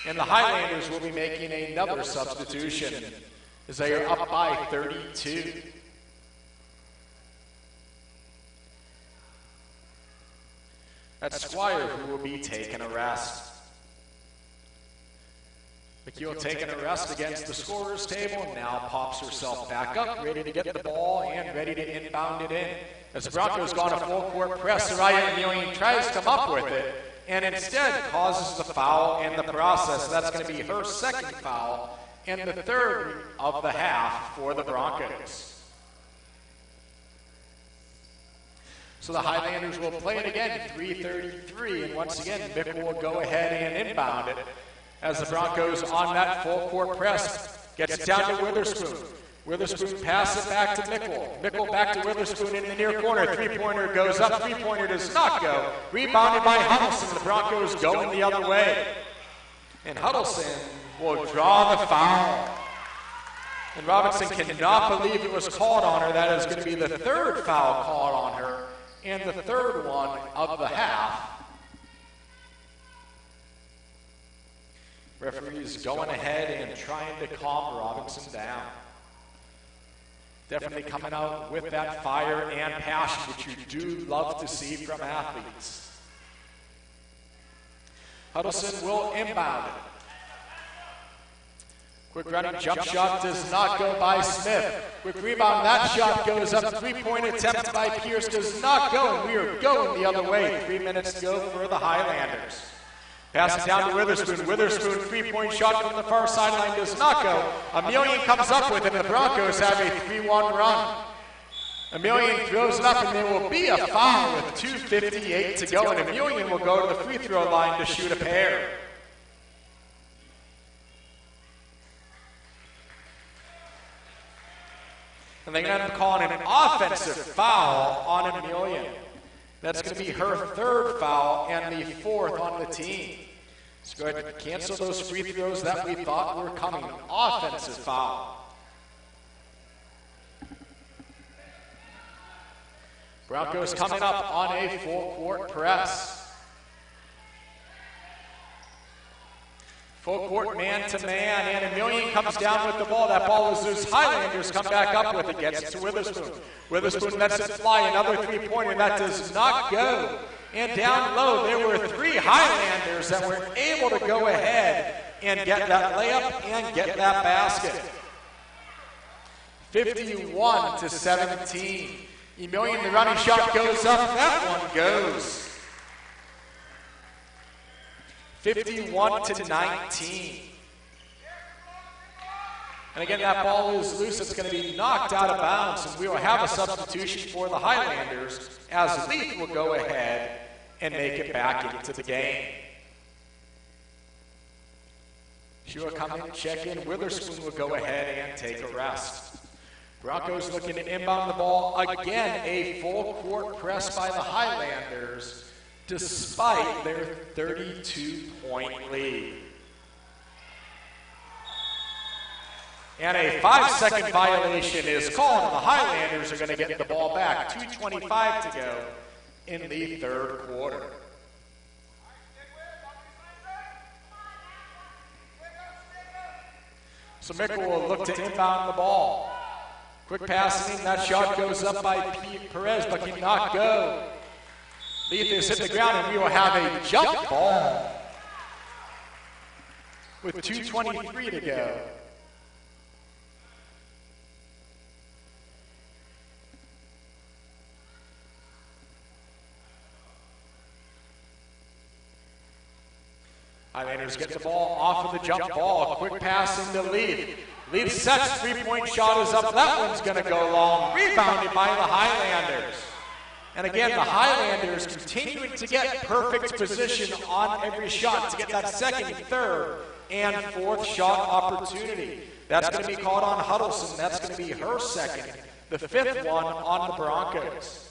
And the Highlanders will be making another substitution as they are up by 32. That's Squire who will be taking a rest. McHugh taking a rest against the scorer's table and now pops herself back up, ready to get the ball and ready to inbound it in. As the Broncos go on a full-court press, Soraya Emelian tries to come up with it and instead causes the foul in the process. That's going to be her second foul and the third of the half for the Broncos. So the Highlanders will play it again, 3:33, and once again, Mickle will go ahead and inbound it. As the Broncos on that full-court press gets it down to Witherspoon. Witherspoon passes it back to Mickle. Mickle back to Witherspoon in the near corner. Three-pointer goes up. Three-pointer does not go. Rebounded by Huddleston. The Broncos going the other way. And Huddleston will draw the foul. And Robinson cannot believe it was called on her. That is going to be the third foul called on her and the third one of the half. Referees going ahead and trying to calm Robinson down. Definitely coming out with that fire and passion, which you do love to see from athletes. Huddleston will inbound it. Quick running jump shot does not go by Smith. Quick rebound, that shot goes up. Three-point attempt by Pierce does not go, and we are going the other way. 3 minutes to go for the Highlanders. Pass it down to Witherspoon. Witherspoon, three-point shot from the far sideline does not go. Emelian comes up with it, and the Broncos have a 3-1 run. Emelian throws it up, and there will be a foul with 2:58 to go, and Emelian will go to the free throw line to shoot a pair. And they're going to end up calling an offensive foul on Emelian. That's going to be her third foul and the fourth on the team. Let's go ahead and cancel those free throws that we thought were coming. Offensive foul. Broncos coming up on a full court press. Full court man-to-man, and Emilian comes down with the ball. That ball is loose. Highlanders come back up with it, gets it to Witherspoon. Witherspoon lets it fly, another three-pointer, that does not go. And down low, there were three Highlanders that were able to go ahead and get that layup and get that basket. 51-17. Emilian, the running shot goes up, that one goes. 51-19. And again, that ball is loose. It's going to be knocked out of bounds, and we will have a substitution for the Highlanders as Leith will go ahead and make it back into the game. She will come in, check in. Witherspoon will go ahead and take a rest. Broncos looking to inbound the ball. Again, a full court press by the Highlanders, despite their 32-point lead. And a 5-second violation is called, and the Highlanders are going to get the ball back. 2:25 to go in the third quarter. So Mickle will look to inbound the ball. Quick passing, that shot goes up by Perez, but cannot go. Leith is hit the ground, and we will have a jump ball with 2:23 to go. Highlanders get the ball off of the jump ball. Quick pass into Leith. Leith sets, three-point shot is up. That one's going to go long. Rebounded by the Highlanders. And again, the Highlanders continuing to get perfect position on every shot to get that second, third, and fourth shot opportunity. That's going to be called on Huddleston. That's going to be her second. The fifth one on the Broncos.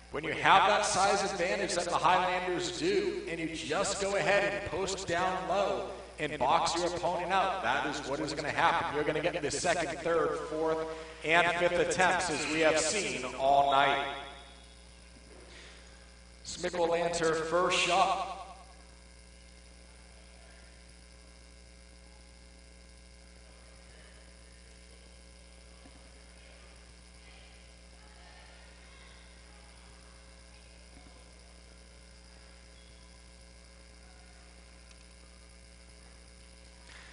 When you have that size advantage that the Highlanders do, and you just go ahead and post down low and box your opponent out, that is what is going to happen. You're going to get the second, third, fourth, and fifth attempts, as we have seen all night. Smickle lands her first shot.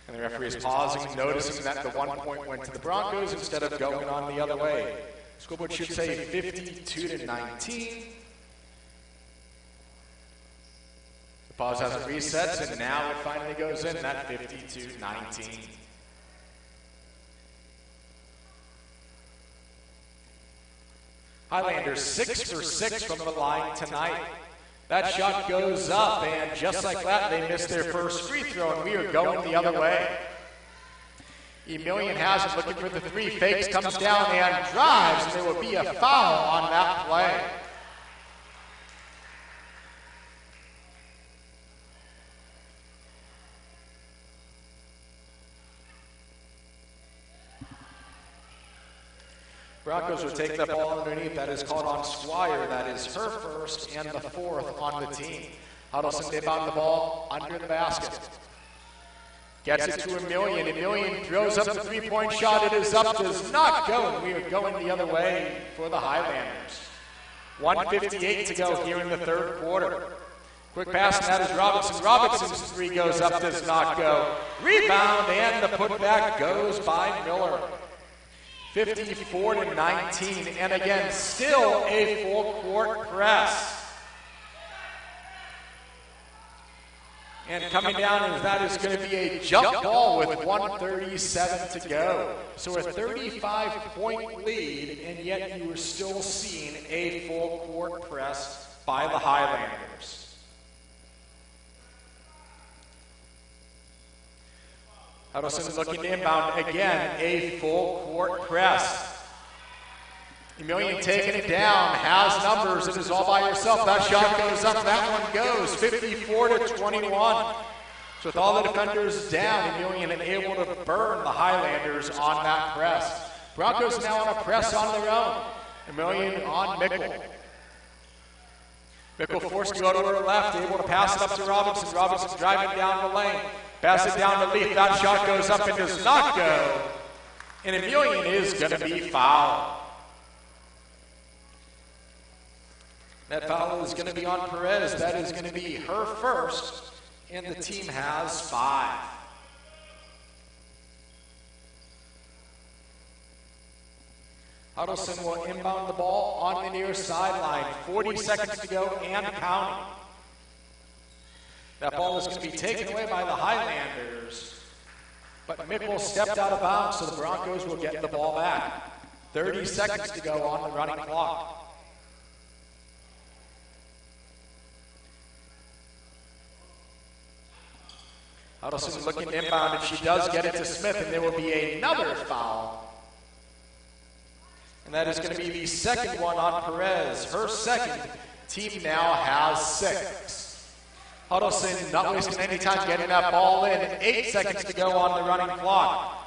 And the referee is pausing, noticing that the 1 point went to the Broncos instead of going on the other way. Scoreboard should say 52-19. The pause has it resets, and now it finally goes in, that 52-19. Highlanders 6 for 6 from the line tonight. That shot goes up, and just like that, they missed their first free throw, and we are going the other way. Emilian has it, looking for the three, fakes, comes down and drives, and there will be a foul on that play. Broncos will take that ball underneath. That is called on Squire. That is her first and the fourth on the team. Huddleston inbound the ball under the basket. Gets it to Emilian. Emilian throws up the three-point shot. It is up, does not go, and we are going the other way for the Highlanders. 1:58 to go here in the third quarter. Quick pass, and that is Robinson. Robinson's three goes up, does not go. Rebound, and the putback goes by Miller. 54-19, and again, still a full court press. And coming down, and that is going to be a jump ball with 1:37 to go. So a 35-point lead, and yet you are still seeing a full court press by the Highlanders. Huddleston looking to inbound, again, a full court press. Emilian taking it down, has numbers, it is all by herself. That shot goes up, that one goes, 54-21. So with all the defenders down, Emilian able to burn the Highlanders on that press. Broncos now on a press on their own. A million on Mickle. Mickle forced to go to her left, able to pass it up to Robinson. Robinson driving down the lane. Pass it down to Leaf. That shot goes up and does not go. And a million is going to be fouled. That foul is going to be on Perez. That is going to be her first, and the team has 5. Huddleston will inbound the ball on the near sideline. 40 seconds to go and counting. That ball is going to be taken away by the Highlanders. But Mickle stepped out of bounds, so the Broncos will get the ball back. 30 seconds to go on the running clock. Huddleston looking inbound, and she does get it to Smith, and there will be another foul. And that is going to be the second one on Perez. Her second. Team now has 6. Huddleston not wasting any time getting that ball in. 8 seconds to go on the running clock.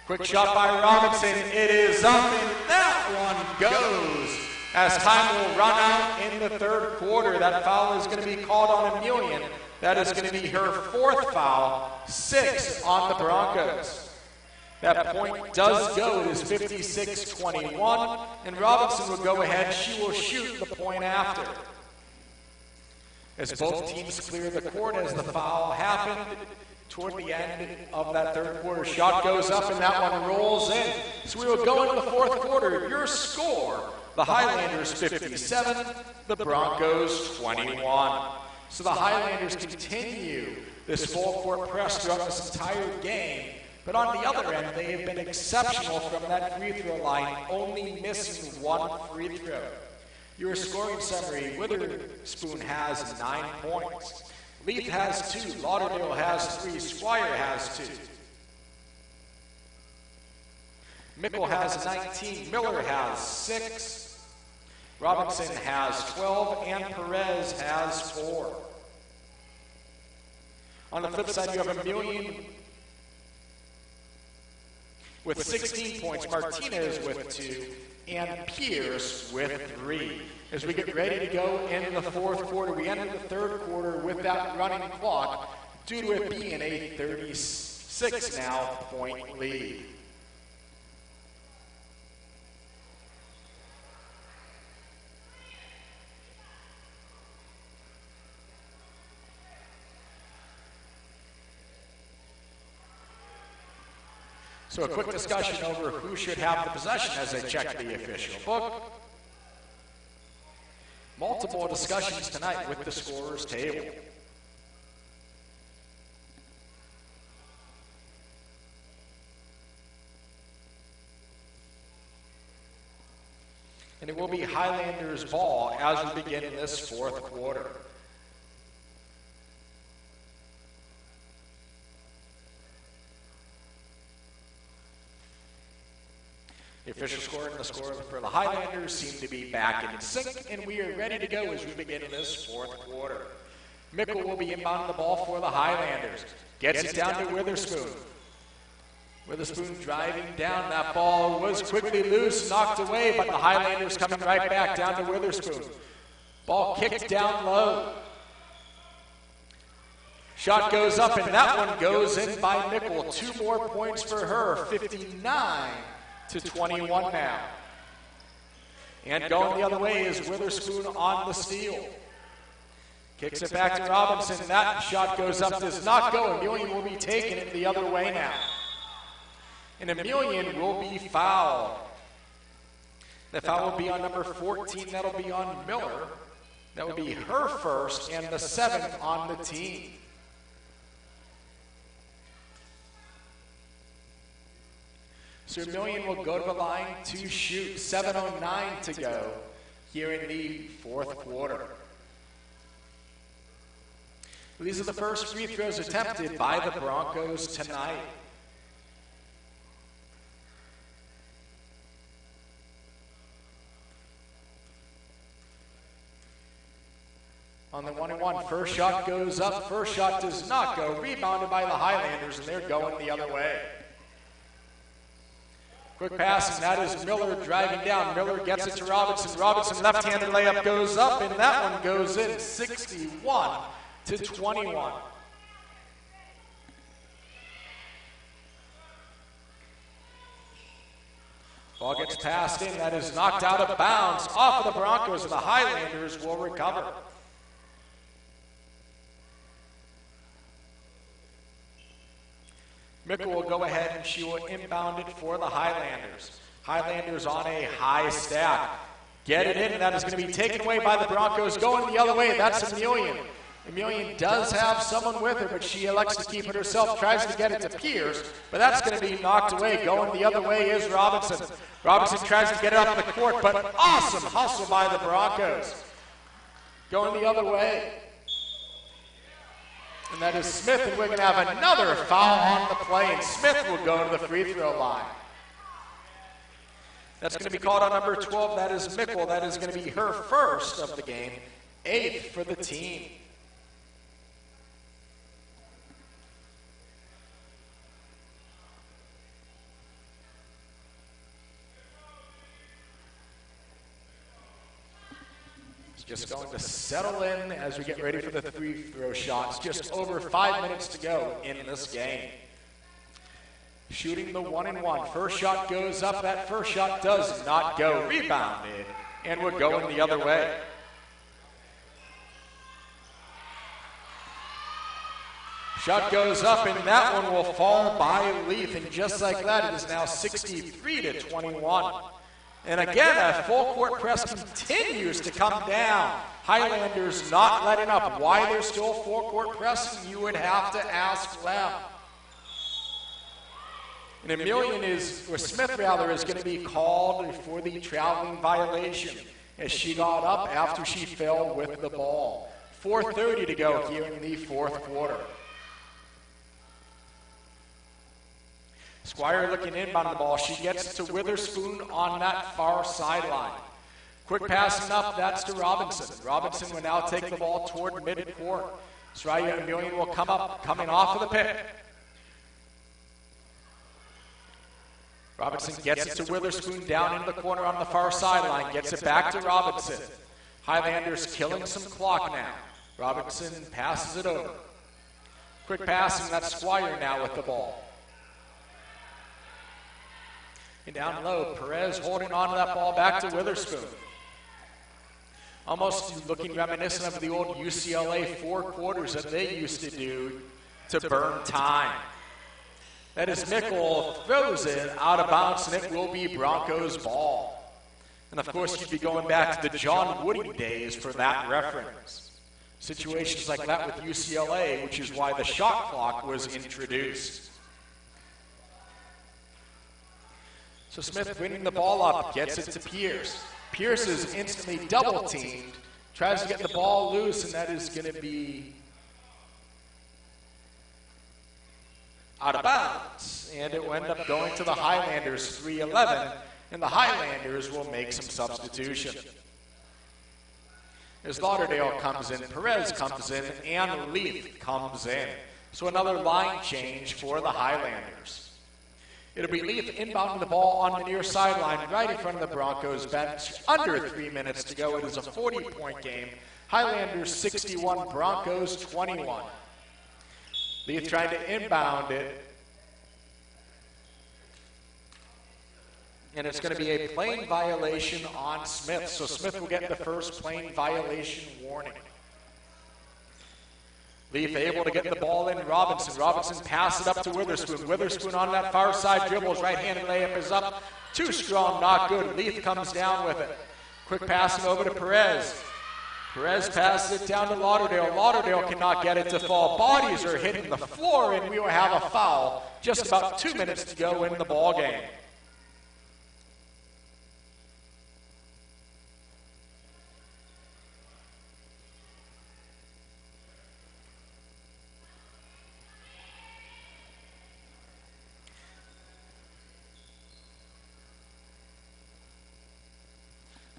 Quick shot by Robinson. It is up, and that one goes. As time will run out in the third quarter, that foul is going to be called on Amelia. That is going to be her 4th foul. 6 on the Broncos. That point does go. It is 56-21, and Robinson will go ahead. She will shoot the point after. As both teams clear the court as the foul happened toward the end of that third quarter. Shot goes up, and that one rolls in. So we will go into the fourth quarter. Your score, the Highlanders 57, the Broncos 21. So the Highlanders continue this full court press throughout this entire game. But on the other end, they have been exceptional from that free throw line, only missing 1 free throw. Your scoring summary, Witherspoon has 9 points. Leaf has 2, Lauderdale has 3, Squire has 2. Mickle has 19, Miller has 6, Robinson has 12, and Perez has 4. On the flip side, you have Amelia with 16 points, Martinez with 2, and Pierce with 3. As we get ready to go into the fourth quarter, we enter the third quarter with that running clock due to it being a 36 now point lead. So a quick discussion over who should have the possession as they check the official book. Multiple discussions tonight with the scorer's table. And it will be Highlanders' ball as we begin this fourth quarter. The official score and the score for the Highlanders seem to be back in sync, and we are ready to go as we begin this fourth quarter. Mickle will be inbounding the ball for the Highlanders. Gets it down to Witherspoon. Witherspoon driving down. That ball was quickly loose, knocked away, but the Highlanders coming right back down to Witherspoon. Ball kicked down low. Shot goes up, and that one goes in by Mickle. 2 more points for her, 59-21 now. And going the other way is Witherspoon on the steal. Kicks it back to Robinson. That shot goes up, does not go. Emelian will be taking it the other way now. And Emelian will be fouled. The foul will be on number 14. That'll be on Miller. That will be her first and the 7th on the team. So Emelian will go to the line to shoot. 7:09 to go here in the fourth quarter. These are the first free throws attempted by the Broncos tonight. On the 1-and-1, first shot goes up. First shot does not go. Rebounded by the Highlanders, and they're going the other way. Quick pass, and that is Miller driving down. Miller gets it to Robinson. Robinson, left-handed layup goes up, and that one goes in, 61-21. Ball gets passed in. That is knocked out of bounds off of the Broncos, and the Highlanders will recover. Mickle will go ahead and she will inbound it for the Highlanders. Highlanders on a high stack. Get it in, and that is going to be taken away by the Broncos. Going the other way, that's Emilian. Emilian does have someone with her, but she elects to keep it herself, tries to get it to Pierce, but that's going to be knocked away. Going the other way is Robinson. Robinson tries to get it up the court, but awesome hustle by the Broncos. Going the other way. And that is Smith, and we're going to have another foul on the play, and Smith will go to the free throw line. That's going to be called on number 12. That is Mickle. That is going to be her first of the game, 8th for the team. Just going to settle in as we get ready for the free throw shots. Just over 5 minutes to go in this game. Shooting the 1-and-1. First shot goes up. That first shot does not go. Rebounded. And we're going the other way. Shot goes up, and that one will fall by Leaf. And just like that, it is now 63-21. And again, a full court press continues to come down. Highlanders not letting up. Why they're still full court pressing, you would have to ask them. And Emilian or Smith rather, is going to be called for the traveling violation as she got up after she fell with the ball. 4:30 to go here in the fourth quarter. Squire looking inbound the ball. She gets it to Witherspoon on that far sideline. Quick passing up, that's to Robinson. Robinson will now take the ball toward midcourt. Soraya Emilian will come up, coming off of the pick. Robinson gets it to Witherspoon down in the corner on the far sideline. Gets it back to Robinson. Highlanders killing some clock now. Robinson passes it over. Quick passing, that's Squire now with the ball. And down low, Perez holding on to that ball back to Witherspoon. Almost looking reminiscent of the old UCLA 4 quarters that they used to do to burn time. That is Mickle, throws it out of bounds, and it will be Broncos ball. And of course, you'd be going back to the John Woody days for that reference. Situations like that with UCLA, which is why the shot clock was introduced. So Smith winning the ball up, gets it to Pierce. Pierce is instantly double-teamed, tries to get the ball loose, and that is going to be out of bounds. And it will end up going to the Highlanders, 3-11, and the Highlanders will make some substitution. As Lauderdale comes in, Perez comes in, and Leaf comes in. So another line change for the Highlanders. It'll be Leaf inbounding the ball on the near sideline right in front of the Broncos bench. Under 3 minutes to go. It is a 40-point game. Highlanders 61, Broncos 21. Leaf trying to inbound it. And it's going to be a plane violation on Smith. So Smith will get the first plane violation warning. Leaf able to get the ball in. Robinson passes it up to Witherspoon. Witherspoon on that far side dribbles. Right-handed layup is up. Too strong, not good. Leaf comes down with it. Quick passing over to Perez. Perez passes it down to Lauderdale. Lauderdale cannot get it to fall. Bodies are hitting the floor, and we will have a foul. Just about 2 minutes to go in the ball game.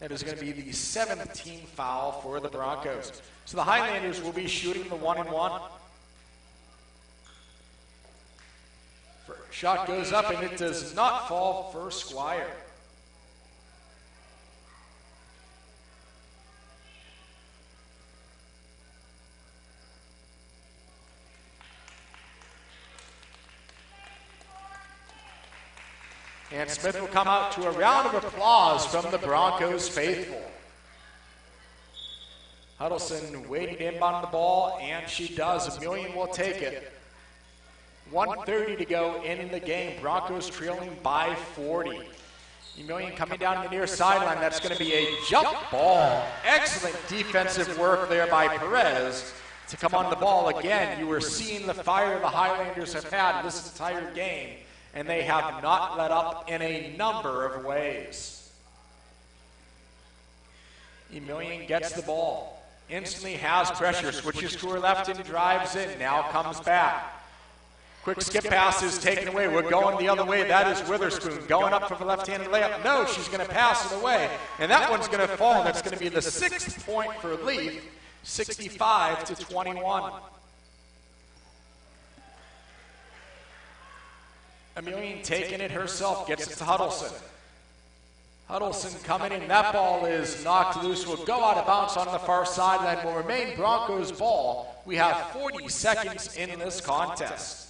That is going to be the 17th foul for the Broncos. So the Highlanders will be shooting the 1-and-1. Shot goes up, and it does not fall for Squire. And Smith will come out to a round of applause from the Broncos faithful. Huddleston waiting to inbound the ball, and she does. Amelia will take it. 1:30 to go in the game. Broncos trailing by 40. Amelia coming down the near sideline. That's going to be a jump ball. Excellent defensive work there by Perez to come on the ball. Again, you were seeing the fire the Highlanders have had this entire game, and they have not let up in a number of ways. Emilian gets the ball. Instantly has pressure. Switches to her left and drives in. Now comes back. Quick skip pass is taken away. We're going the other way. That is Witherspoon going up for the left-handed layup. No, she's going to pass it away. And that one's going to fall. That's going to be the 6th point for Leaf, 65-21. Emilian taking it herself, gets it to Huddleston. Huddleston coming in. That ball is knocked loose. Will go out of bounds on the far sideline. Will remain Broncos ball. We have 40 seconds in this contest.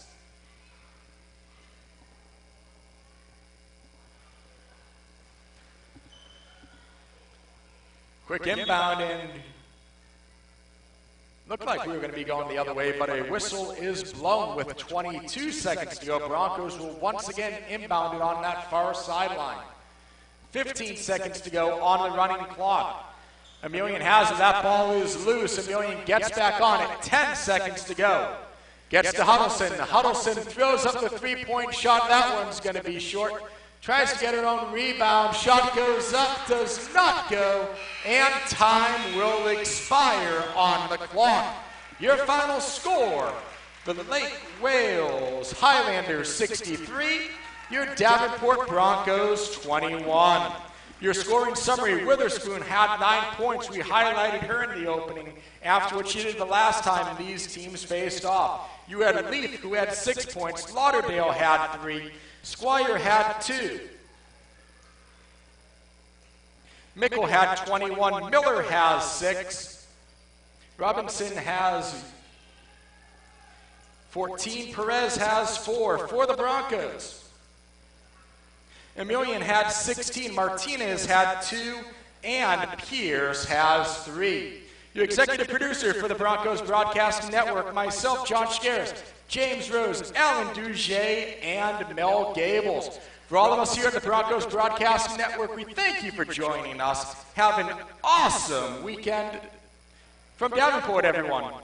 Quick inbound, and looked like we were going to be going the other way, but a whistle is blown with 22 seconds to go. Broncos will once again inbound it on that far sideline. 15 seconds to go on the running clock. Emilian has it. That ball is loose. Emilian gets back on it. 10 seconds to go. Gets to Huddleston. Huddleston throws up the three-point shot. That one's going to be short. Tries to get her own rebound. Shot goes up, does not go, and time will expire on the clock. Your final score, the Lake Wales Highlanders 63, your Davenport Broncos 21. Your scoring summary, Witherspoon had 9 points. We highlighted her in the opening after what she did the last time these teams faced off. You had Leaf, who had 6 points. Lauderdale had 3. Squire had 2. Mickle had 21. Miller has 6. Robinson has 14. Perez has 4 for the Broncos. Emilian had 16. Martinez had 2. And Pierce has 3. Your executive producer for the Broncos Broadcasting Network, myself, John Scares, James Rose, Alan Duget, and Mel Gables. For all of us here at the Broncos Broadcasting Network, we thank you for joining us. Have an awesome weekend from Davenport, everyone.